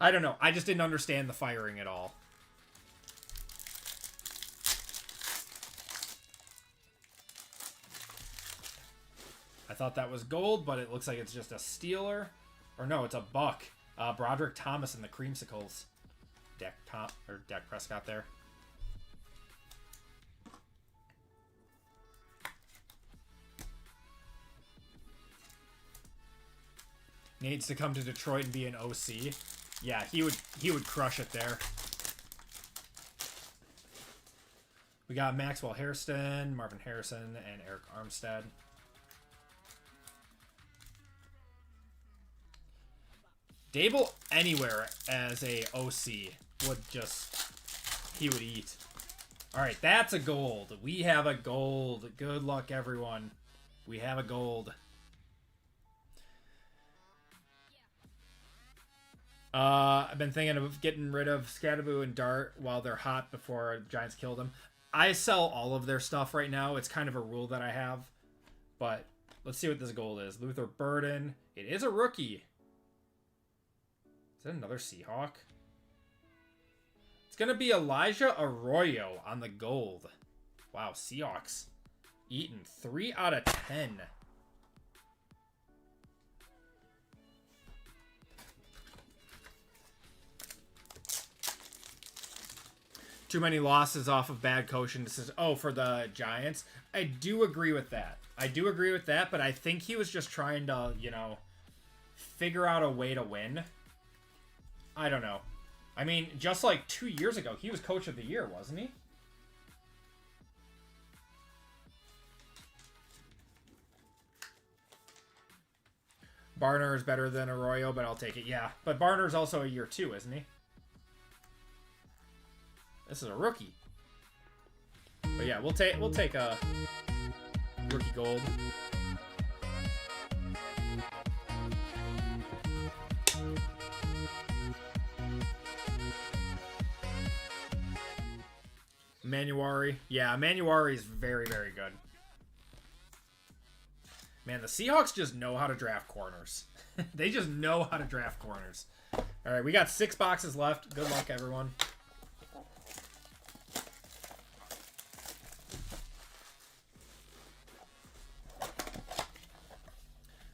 I don't know. I just didn't understand the firing at all. I thought that was gold, but it looks like it's just a Steeler. Or no, it's a Buck. Broderick Thomas and the Creamsicles. Dak Prescott there. Needs to come to Detroit and be an OC. Yeah, he would crush it there. We got Maxwell Hairston, Marvin Harrison, and Eric Armstead. Dable anywhere as a OC would just... he would eat. Alright, that's a gold. We have a gold. Good luck, everyone. We have a gold. I've been thinking of getting rid of Scadaboo and Dart while they're hot before Giants kill them. I sell all of their stuff right now. It's kind of a rule that I have. But let's see what this gold is. Luther Burden. It is a rookie. Is that another Seahawk? It's going to be Elijah Arroyo on the gold. Wow, Seahawks. Eaton. 3 out of 10. Too many losses off of bad coaching decisions. Oh, for the Giants? I do agree with that. But I think he was just trying to, you know, figure out a way to win. I don't know. I mean, just like 2 years ago, he was coach of the year, wasn't he? Barner is better than Arroyo, but I'll take it. Yeah, but Barner's also a year 2, isn't he? This is a rookie. But yeah, we'll take a rookie gold. Manuari. Yeah, Manuari is very, very good. Man, the Seahawks just know how to draft corners. They just know how to draft corners. All right, we got 6 boxes left. Good luck, everyone.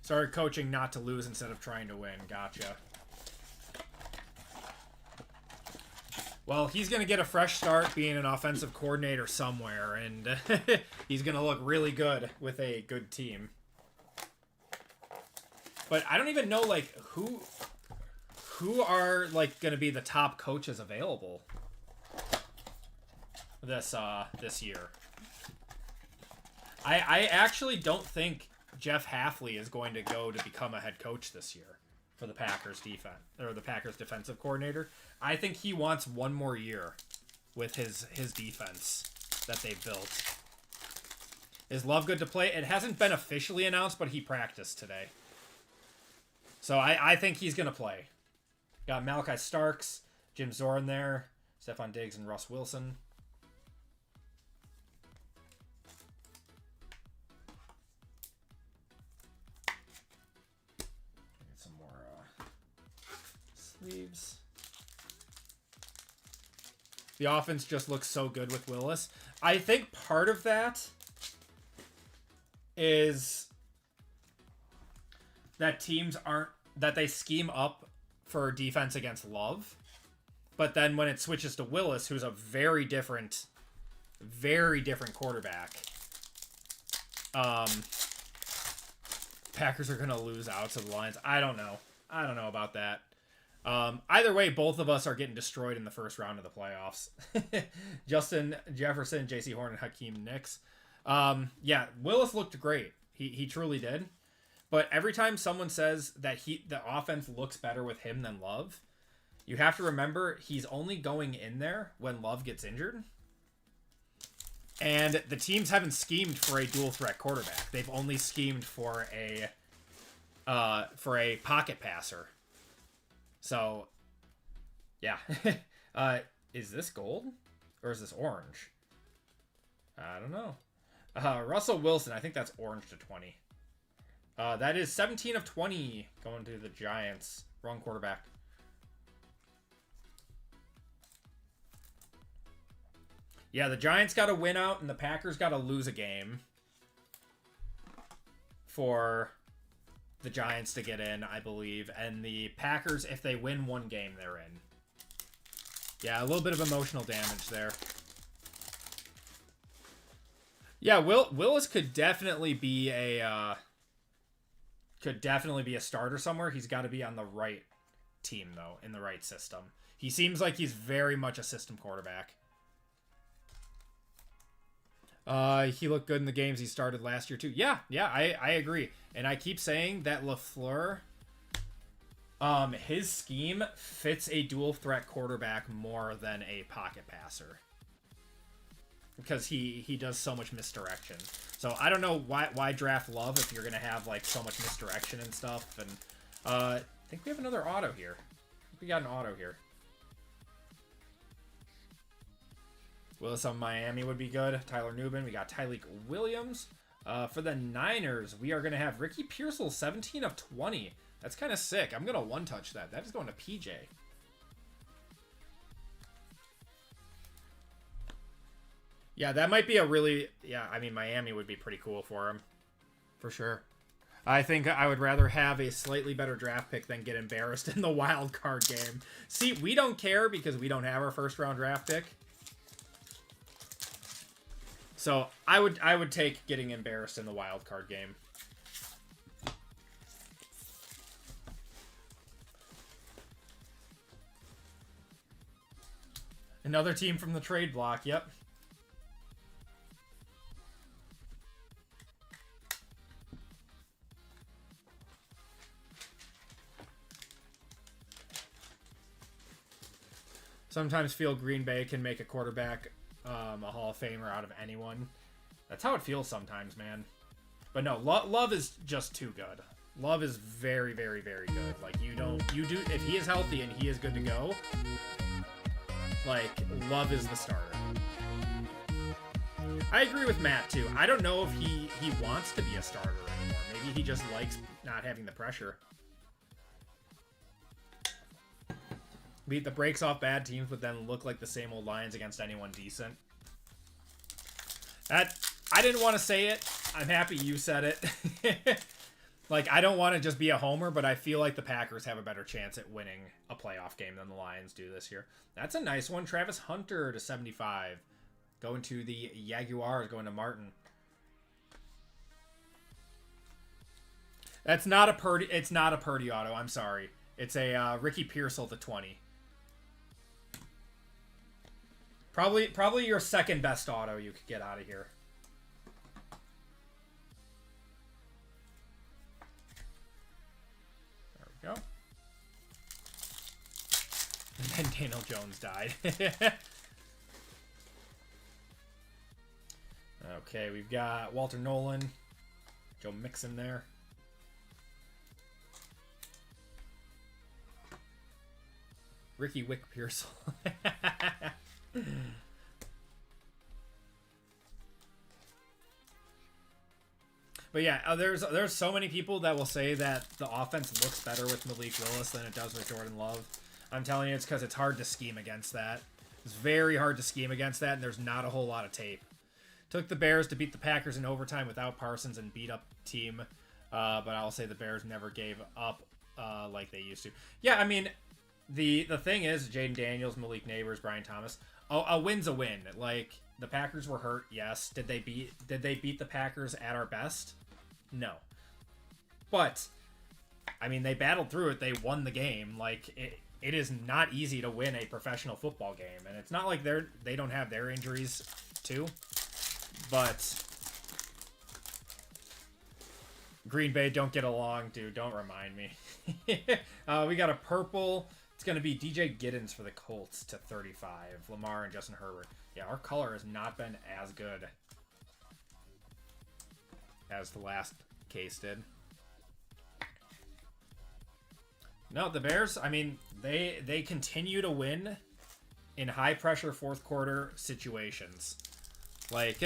Started coaching not to lose instead of trying to win. Gotcha. Well, he's going to get a fresh start being an offensive coordinator somewhere, and he's going to look really good with a good team. But I don't even know, like, who are, like, going to be the top coaches available this year. I actually don't think Jeff Hafley is going to go to become a head coach this year for the Packers defense, or the Packers defensive coordinator. I think he wants one more year with his defense that they built. Is Love good to play? It hasn't been officially announced, but he practiced today. So I think he's going to play. Got Malachi Starks, Jim Zorn there, Stephon Diggs, and Russ Wilson. Get some more sleeves. The offense just looks so good with Willis. I think part of that is that teams aren't, that they scheme up for defense against Love, but then when it switches to Willis, who's a very different quarterback, Packers are gonna lose out to the Lions. I don't know about that. Either way, both of us are getting destroyed in the first round of the playoffs. Justin Jefferson, J.C. Horn, and Hakeem Nicks. Yeah, Willis looked great. He truly did. But every time someone says that the offense looks better with him than Love, you have to remember he's only going in there when Love gets injured. And the teams haven't schemed for a dual threat quarterback. They've only schemed for a pocket passer. So, yeah. Is this gold? Or is this orange? I don't know. Russell Wilson, I think that's orange to 20. That is 17 of 20 going to the Giants. Wrong quarterback. Yeah, the Giants got to win out, and the Packers got to lose a game for the Giants to get in, I believe. And the Packers, if they win one game, they're in. Yeah, a little bit of emotional damage there. Yeah, Willis could definitely be a starter somewhere. He's got to be on the right team, though, in the right system. He seems like he's very much a system quarterback. He looked good in the games he started last year, too. Yeah, I agree. And I keep saying that LaFleur, his scheme fits a dual threat quarterback more than a pocket passer. Because he does so much misdirection. So I don't know why draft Love if you're going to have like so much misdirection and stuff. And I think we have another auto here. I think we got an auto here. Willis on Miami would be good. Tyler Newman. We got Tyleek Williams. For the Niners, we are going to have Ricky Pearsall, 17 of 20. That's kind of sick. I'm going to one-touch that. That is going to PJ. Yeah, that might be a really... Yeah, I mean, Miami would be pretty cool for him. For sure. I think I would rather have a slightly better draft pick than get embarrassed in the wild card game. See, we don't care because we don't have our first-round draft pick. So I would take getting embarrassed in the wild card game. Another team from the trade block, yep. Sometimes feel Green Bay can make a quarterback a Hall of Famer out of anyone. That's how it feels sometimes, man. But no, Love is just too good. Love is very, very, very good. Like, if he is healthy and he is good to go, like, Love is the starter. I agree with Matt, too. I don't know if he wants to be a starter anymore. Maybe he just likes not having the pressure. Beat the brakes off bad teams, but then look like the same old Lions against anyone decent. I didn't want to say it. I'm happy you said it. Like, I don't want to just be a homer, but I feel like the Packers have a better chance at winning a playoff game than the Lions do this year. That's a nice one. Travis Hunter to 75. Going to the Jaguars, going to Martin. It's not a Purdy auto. I'm sorry. It's a Ricky Pearsall to 20. Probably your second best auto you could get out of here. There we go. And then Daniel Jones died. Okay, we've got Walter Nolan, Joe Mixon there. Ricky Wick Pearsall. But yeah, there's so many people that will say that the offense looks better with Malik Willis than it does with Jordan Love. I'm telling you, it's because it's hard to scheme against that. It's very hard to scheme against that, and there's not a whole lot of tape. Took the Bears to beat the Packers in overtime without Parsons and beat up team But I'll say the Bears never gave up like they used to. Yeah, I mean, the thing is, Jaden Daniels, Malik Neighbors, Brian Thomas. A win's a win. Like, the Packers were hurt, yes. Did they beat the Packers at our best? No. But I mean, they battled through it. They won the game. Like, it is not easy to win a professional football game, and it's not like they don't have their injuries too. But Green Bay don't get along, dude. Don't remind me. We got a purple. It's going to be DJ Giddens for the Colts to 35. Lamar and Justin Herbert. Yeah, our color has not been as good as the last case did. No, the Bears, I mean, they continue to win in high-pressure fourth-quarter situations. Like,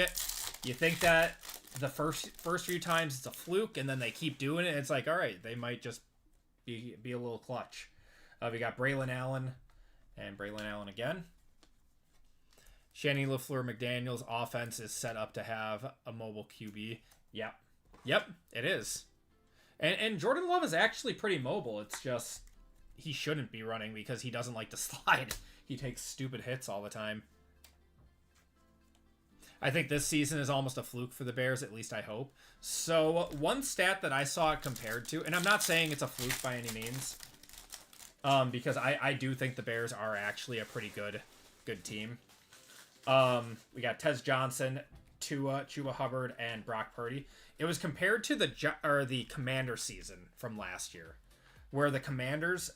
you think that the first few times it's a fluke, and then they keep doing it, and it's like, all right, they might just be a little clutch. We got Braylon Allen, and Braylon Allen again. Shanny LaFleur McDaniel's offense is set up to have a mobile QB. Yep, it is. And Jordan Love is actually pretty mobile. It's just he shouldn't be running because he doesn't like to slide. He takes stupid hits all the time. I think this season is almost a fluke for the Bears, at least I hope. So one stat that I saw it compared to, and I'm not saying it's a fluke by any means, because I do think the Bears are actually a pretty good team. We got Tez Johnson, Chuba Hubbard, and Brock Purdy. It was compared to the Commander season from last year, where the Commanders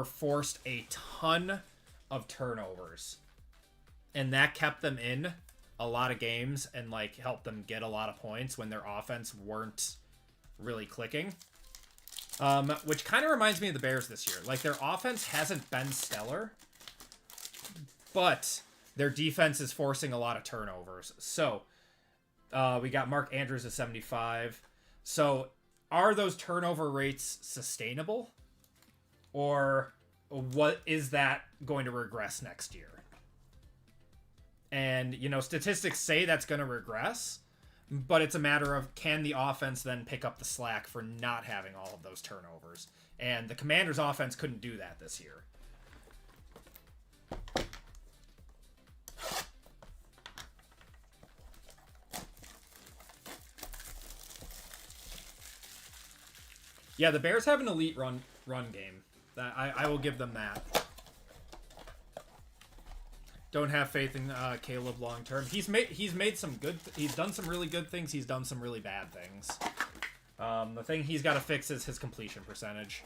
forced a ton of turnovers, and that kept them in a lot of games and like helped them get a lot of points when their offense weren't really clicking. Which kind of reminds me of the Bears this year. Like, their offense hasn't been stellar, but their defense is forcing a lot of turnovers. So we got Mark Andrews at 75. So are those turnover rates sustainable? Or what is that going to regress next year? And, you know, statistics say that's going to regress, but it's a matter of, can the offense then pick up the slack for not having all of those turnovers? And the Commanders' offense couldn't do that this year. Yeah, the Bears have an elite run game. I will give them that. Don't have faith in Caleb long term. He's made some good. He's done some really good things. He's done some really bad things. The thing he's got to fix is his completion percentage.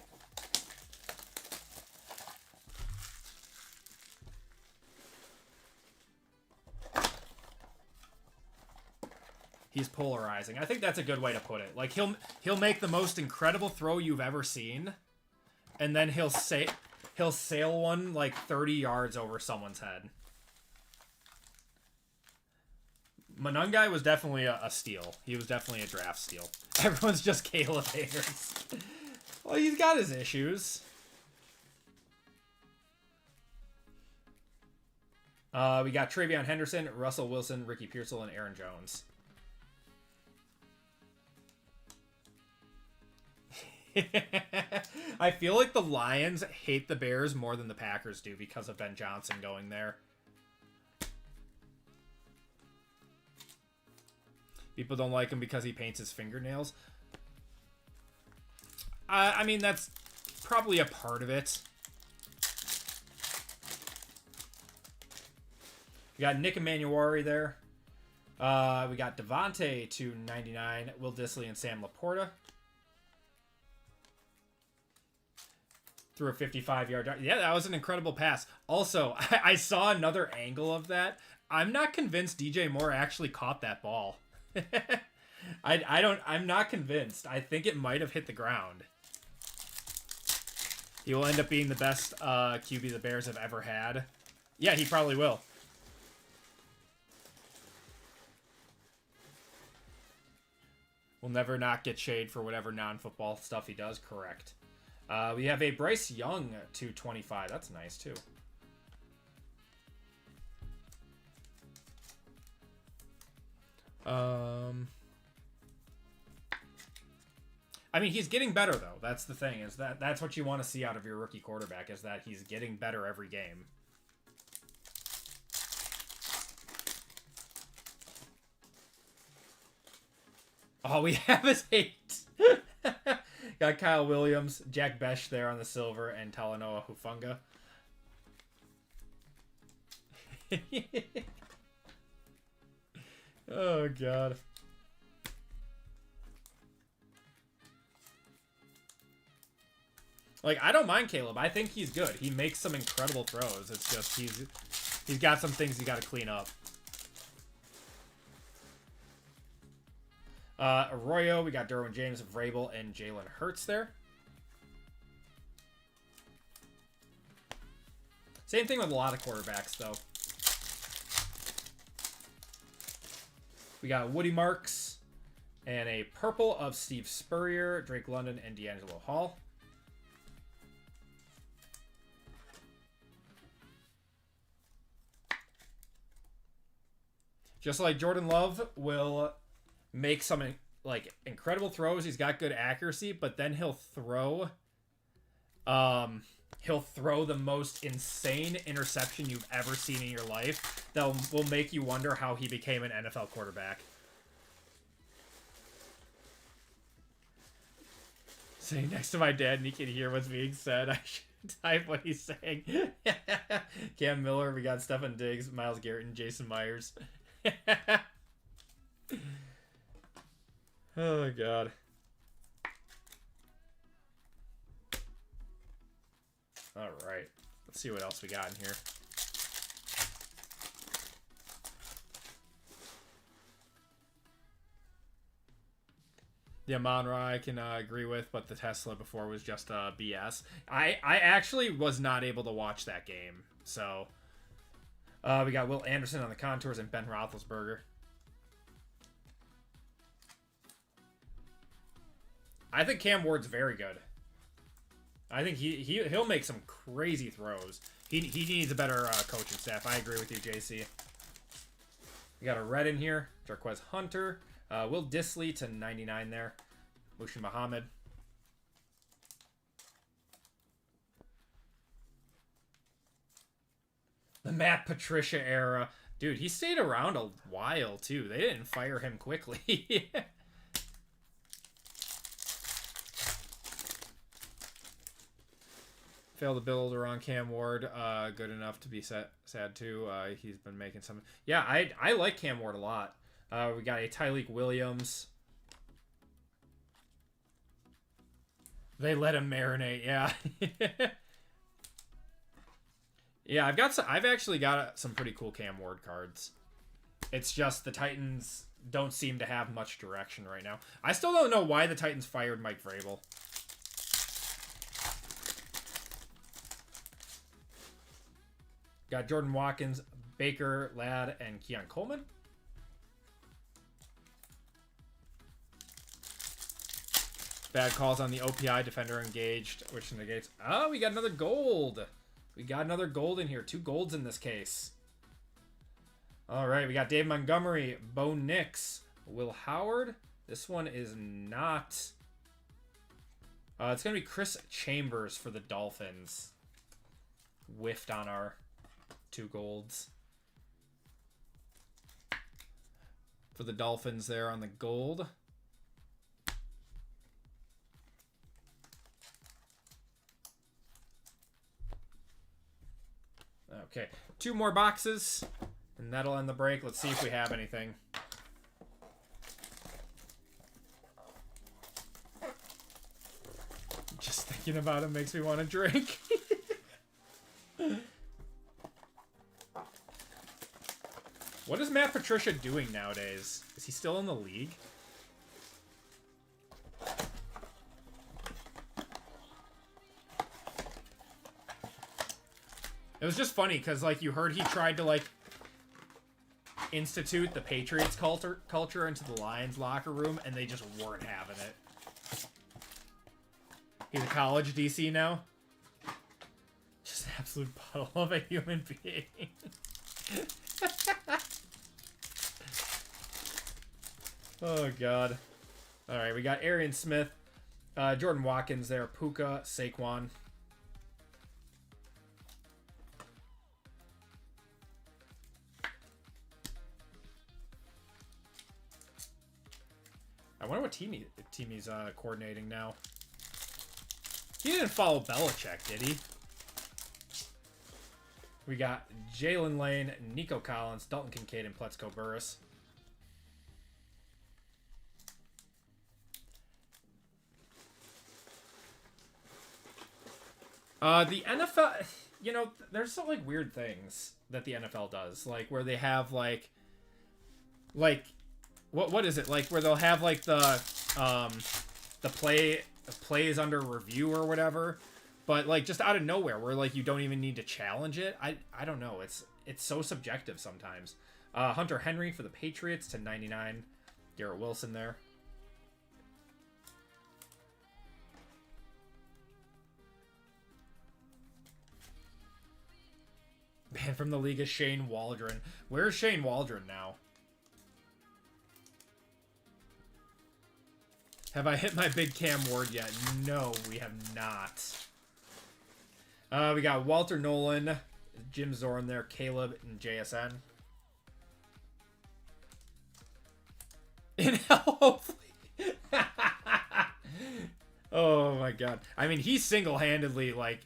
He's polarizing. I think that's a good way to put it. Like, he'll make the most incredible throw you've ever seen, and then he'll sail one like 30 yards over someone's head. Manungai was definitely a steal. He was definitely a draft steal. Everyone's just Caleb haters. Well, he's got his issues. We got Travion Henderson, Russell Wilson, Ricky Pearsall, and Aaron Jones. I feel like the Lions hate the Bears more than the Packers do because of Ben Johnson going there. People don't like him because he paints his fingernails. I mean, that's probably a part of it. We got Nick Emanuari there. We got Devontae to 99, Will Dissly, and Sam Laporta. Threw a 55-yard drive. Yeah, that was an incredible pass. Also, I saw another angle of that. I'm not convinced DJ Moore actually caught that ball. I'm not convinced. I think it might have hit the ground. He will end up being the best QB the Bears have ever had. Yeah, he probably will. Will never not get shade for whatever non-football stuff he does. Correct. We have a Bryce Young to 25. That's nice, too. I mean, he's getting better, though. That's the thing, is that's what you want to see out of your rookie quarterback, is that he's getting better every game. Oh, we have his 8. Got Kyle Williams, Jack Besh there on the silver, and Talanoa Hufanga. Oh, God. Like, I don't mind Caleb. I think he's good. He makes some incredible throws. It's just he's got some things you got to clean up. Arroyo, we got Derwin James, Vrabel, and Jalen Hurts there. Same thing with a lot of quarterbacks, though. We got Woody Marks and a purple of Steve Spurrier, Drake London, and D'Angelo Hall. Just like Jordan Love will make some like incredible throws. He's got good accuracy, but then he'll throw the most insane interception you've ever seen in your life that will make you wonder how he became an NFL quarterback. Sitting next to my dad and he can hear what's being said. I should type what he's saying. Cam Miller, we got Stefan Diggs, Myles Garrett, and Jason Myers. Oh, God. All right. Let's see what else we got in here. Yeah, Monra I can agree with, but the Tesla before was just BS. I actually was not able to watch that game, so... we got Will Anderson on the contours and Ben Roethlisberger. I think Cam Ward's very good. I think he'll make some crazy throws. He needs a better coaching staff. I agree with you, JC. We got a red in here. Jarquez Hunter. Will Disley to 99 there. Mushin Muhammad. The Matt Patricia era. Dude, he stayed around a while, too. They didn't fire him quickly. Failed to build around Cam Ward. Good enough to be sad, too. He's been making some... Yeah, I like Cam Ward a lot. We got a Tyleek Williams. They let him marinate, yeah. Yeah, I've actually got some pretty cool Cam Ward cards. It's just the Titans don't seem to have much direction right now. I still don't know why the Titans fired Mike Vrabel. Got Jordan Watkins, Baker, Ladd, and Keon Coleman. Bad calls on the OPI, defender engaged, which negates... Oh, we got another gold. We got another gold in here. 2 golds in this case. All right, we got Dave Montgomery, Bo Nix, Will Howard. This one is not... it's going to be Chris Chambers for the Dolphins. Whiffed on our 2 golds. For the Dolphins there on the gold. Okay, 2 more boxes, and that'll end the break. Let's see if we have anything. Just thinking about it makes me want to drink. What is Matt Patricia doing nowadays? Is he still in the league? It was just funny because, like, you heard he tried to, like, institute the Patriots culture into the Lions locker room, and they just weren't having it. He's a college DC now. Just an absolute puddle of a human being. Oh, God. All right, we got Arian Smith, Jordan Watkins there. Puka, Saquon. I wonder what team he's coordinating now. He didn't follow Belichick, did he? We got Jalen Lane, Nico Collins, Dalton Kincaid, and Pletzko Burris. The NFL, you know, there's some like weird things that the NFL does, like where they have like what is it, like where they'll have like the plays under review or whatever, but like just out of nowhere where like you don't even need to challenge it. I don't know, it's so subjective sometimes. Hunter Henry for the Patriots to 99. Garrett Wilson there. Banned from the league is Shane Waldron. Where's Shane Waldron now? Have I hit my big Cam Ward yet? No, we have not. We got Walter Nolan, Jim Zorn there, Caleb, and JSN. In hell, hopefully. Oh my god. I mean, he single-handedly, like,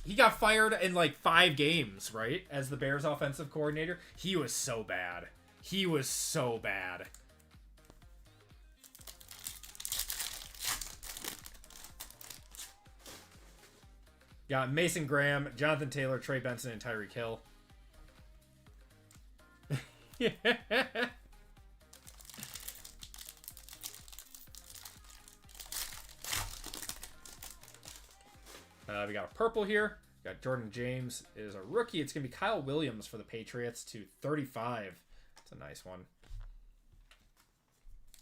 he got fired in like 5 games, right? As the Bears offensive coordinator. He was so bad. He was so bad. Got Mason Graham, Jonathan Taylor, Trey Benson, and Tyreek Hill. Yeah. We got a purple here. We got Jordan James is a rookie. It's going to be Kyle Williams for the Patriots to 35. It's a nice one.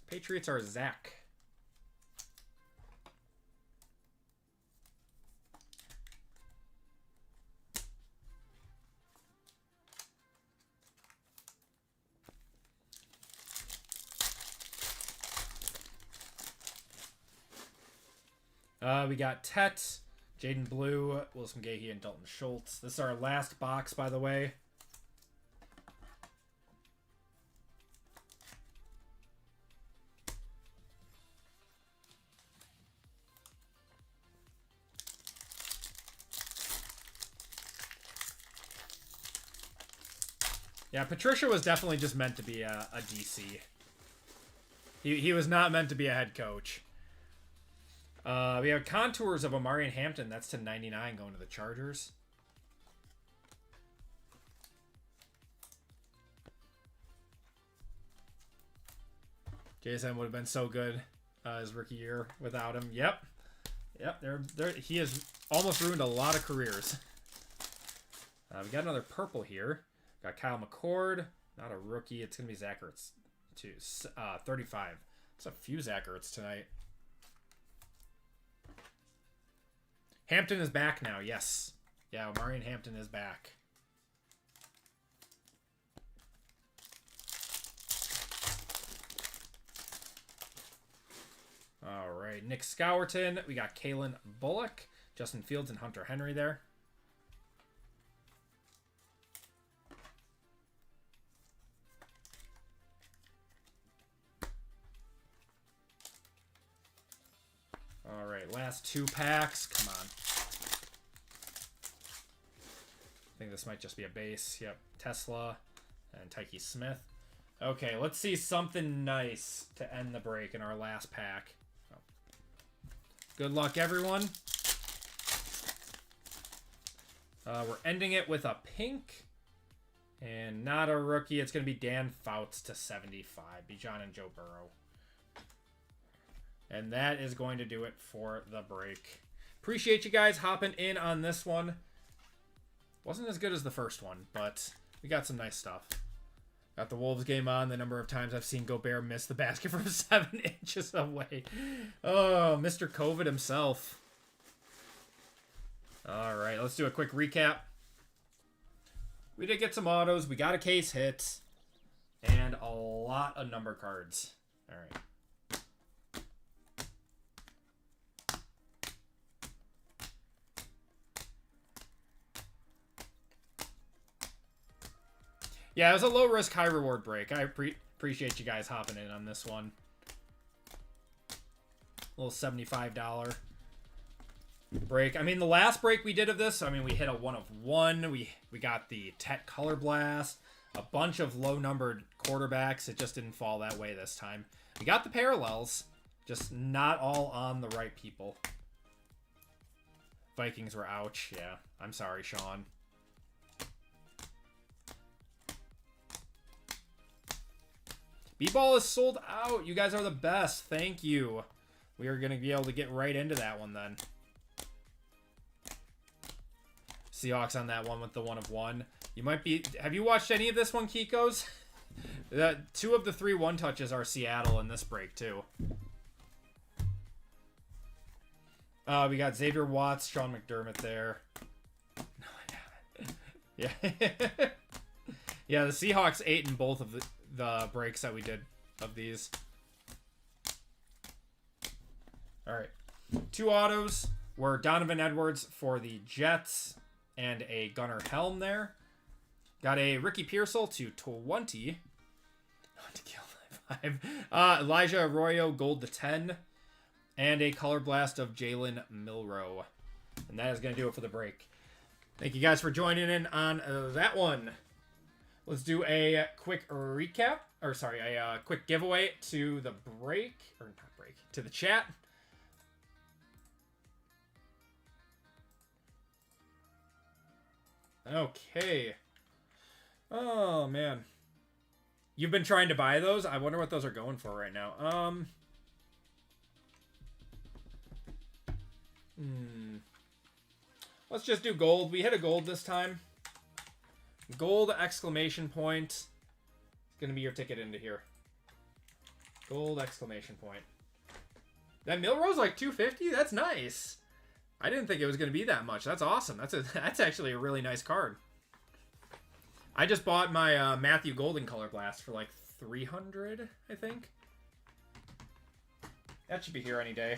Patriots are Zach. We got Tet, Jaden Blue, Wilson Gahey, and Dalton Schultz. This is our last box, by the way. Yeah, Patricia was definitely just meant to be a DC. He was not meant to be a head coach. We have contours of Amari Hampton. That's to 99 going to the Chargers. JSN would have been so good his rookie year without him. Yep. He has almost ruined a lot of careers. We got another purple here. Got Kyle McCord. Not a rookie. It's going to be Zach Ertz to 35. It's a few Zach Ertz tonight. Hampton is back now, yes. Yeah, Marion Hampton is back. All right, Nick Scourton. We got Kalen Bullock, Justin Fields, and Hunter Henry there. All right, last 2 packs. Come on. I think this might just be a base. Yep, Tesla and Tyke Smith. Okay, let's see something nice to end the break in our last pack. Good luck, everyone. We're ending it with a pink and not a rookie. It's going to be Dan Fouts to 75. Bijan and Joe Burrow. And that is going to do it for the break. Appreciate you guys hopping in on this one. Wasn't as good as the first one, but we got some nice stuff. Got the Wolves game on. The number of times I've seen Gobert miss the basket from 7 inches away. Oh, Mr. COVID himself. All right, let's do a quick recap. We did get some autos. We got a case hit. And a lot of number cards. All right. Yeah, it was a low risk, high reward break. I appreciate you guys hopping in on this one. A little $75 break. I mean, the last break we did of this, I mean, we hit a 1 of 1. We got the Tet Color Blast, a bunch of low numbered quarterbacks. It just didn't fall that way this time. We got the parallels, just not all on the right people. Vikings were ouch. Yeah, I'm sorry, Sean. B-Ball is sold out. You guys are the best. Thank you. We are going to be able to get right into that one then. Seahawks on that one with the 1 of 1. You might be... Have you watched any of this one, Kikos? 2 of the 3 1-touches are Seattle in this break, too. We got Xavier Watts, Sean McDermott there. No, I haven't. Yeah. Yeah, the Seahawks ate in both of the breaks that we did of these. All right. 2 autos were Donovan Edwards for the Jets and a Gunnar Helm there. Got a Ricky Pearsall to 20. To kill 5. Elijah Arroyo gold to 10. And a color blast of Jalen Milroe. And that is going to do it for the break. Thank you guys for joining in on that one. Let's do a quick recap. Or sorry, a quick giveaway to the break. Or not break. To the chat. Okay. Oh, man. You've been trying to buy those? I wonder what those are going for right now. Let's just do gold. We hit a gold this time. Gold exclamation point. It's going to be your ticket into here. Gold exclamation point. That Milroe's like 250? That's nice. I didn't think it was going to be that much. That's awesome. That's actually a really nice card. I just bought my Matthew Golden Color Blast for like 300, I think. That should be here any day.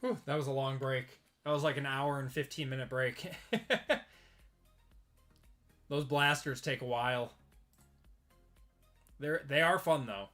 Whew, that was a long break. That was like an hour and 15-minute break. Those blasters take a while. They are fun though.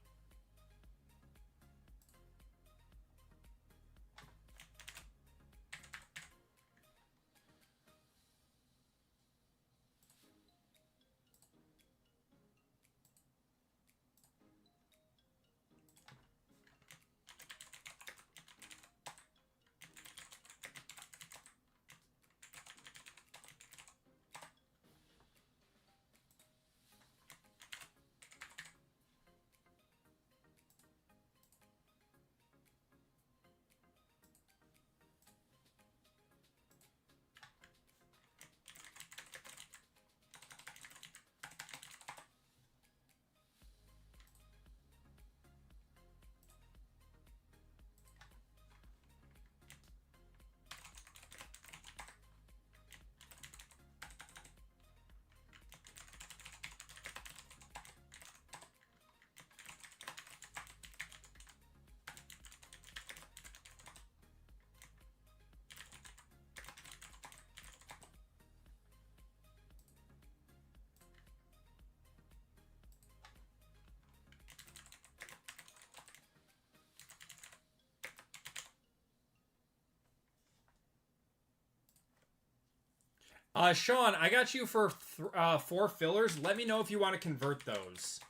Sean, I got you for 4 fillers. Let me know if you want to convert those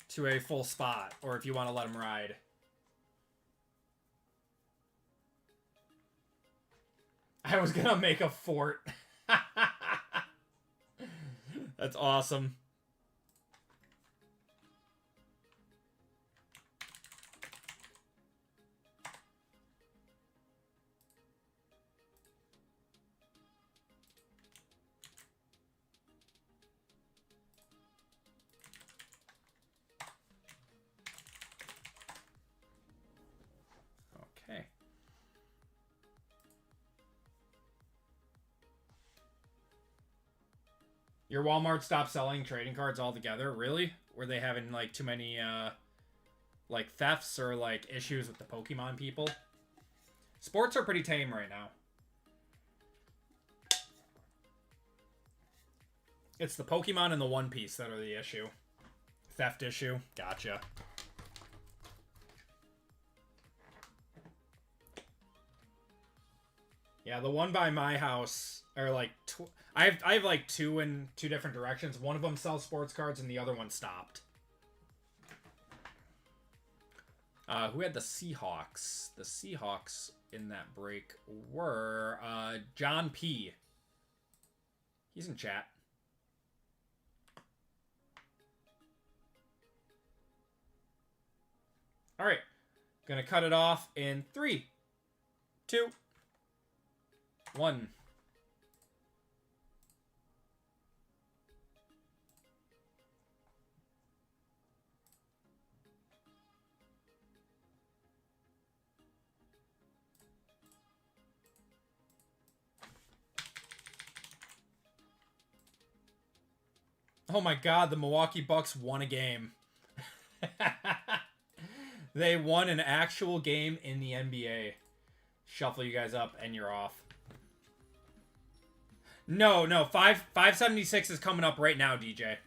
to a full spot, or if you want to let them ride. I was gonna make a fort. That's awesome. Okay. Your Walmart stopped selling trading cards altogether? Really? Were they having like too many like thefts or like issues with the Pokemon people? Sports are pretty tame right now. It's the Pokemon and the One Piece that are the issue. Theft issue. Gotcha. Yeah, the one by my house are like I have like 2 in 2 different directions. One of them sells sports cards and the other one stopped. Who had the Seahawks? The Seahawks in that break were John P. He's in chat. All right. Gonna cut it off in 3, 2, 1. Oh my god, the Milwaukee Bucks won a game. They won an actual game in the NBA. Shuffle you guys up and you're off. No, 576 is coming up right now, DJ.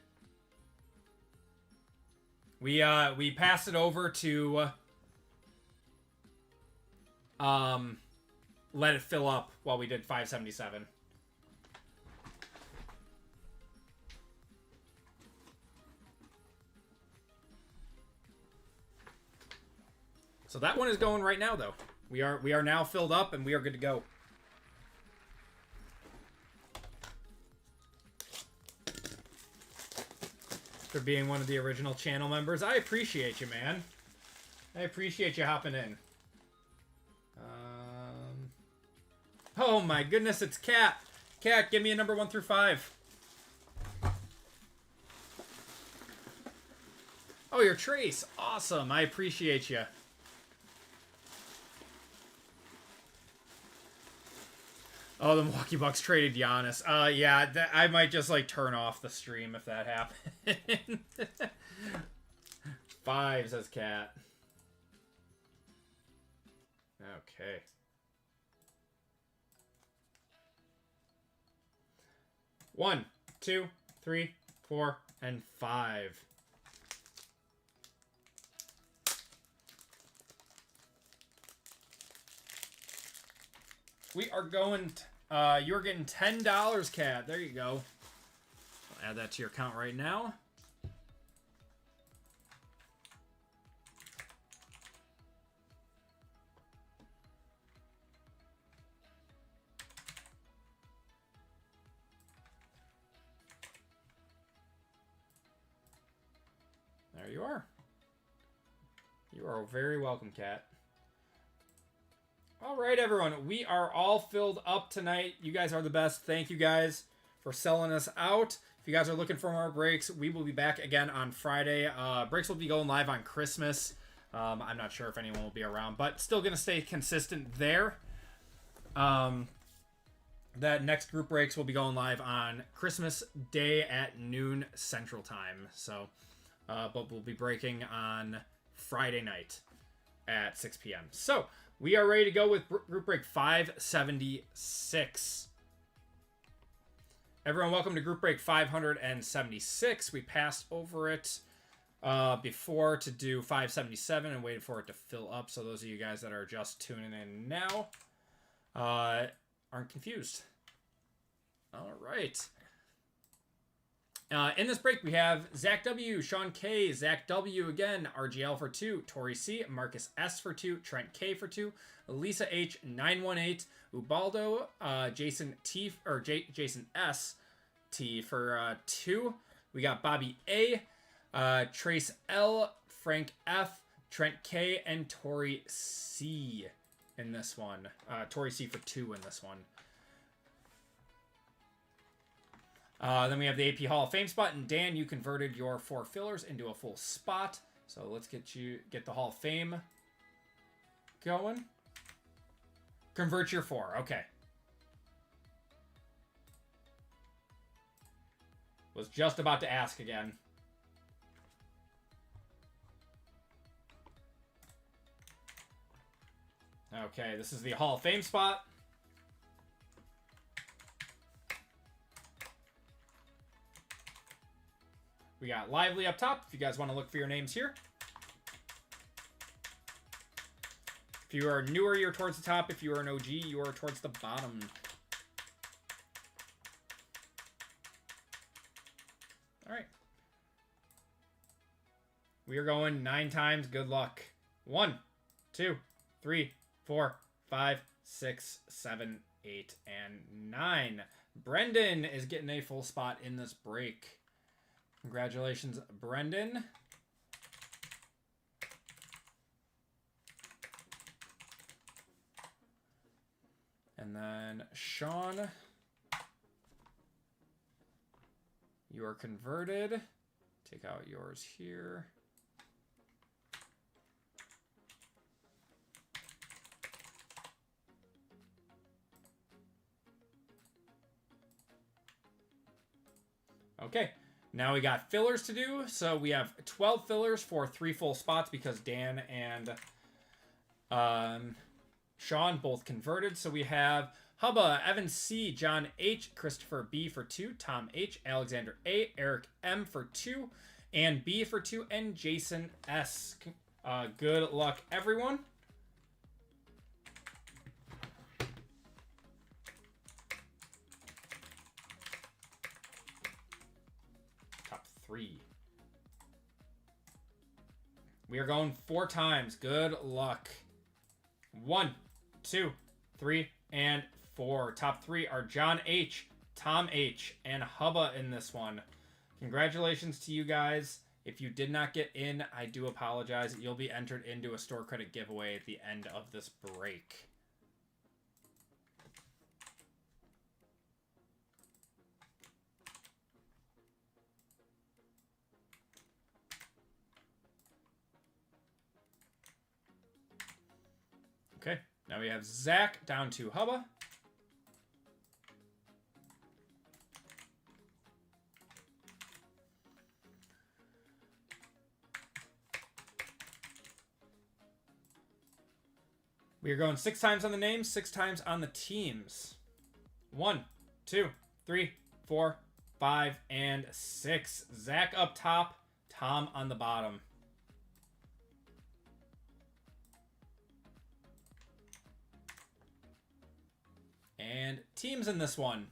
We passed it over to let it fill up while we did 577. So that one is going right now, though. We are now filled up, and we are good to go. For being one of the original channel members, I appreciate you, man. I appreciate you hopping in. Oh my goodness, it's Cat. Cat, give me a number 1 through 5. Oh, you're Trace. Awesome. I appreciate you. Oh, the Milwaukee Bucks traded Giannis. Yeah, I might just, like, turn off the stream if that happens. 5, says Cat. Okay. One, 2, 3, 4, and 5. We are going... you're getting $10, Cat. There you go. I'll add that to your account right now. There you are. You are very welcome, Cat. All right, everyone. We are all filled up tonight. You guys are the best. Thank you guys for selling us out. If you guys are looking for more breaks, we will be back again on Friday. Breaks will be going live on Christmas. I'm not sure if anyone will be around, but still going to stay consistent there. That next group breaks will be going live on Christmas Day at noon Central Time. So, but we'll be breaking on Friday night at 6 p.m. So, we are ready to go with group break 576. Everyone, welcome to group break 576. We passed over it before to do 577 and waited for it to fill up. So those of you guys that are just tuning in now aren't confused. All right. In this break, we have Zach W, Sean K, Zach W again, RGL for 2, Tori C, Marcus S for 2, Trent K for 2, Lisa H 918, Ubaldo, Jason T or Jason S T for 2. We got Bobby A, Trace L, Frank F, Trent K, and Tori C in this one. Tori C for 2 in this one. Then we have the AP Hall of Fame spot, and Dan, you converted your 4 fillers into a full spot. So let's get the Hall of Fame going. Convert your 4. Okay. Was just about to ask again. Okay, this is the Hall of Fame spot. We got Lively up top, if you guys want to look for your names here. If you are newer, you're towards the top. If you are an OG, you are towards the bottom. All right. We are going 9 times. Good luck. 1, 2, 3, 4, 5, 6, 7, 8, and 9. Brendan is getting a full spot in this break. Congratulations, Brendan. And then Sean, you are converted. Take out yours here. Okay. Now we got fillers to do. So we have 12 fillers for 3 full spots because Dan and Sean both converted. So we have Hubba, Evan C, John H, Christopher B for 2, Tom H, Alexander A, Eric M for 2, and B for 2, and Jason S. Good luck, everyone. Top 3. We are going 4 times. Good luck. 1, 2, 3, and 4. Top 3 are John H, Tom H, and Hubba in this one. Congratulations to you guys. If you did not get in, I do apologize. You'll be entered into a store credit giveaway at the end of this break. Okay, now we have Zach down to Hubba. We are going 6 times on the names, 6 times on the teams. 1, 2, 3, 4, 5, and 6. Zach up top, Tom on the bottom. And teams in this one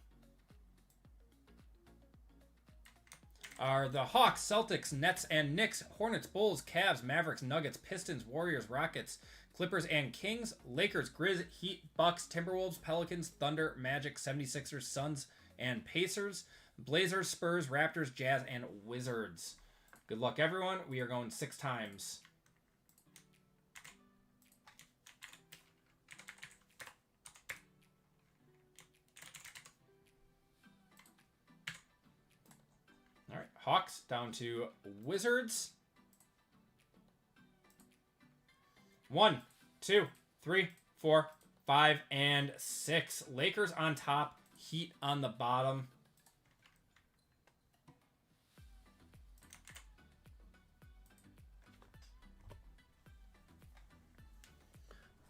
are the Hawks, Celtics, Nets, and Knicks, Hornets, Bulls, Cavs, Mavericks, Nuggets, Pistons, Warriors, Rockets, Clippers and Kings, Lakers, Grizz, Heat, Bucks, Timberwolves, Pelicans, Thunder, Magic, 76ers, Suns, and Pacers, Blazers, Spurs, Raptors, Jazz, and Wizards. Good luck, everyone. We are going 6 times. All right, Hawks down to Wizards. 1, 2, 3, 4, 5, and 6. Lakers on top, Heat on the bottom.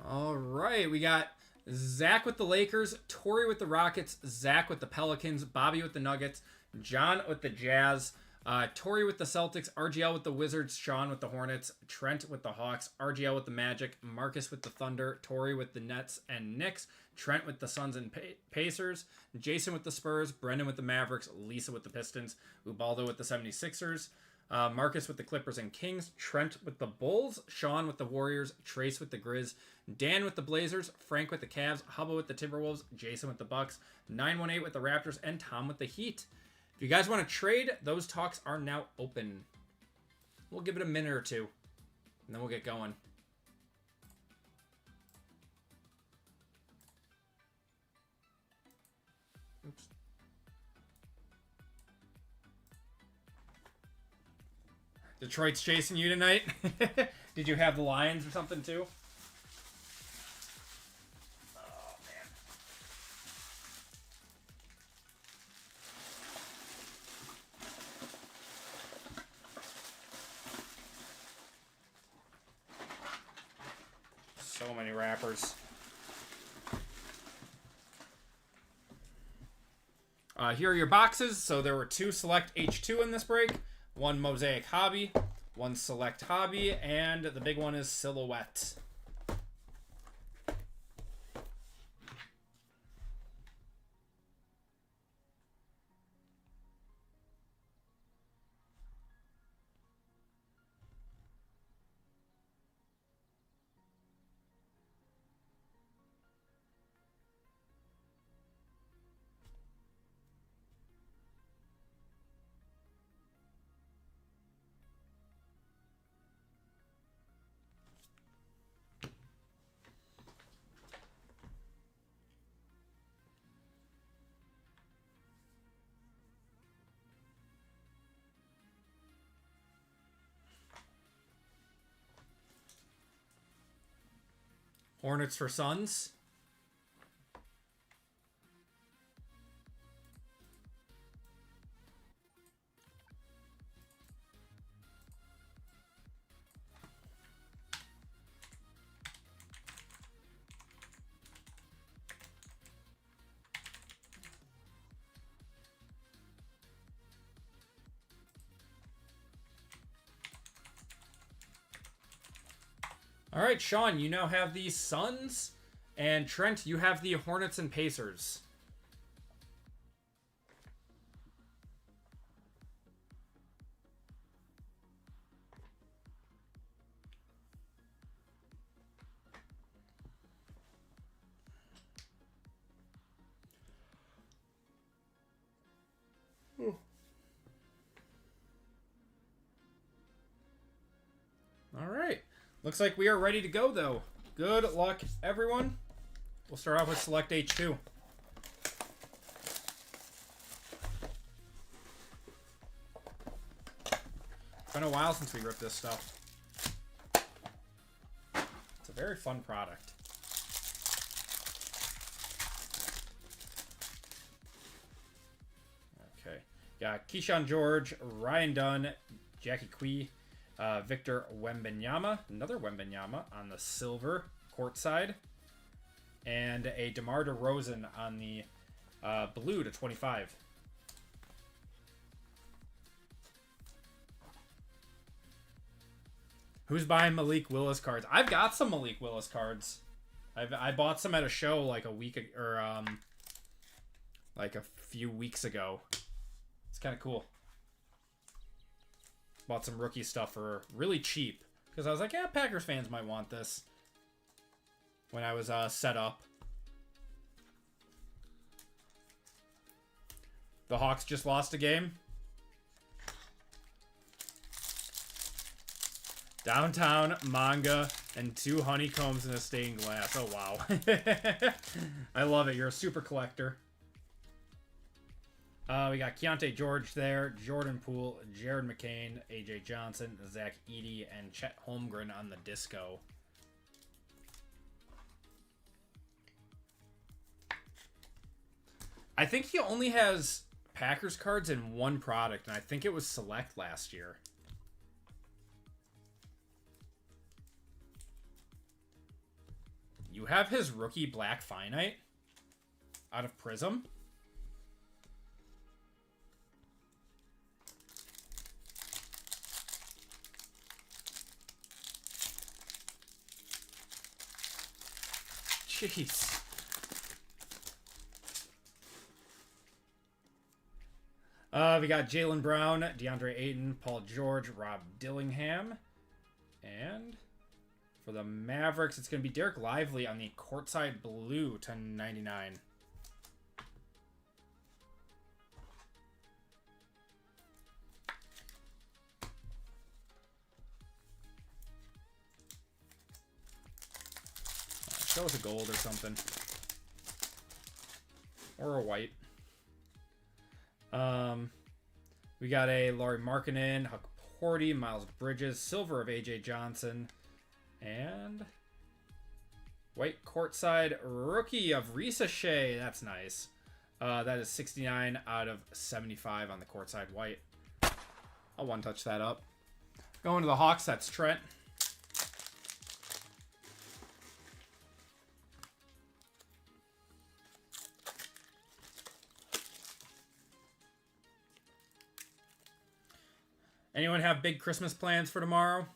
All right, we got Zach with the Lakers, Tori with the Rockets, Zach with the Pelicans, Bobby with the Nuggets, John with the Jazz, Torrey with the Celtics, RGL with the Wizards, Sean with the Hornets, Trent with the Hawks, RGL with the Magic, Marcus with the Thunder, Torrey with the Nets and Knicks, Trent with the Suns and Pacers, Jason with the Spurs, Brendan with the Mavericks, Lisa with the Pistons, Ubaldo with the 76ers, Marcus with the Clippers and Kings, Trent with the Bulls, Sean with the Warriors, Trace with the Grizz, Dan with the Blazers, Frank with the Cavs, Hubba with the Timberwolves, Jason with the Bucks, 918 with the Raptors, and Tom with the Heat. If you guys want to trade, those talks are now open. We'll give it a minute or two, and then we'll get going. Oops. Detroit's chasing you tonight? Did you have the Lions or something too? So many wrappers. Here are your boxes. So there were 2 Select H2 in this break, 1 Mosaic Hobby, 1 Select Hobby, and the big one is Silhouette. Hornets for Suns. All right, Sean, you now have the Suns, and Trent, you have the Hornets and Pacers. All right. Looks like we are ready to go, though. Good luck, everyone. We'll start off with Select H2. It's been a while since we ripped this stuff. It's a very fun product. Okay. Got Keyshawn George, Ryan Dunn, Jackie Quee, Victor Wembanyama, another Wembanyama on the silver courtside, and a DeMar DeRozan on the blue to 25. Who's buying Malik Willis cards? I've got some Malik Willis cards. I bought some at a show like a week or like a few weeks ago. It's kind of cool. Bought some rookie stuff for really cheap. Because I was like, yeah, Packers fans might want this. When I was set up. The Hawks just lost a game. Downtown, manga, and 2 honeycombs in a stained glass. Oh, wow. I love it. You're a super collector. We got Keontae George there, Jordan Poole, Jared McCain, AJ Johnson, Zach Edey, and Chet Holmgren on the disco. I think he only has Packers cards in one product, and I think it was Select last year. You have his rookie Black Finite out of Prism. Jeez. We got Jaylen Brown, DeAndre Ayton, Paul George, Rob Dillingham. And for the Mavericks, it's going to be Derek Lively on the courtside blue to 99. Show us a gold or something. Or a white. We got a Lauri Markkanen, Huck Porty, Miles Bridges, silver of AJ Johnson, and white courtside rookie of Resealable. That's nice. That is 69 out of 75 on the courtside white. I'll one-touch that up. Going to the Hawks, that's Trent. Anyone have big Christmas plans for tomorrow?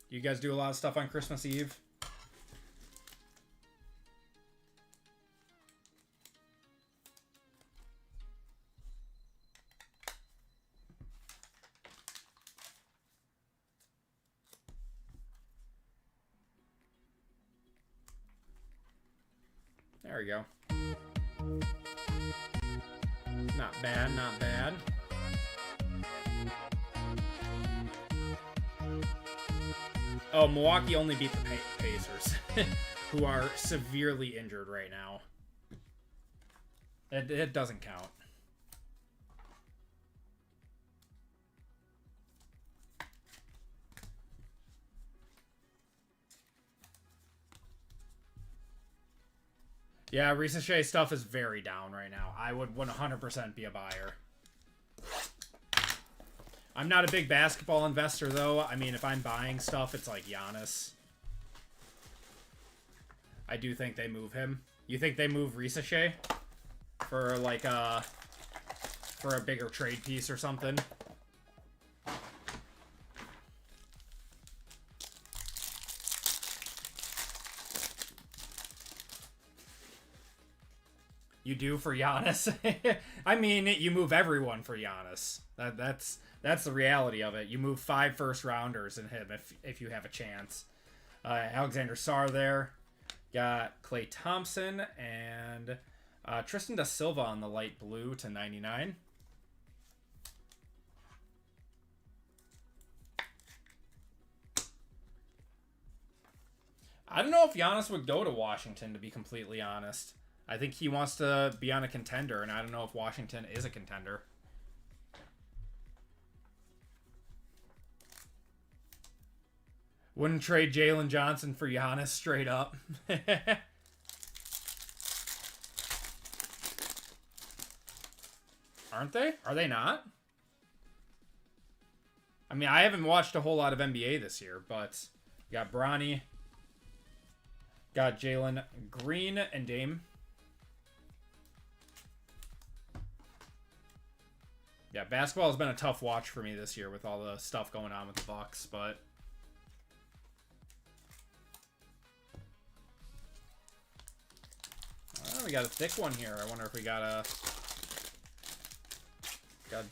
You guys do a lot of stuff on Christmas Eve? There we go. Not bad, not bad. Oh, Milwaukee only beat the Pacers, who are severely injured right now. It doesn't count. Yeah, Resealable stuff is very down right now. I would 100% be a buyer. I'm not a big basketball investor, though. I mean, if I'm buying stuff, it's like Giannis. I do think they move him. You think they move Resealable for like for a bigger trade piece or something? You do for Giannis? I mean, you move everyone for Giannis. That's the reality of it. You move 5 first-rounders in him if you have a chance. Alexander Sarr there. Got Klay Thompson and Tristan da Silva on the light blue to 99. I don't know if Giannis would go to Washington, to be completely honest. I think he wants to be on a contender, and I don't know if Washington is a contender. Wouldn't trade Jalen Johnson for Giannis straight up. Aren't they? Are they not? I mean, I haven't watched a whole lot of NBA this year, but you got Bronny, got Jalen Green and Dame. Yeah, basketball has been a tough watch for me this year with all the stuff going on with the Bucks, but oh, we got a thick one here. I wonder if we got a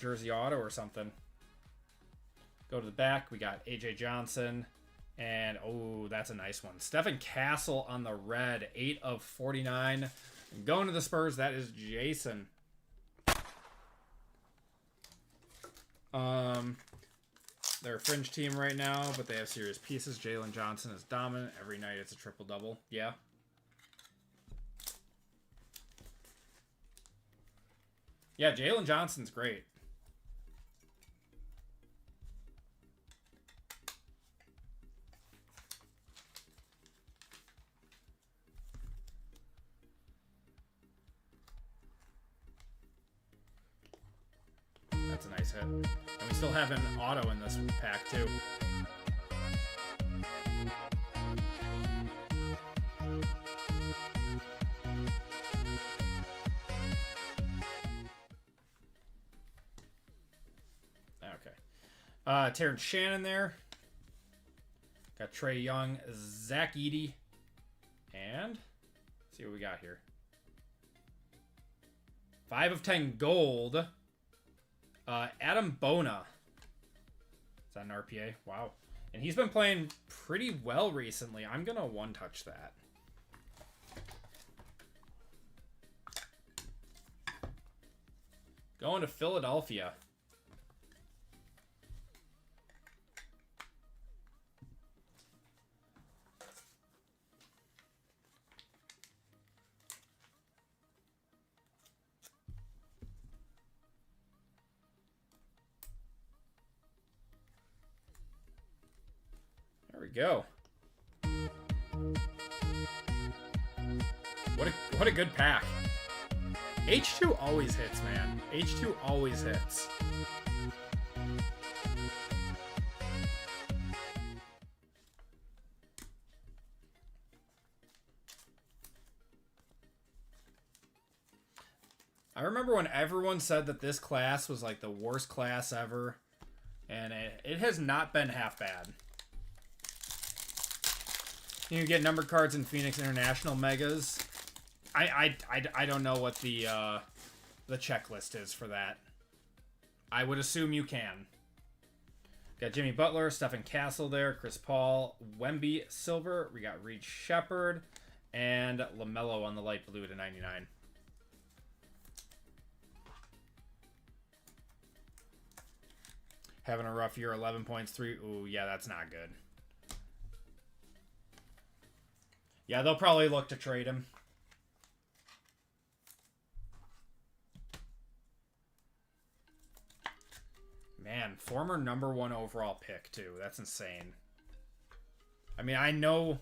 jersey auto or something. Go to the back. We got AJ Johnson. And, oh, that's a nice one. Stephen Castle on the red. 8 of 49. Going to the Spurs, that is Jason. They're a fringe team right now, but they have serious pieces. Jalen Johnson is dominant. Every night it's a triple-double. Yeah. Yeah, Jalen Johnson's great. That's a nice hit. And we still have an auto in this pack, too. Okay. Terrence Shannon there. Got Trae Young, Zach Edey, and See what we got here. 5 of 10 gold. Adam Bona. Is that an RPA? Wow. And he's been playing pretty well recently. I'm going to one-touch that. Going to Philadelphia. There we go. What a good pack. H2 always hits, man. H2 always hits. I remember when everyone said that this class was like the worst class ever, and it has not been half bad. You get numbered cards in Phoenix International Megas. I don't know what the checklist is for that. I would assume you can. Got Jimmy Butler, Stephen Castle there, Chris Paul, Wemby Silver. We got Reed Shepherd and LaMelo on the light blue to 99. Having a rough year, 11 points, 3. Ooh, yeah, that's not good. Yeah, they'll probably look to trade him. Man, former #1 overall pick, too. That's insane. I mean, I know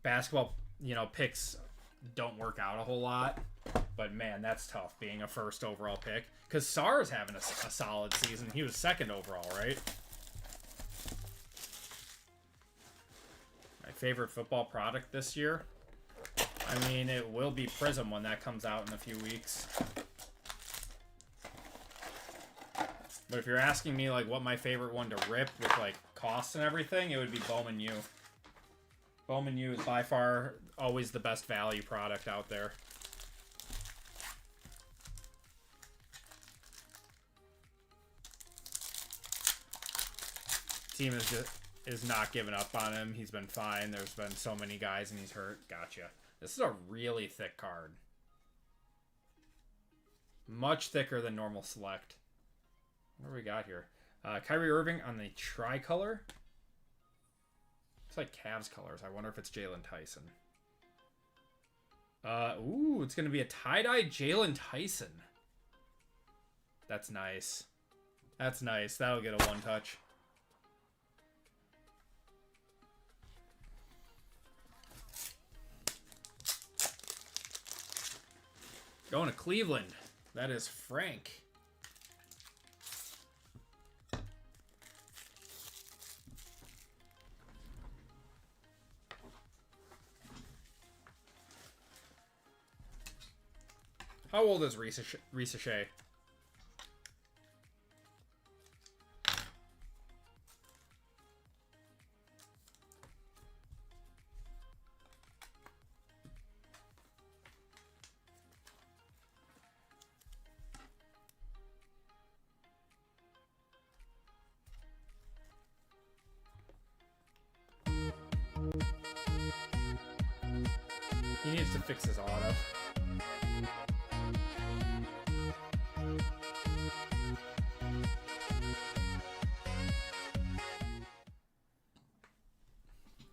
basketball, picks don't work out a whole lot. But, man, that's tough, being a first overall pick. Because Sarr's having a solid season. He was second overall, right? My favorite football product this year? I mean, it will be Prism when that comes out in a few weeks. But if you're asking me, like, what my favorite one to rip with, like, costs and everything, it would be Bowman U. Bowman U is by far always the best value product out there. Team is not giving up on him. He's been fine. There's been so many guys and he's hurt. Gotcha. This is a really thick card. Much thicker than normal select. What do we got here? Kyrie Irving on the tricolor. It's like Cavs colors. I wonder if it's Jalen Tyson. Ooh, it's going to be a tie-dye Jalen Tyson. That's nice. That's nice. That'll get a one-touch. Going to Cleveland. That is Frank. How old is Risa Shea? He needs to fix his auto.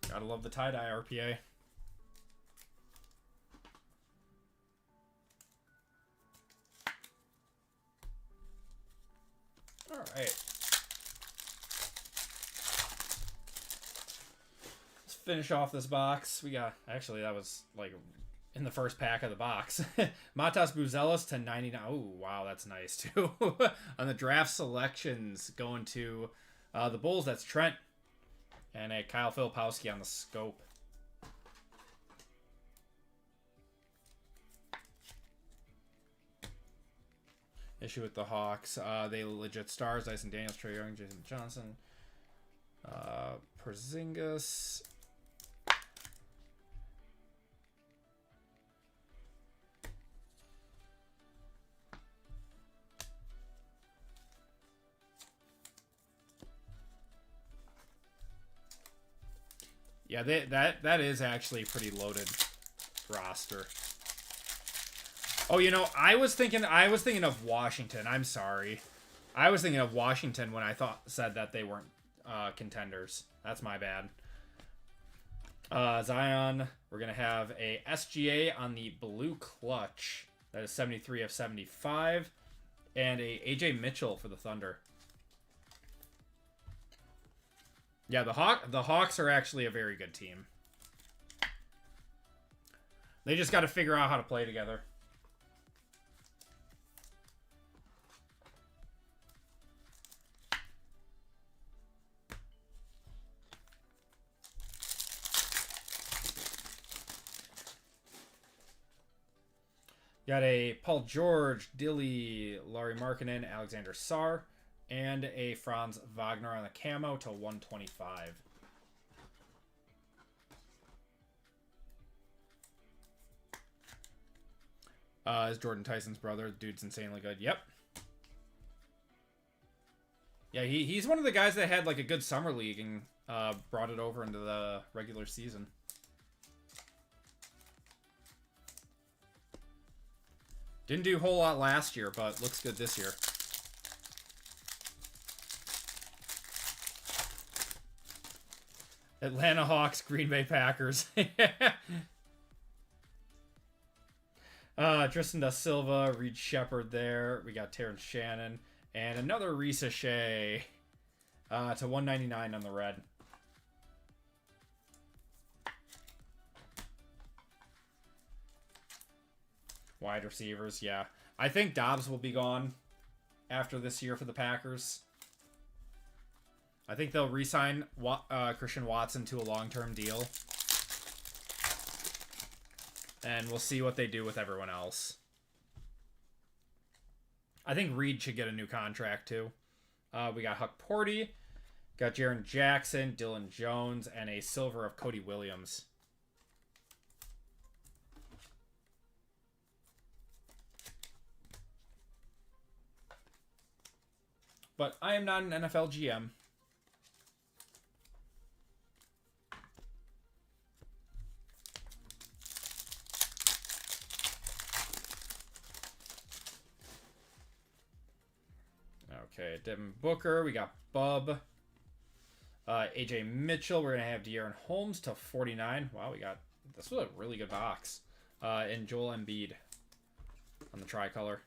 Gotta love the tie-dye RPA. All right. Let's finish off this box. We got, actually, that was like in the first pack of the box. Matas Buzelis to 99. Oh, wow, that's nice too. On the draft selections, going to the Bulls, that's Trent. And a Kyle Filipowski on the scope. Issue with the Hawks. They legit stars. Dyson Daniels, Trae Young, Jason Johnson. Porzingis. Yeah, that is actually a pretty loaded roster. Oh, you know, I was thinking of Washington. I'm sorry. I was thinking of Washington when I said that they weren't contenders. That's my bad. Zion, we're going to have a SGA on the blue clutch. That is 73 of 75. And a AJ Mitchell for the Thunder. Yeah, the Hawks are actually a very good team. They just got to figure out how to play together. Got a Paul George, Dilly, Lauri Markkanen, Alexander Sarr, and a Franz Wagner on the camo to 125. Is Jordan Tyson's brother. Dude's insanely good. Yep. Yeah, he's one of the guys that had like a good summer league and brought it over into the regular season. Didn't do a whole lot last year, but looks good this year. Atlanta Hawks, Green Bay Packers. Tristan Da Silva, Reed Shepard there. We got Terrence Shannon. And another Risa Shea to 199 on the red. Wide receivers, yeah. I think Dobbs will be gone after this year for the Packers. I think they'll re-sign Christian Watson to a long-term deal. And we'll see what they do with everyone else. I think Reed should get a new contract, too. We got Huck Porty, got Jaren Jackson, Dylan Jones, and a silver of Cody Williams. But I am not an NFL GM. Okay, Devin Booker. We got Bub. AJ Mitchell. We're going to have De'Aaron Holmes to 49. Wow, this was a really good box. And Joel Embiid on the tricolor.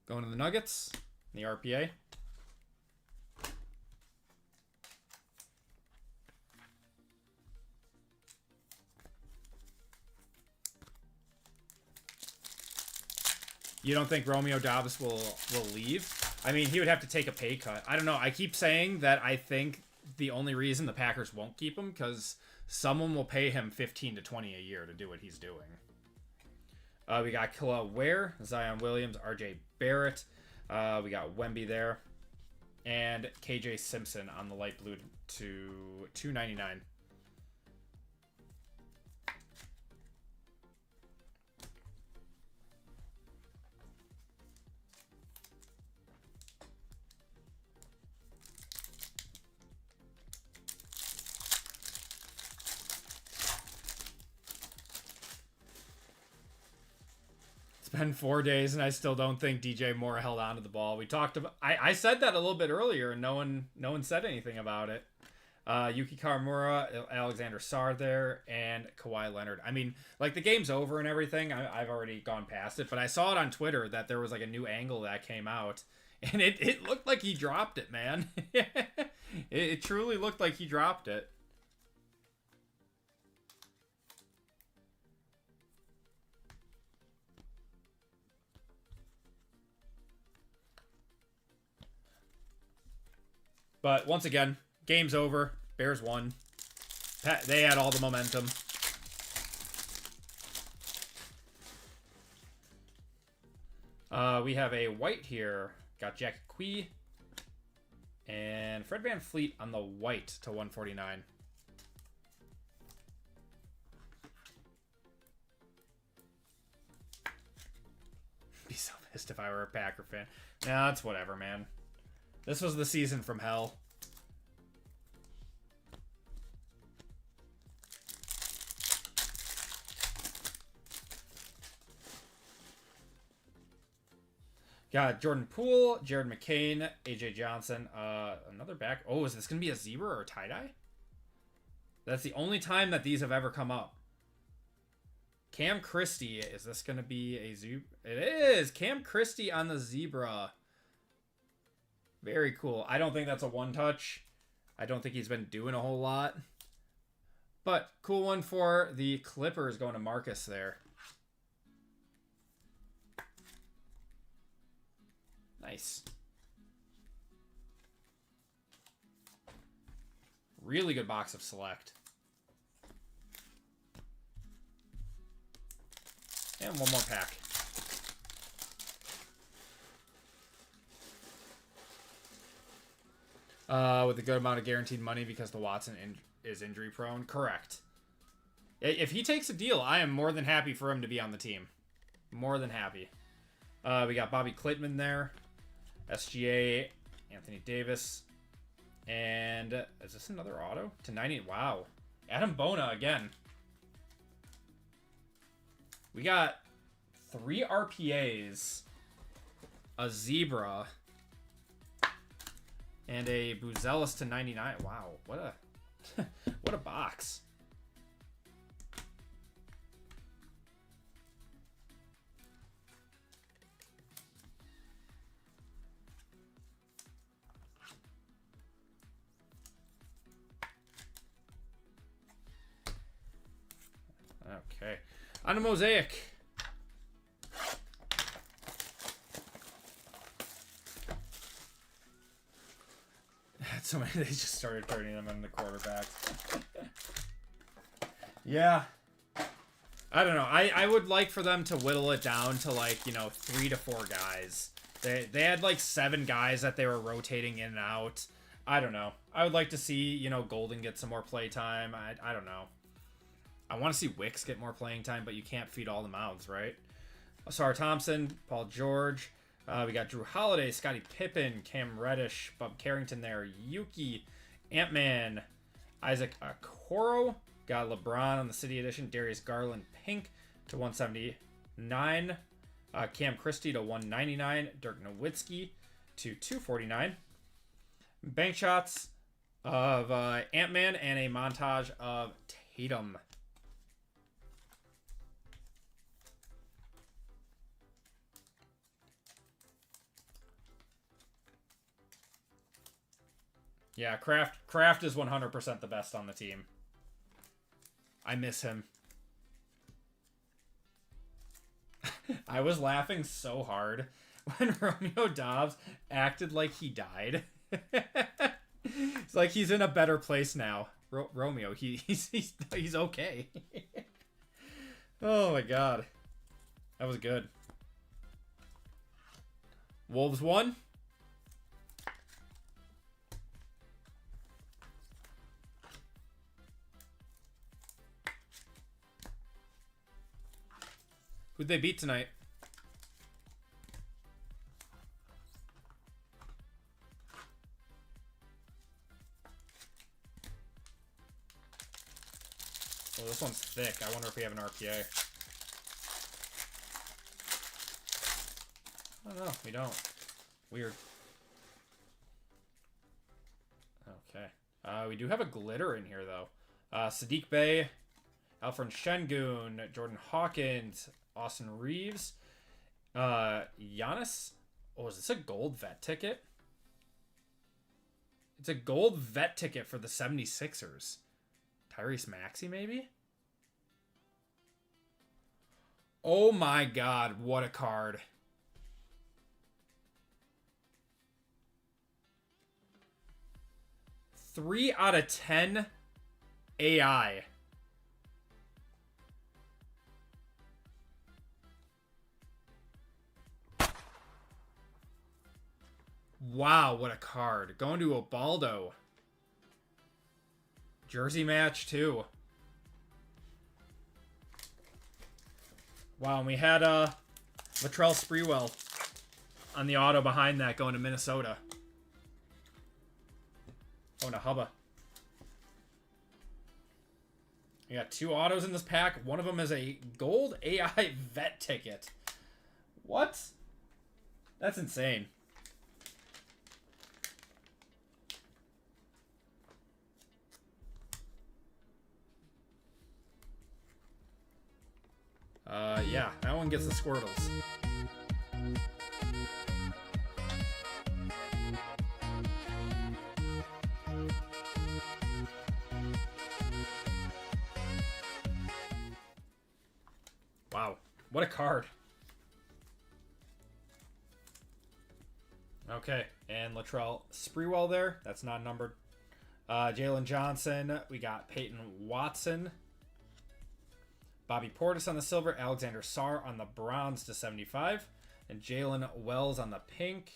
Going to the Nuggets, the RPA. You don't think Romeo Dobbs will leave? I mean, he would have to take a pay cut. I don't know. I keep saying that I think the only reason the Packers won't keep him because someone will pay him 15 to 20 a year to do what he's doing. We got Khalil Ware, Zion Williams, RJ Barrett. We got Wemby there. And KJ Simpson on the light blue to 299. It's been 4 days, and I still don't think DJ Moore held on to the ball. We talked about. I said that a little bit earlier, and no one said anything about it. Yuki Karamura, Alexander Sarr there, and Kawhi Leonard. I mean, like, the game's over and everything. I've already gone past it, but I saw it on Twitter that there was like a new angle that came out, and it looked like he dropped it, man. It truly looked like he dropped it. But once again, game's over. Bears won. They had all the momentum. We have a white here. Got Jack Quee. And Fred VanVleet on the white to 149. Be so pissed if I were a Packer fan. Nah, it's whatever, man. This was the season from hell. Got Jordan Poole, Jared McCain, AJ Johnson, another back. Oh, is this going to be a zebra or a tie-dye? That's the only time that these have ever come up. Cam Christie, is this going to be a zebra? It is! Cam Christie on the zebra. Very cool. I don't think that's a one-touch. I don't think he's been doing a whole lot. But cool one for the Clippers going to Marcus there. Nice. Really good box of select. And one more pack. With a good amount of guaranteed money because the Watson is injury prone. Correct. If he takes a deal, I am more than happy for him to be on the team. More than happy. We got Bobby Klitman there. SGA, Anthony Davis. And is this another auto? To 90. Wow. Adam Bona again. We got 3 RPAs, a Zebra, and a Buzelis to 99. Wow, what a what a box. Okay. On a Mosaic. So many, they just started turning them into quarterbacks. Yeah. I don't know. I would like for them to whittle it down to, like, 3 to 4 guys. They had like 7 guys that they were rotating in and out. I don't know. I would like to see, Golden get some more play time. I don't know. I want to see Wicks get more playing time, but you can't feed all the mouths, right? Asar Thompson, Paul George. We got Drew Holiday, Scottie Pippen, Cam Reddish, Bub Carrington there, Yuki, Ant-Man, Isaac Okoro. Got LeBron on the City Edition, Darius Garland pink to 179. Cam Christie to 199. Dirk Nowitzki to 249. Bank shots of Ant-Man and a montage of Tatum. Yeah, Kraft is 100% the best on the team. I miss him. I was laughing so hard when Romeo Dobbs acted like he died. It's like he's in a better place now. Romeo, he's okay. Oh my god. That was good. Wolves won. Who'd they beat tonight? Well, this one's thick. I wonder if we have an RPA. I don't know. We don't. Weird. Okay. We do have a glitter in here, though. Sadiq Bey, Alfred Şengün, Jordan Hawkins, Austin Reeves, Giannis. Oh, is this a gold vet ticket? It's a gold vet ticket for the 76ers. Tyrese Maxey, maybe? Oh my god, what a card. Three out of 10 AI. Wow, what a card. Going to Ubaldo. Jersey match, too. Wow, and we had Latrell Sprewell on the auto behind that going to Minnesota. Going to Hubba. We got 2 autos in this pack. One of them is a gold AI vet ticket. What? That's insane. Yeah, that one gets the Squirtles. Wow, what a card. Okay, and Latrell Sprewell there. That's not numbered. Jalen Johnson. We got Peyton Watson. Bobby Portis on the silver. Alexander Sarr on the bronze to 75. And Jalen Wells on the pink.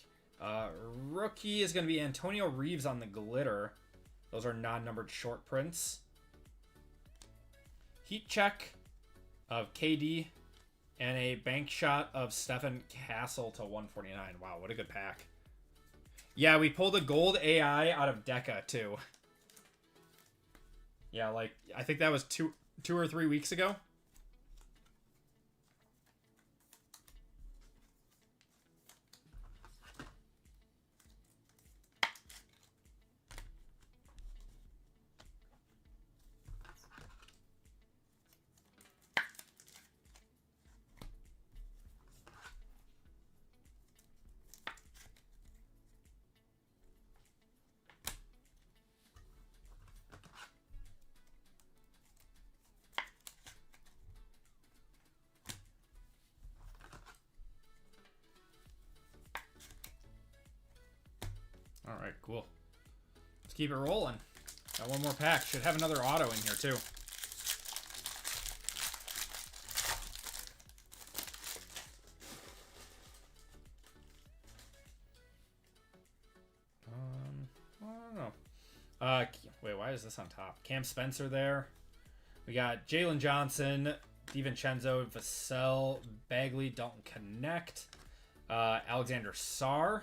Rookie is going to be Antonio Reeves on the glitter. Those are non-numbered short prints. Heat check of KD. And a bank shot of Stephen Castle to 149. Wow, what a good pack. Yeah, we pulled a gold AI out of Deca, too. Yeah, like, I think that was two or 3 weeks ago. All right, cool. Let's keep it rolling. Got one more pack. Should have another auto in here, too. I don't know. Wait, why is this on top? Cam Spencer there. We got Jalen Johnson, DiVincenzo, Vassell, Bagley, Dalton Connect, Alexander Sarr.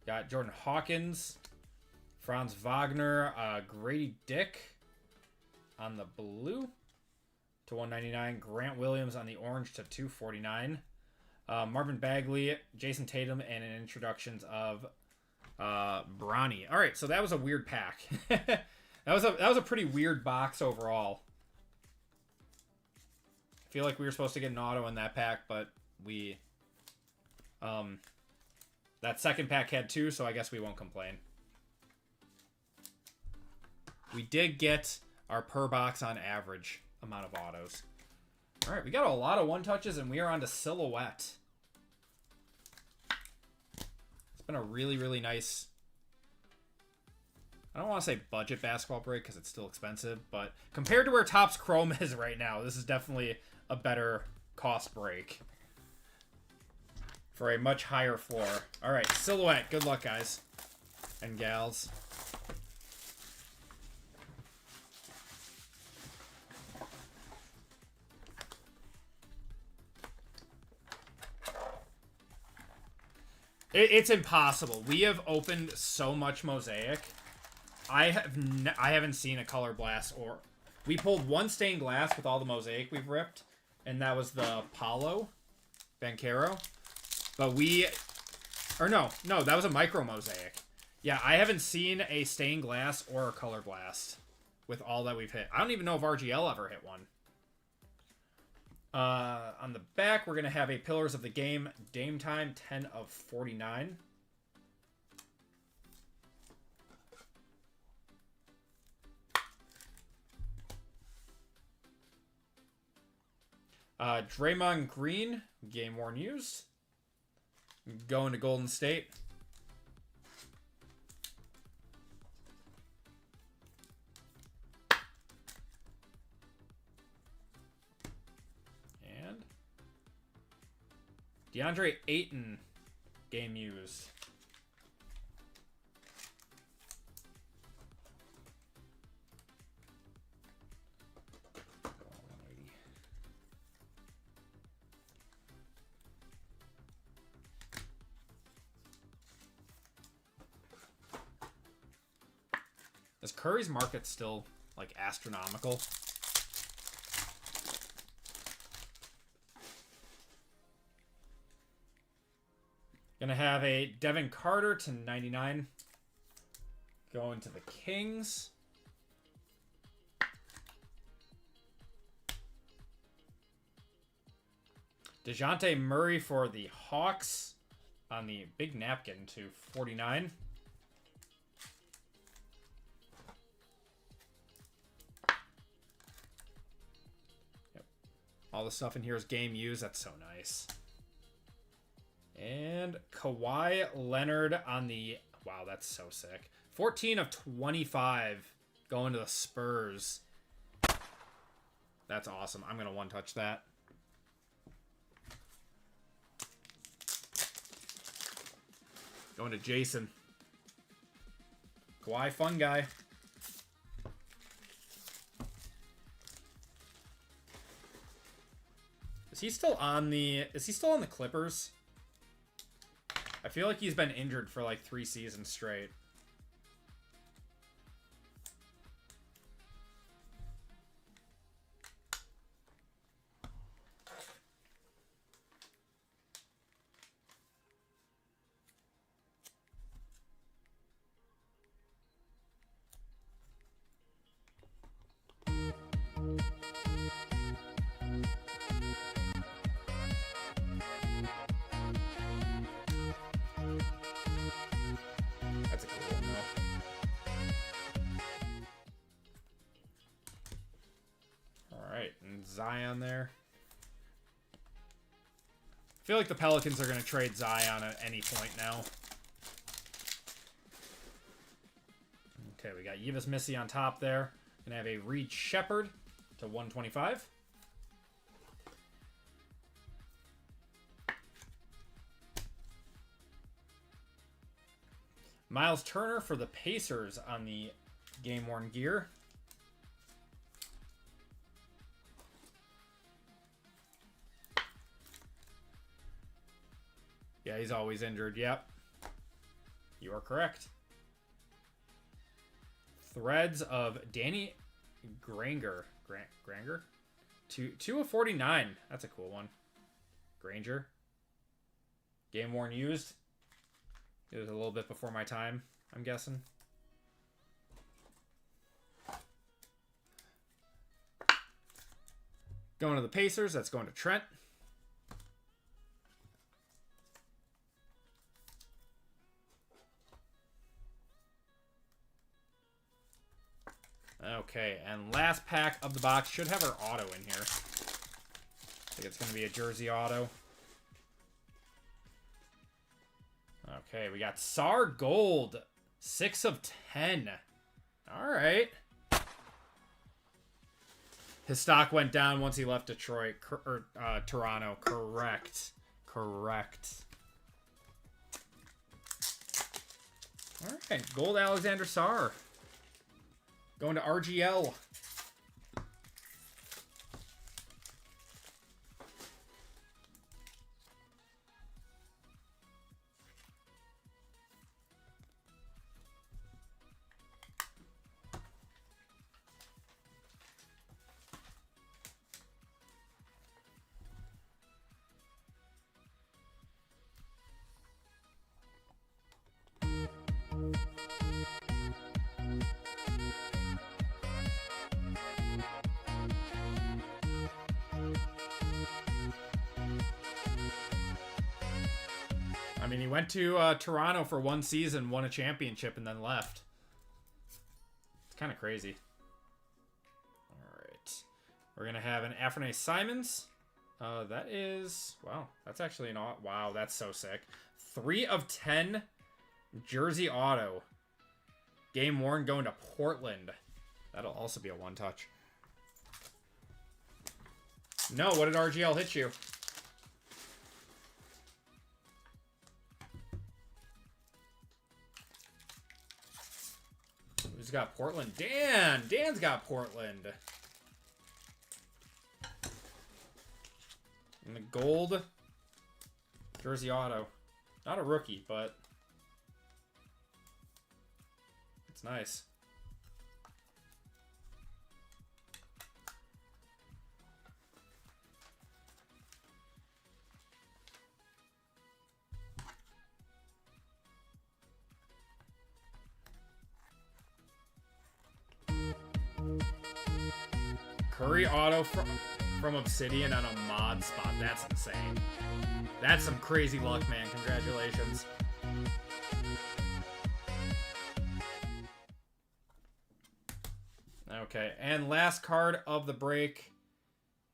Got Jordan Hawkins, Franz Wagner, Grady Dick on the blue to 199. Grant Williams on the orange to 249. Marvin Bagley, Jason Tatum, and an introductions of Bronny. All right, so that was a weird pack. that was a pretty weird box overall. I feel like we were supposed to get an auto in that pack, but we that second pack had 2, so I guess we won't complain. We did get our per box on average amount of autos. All right, we got a lot of one-touches, and we are on to Silhouette. It's been a really, really nice... I don't want to say budget basketball break because it's still expensive, but compared to where Topps Chrome is right now, this is definitely a better cost break for a much higher floor. All right, Silhouette. Good luck, guys and gals. It's impossible. We have opened so much Mosaic. I haven't seen a color blast, or we pulled one stained glass with all the Mosaic we've ripped, and that was the Paulo Banchero. But no, that was a micro Mosaic. Yeah, I haven't seen a stained glass or a color blast with all that we've hit. I don't even know if RGL ever hit one. On the back, we're going to have a Pillars of the Game Dame Time 10 of 49. Draymond Green, Game Worn Used. Going to Golden State. And DeAndre Ayton, Game Used. Is Curry's market still, like, astronomical? Gonna have a Devin Carter to 99. Going to the Kings. DeJounte Murray for the Hawks on the big napkin to 49. Yep. All the stuff in here is game used. That's so nice. And Kawhi Leonard on the... Wow, that's so sick. 14 of 25 going to the Spurs. That's awesome. I'm going to one-touch that. Going to Jason. Kawhi, fun guy. Is he still on the Clippers? I feel like he's been injured for like 3 seasons straight. That's a cool one, though. Alright, and Zion there. I feel like the Pelicans are going to trade Zion at any point now. Okay, we got Yves Missy on top there. Gonna have a Reed Shepherd to 125. Miles Turner for the Pacers on the game-worn gear. Yeah, he's always injured. Yep. You are correct. Threads of Danny Granger. Granger? 2 of 49. That's a cool one. Granger. Game worn used. It was a little bit before my time, I'm guessing. Going to the Pacers. That's going to Trent. Okay, and last pack of the box should have our auto in here. I think it's going to be a jersey auto. Okay, we got Sar Gold. 6 of 10. All right. His stock went down once he left Detroit. Toronto. Correct. Correct. All right, Gold Alexander Sarr. Going to RGL. I mean, he went to Toronto for 1 season, won a championship, and then left. It's kind of crazy. All right. We're going to have an Afrene Simons. That is... Wow, that's actually an... Wow, that's so sick. 3 of 10 jersey auto. Game worn going to Portland. That'll also be a one-touch. No, what did RGL hit you? Who's got Portland? Dan! Dan's got Portland. And the gold jersey auto. Not a rookie, but it's nice. Curry auto from Obsidian on a mod spot. That's insane. That's some crazy luck, man. Congratulations. Okay, and last card of the break.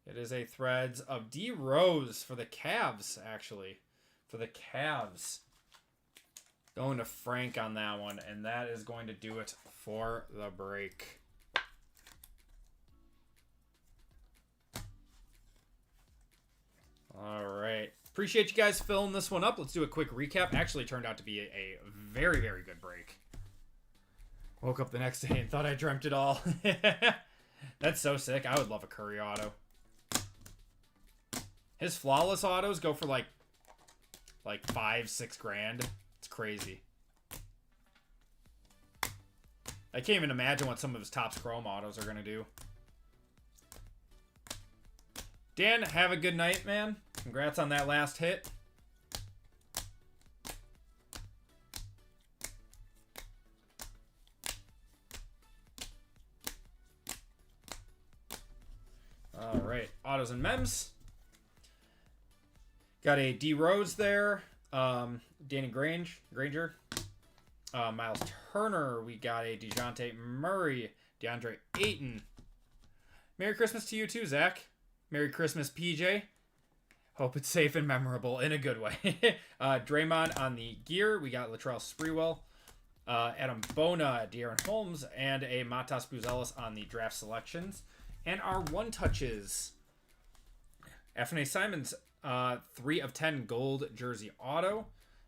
It is a Threads of D Rose for the Cavs, actually. For the Cavs. Going to Frank on that one, and that is going to do it for the break. All right. Appreciate you guys filling this one up. Let's do a quick recap. Actually turned out to be a very, very good break. Woke up the next day and thought I dreamt it all. That's so sick. I would love a Curry auto. His flawless autos go for like 5-6 grand. It's crazy. I can't even imagine what some of his Topps Chrome autos are going to do. Dan, have a good night, man. Congrats on that last hit. All right, autos and mems. Got a D Rose there. Danny Granger. Miles Turner. We got a DeJounte Murray. DeAndre Ayton. Merry Christmas to you too, Zach. Merry Christmas, PJ. Hope it's safe and memorable in a good way. Draymond on the gear. We got Latrell Sprewell. Adam Bona, De'Aaron Holmes, and a Matas Buzelis on the draft selections. And our one touches. F.A. Simons, 3 of 10 gold jersey auto.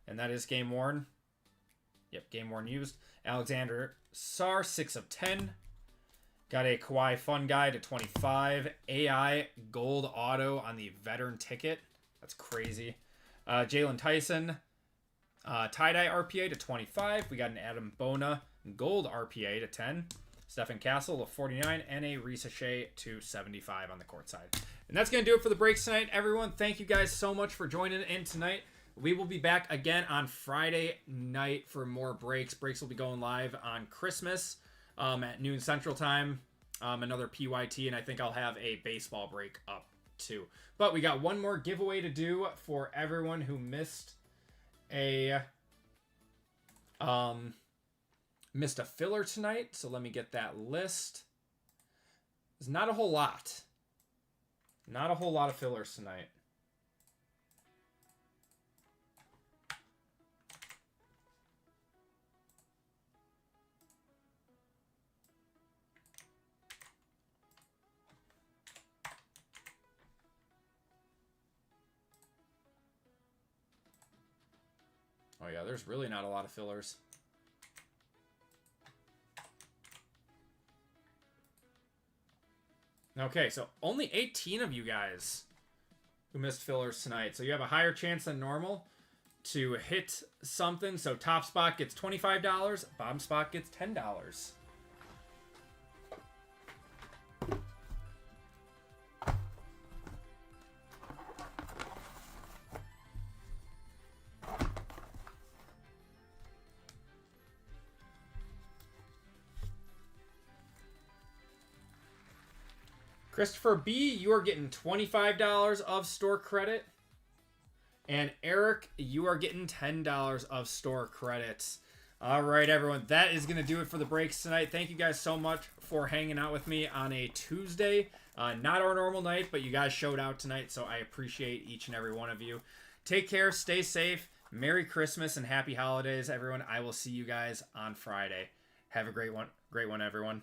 And that is game worn. Yep, game worn used. Alexander Sarr, 6 of 10. Got a Kawhi Fun Guy to 25. AI gold auto on the veteran ticket. That's crazy. Jalen Tyson, tie-dye RPA to 25. We got an Adam Bona gold RPA to 10. Stephen Castle to 49. And a Resealable to 75 on the court side. And that's going to do it for the breaks tonight, everyone. Thank you guys so much for joining in tonight. We will be back again on Friday night for more breaks. Breaks will be going live on Christmas. At noon Central Time, another PYT, and I think I'll have a baseball break up too. But we got one more giveaway to do for everyone who missed a filler tonight. So let me get that list. There's not a whole lot. Not a whole lot of fillers tonight. Oh yeah, there's really not a lot of fillers. Okay, so only 18 of you guys who missed fillers tonight. So you have a higher chance than normal to hit something. So top spot gets $25, bottom spot gets $10. Christopher B, you are getting $25 of store credit. And Eric, you are getting $10 of store credits. All right, everyone. That is going to do it for the breaks tonight. Thank you guys so much for hanging out with me on a Tuesday. Not our normal night, but you guys showed out tonight, so I appreciate each and every one of you. Take care. Stay safe. Merry Christmas and happy holidays, everyone. I will see you guys on Friday. Have a great one, everyone.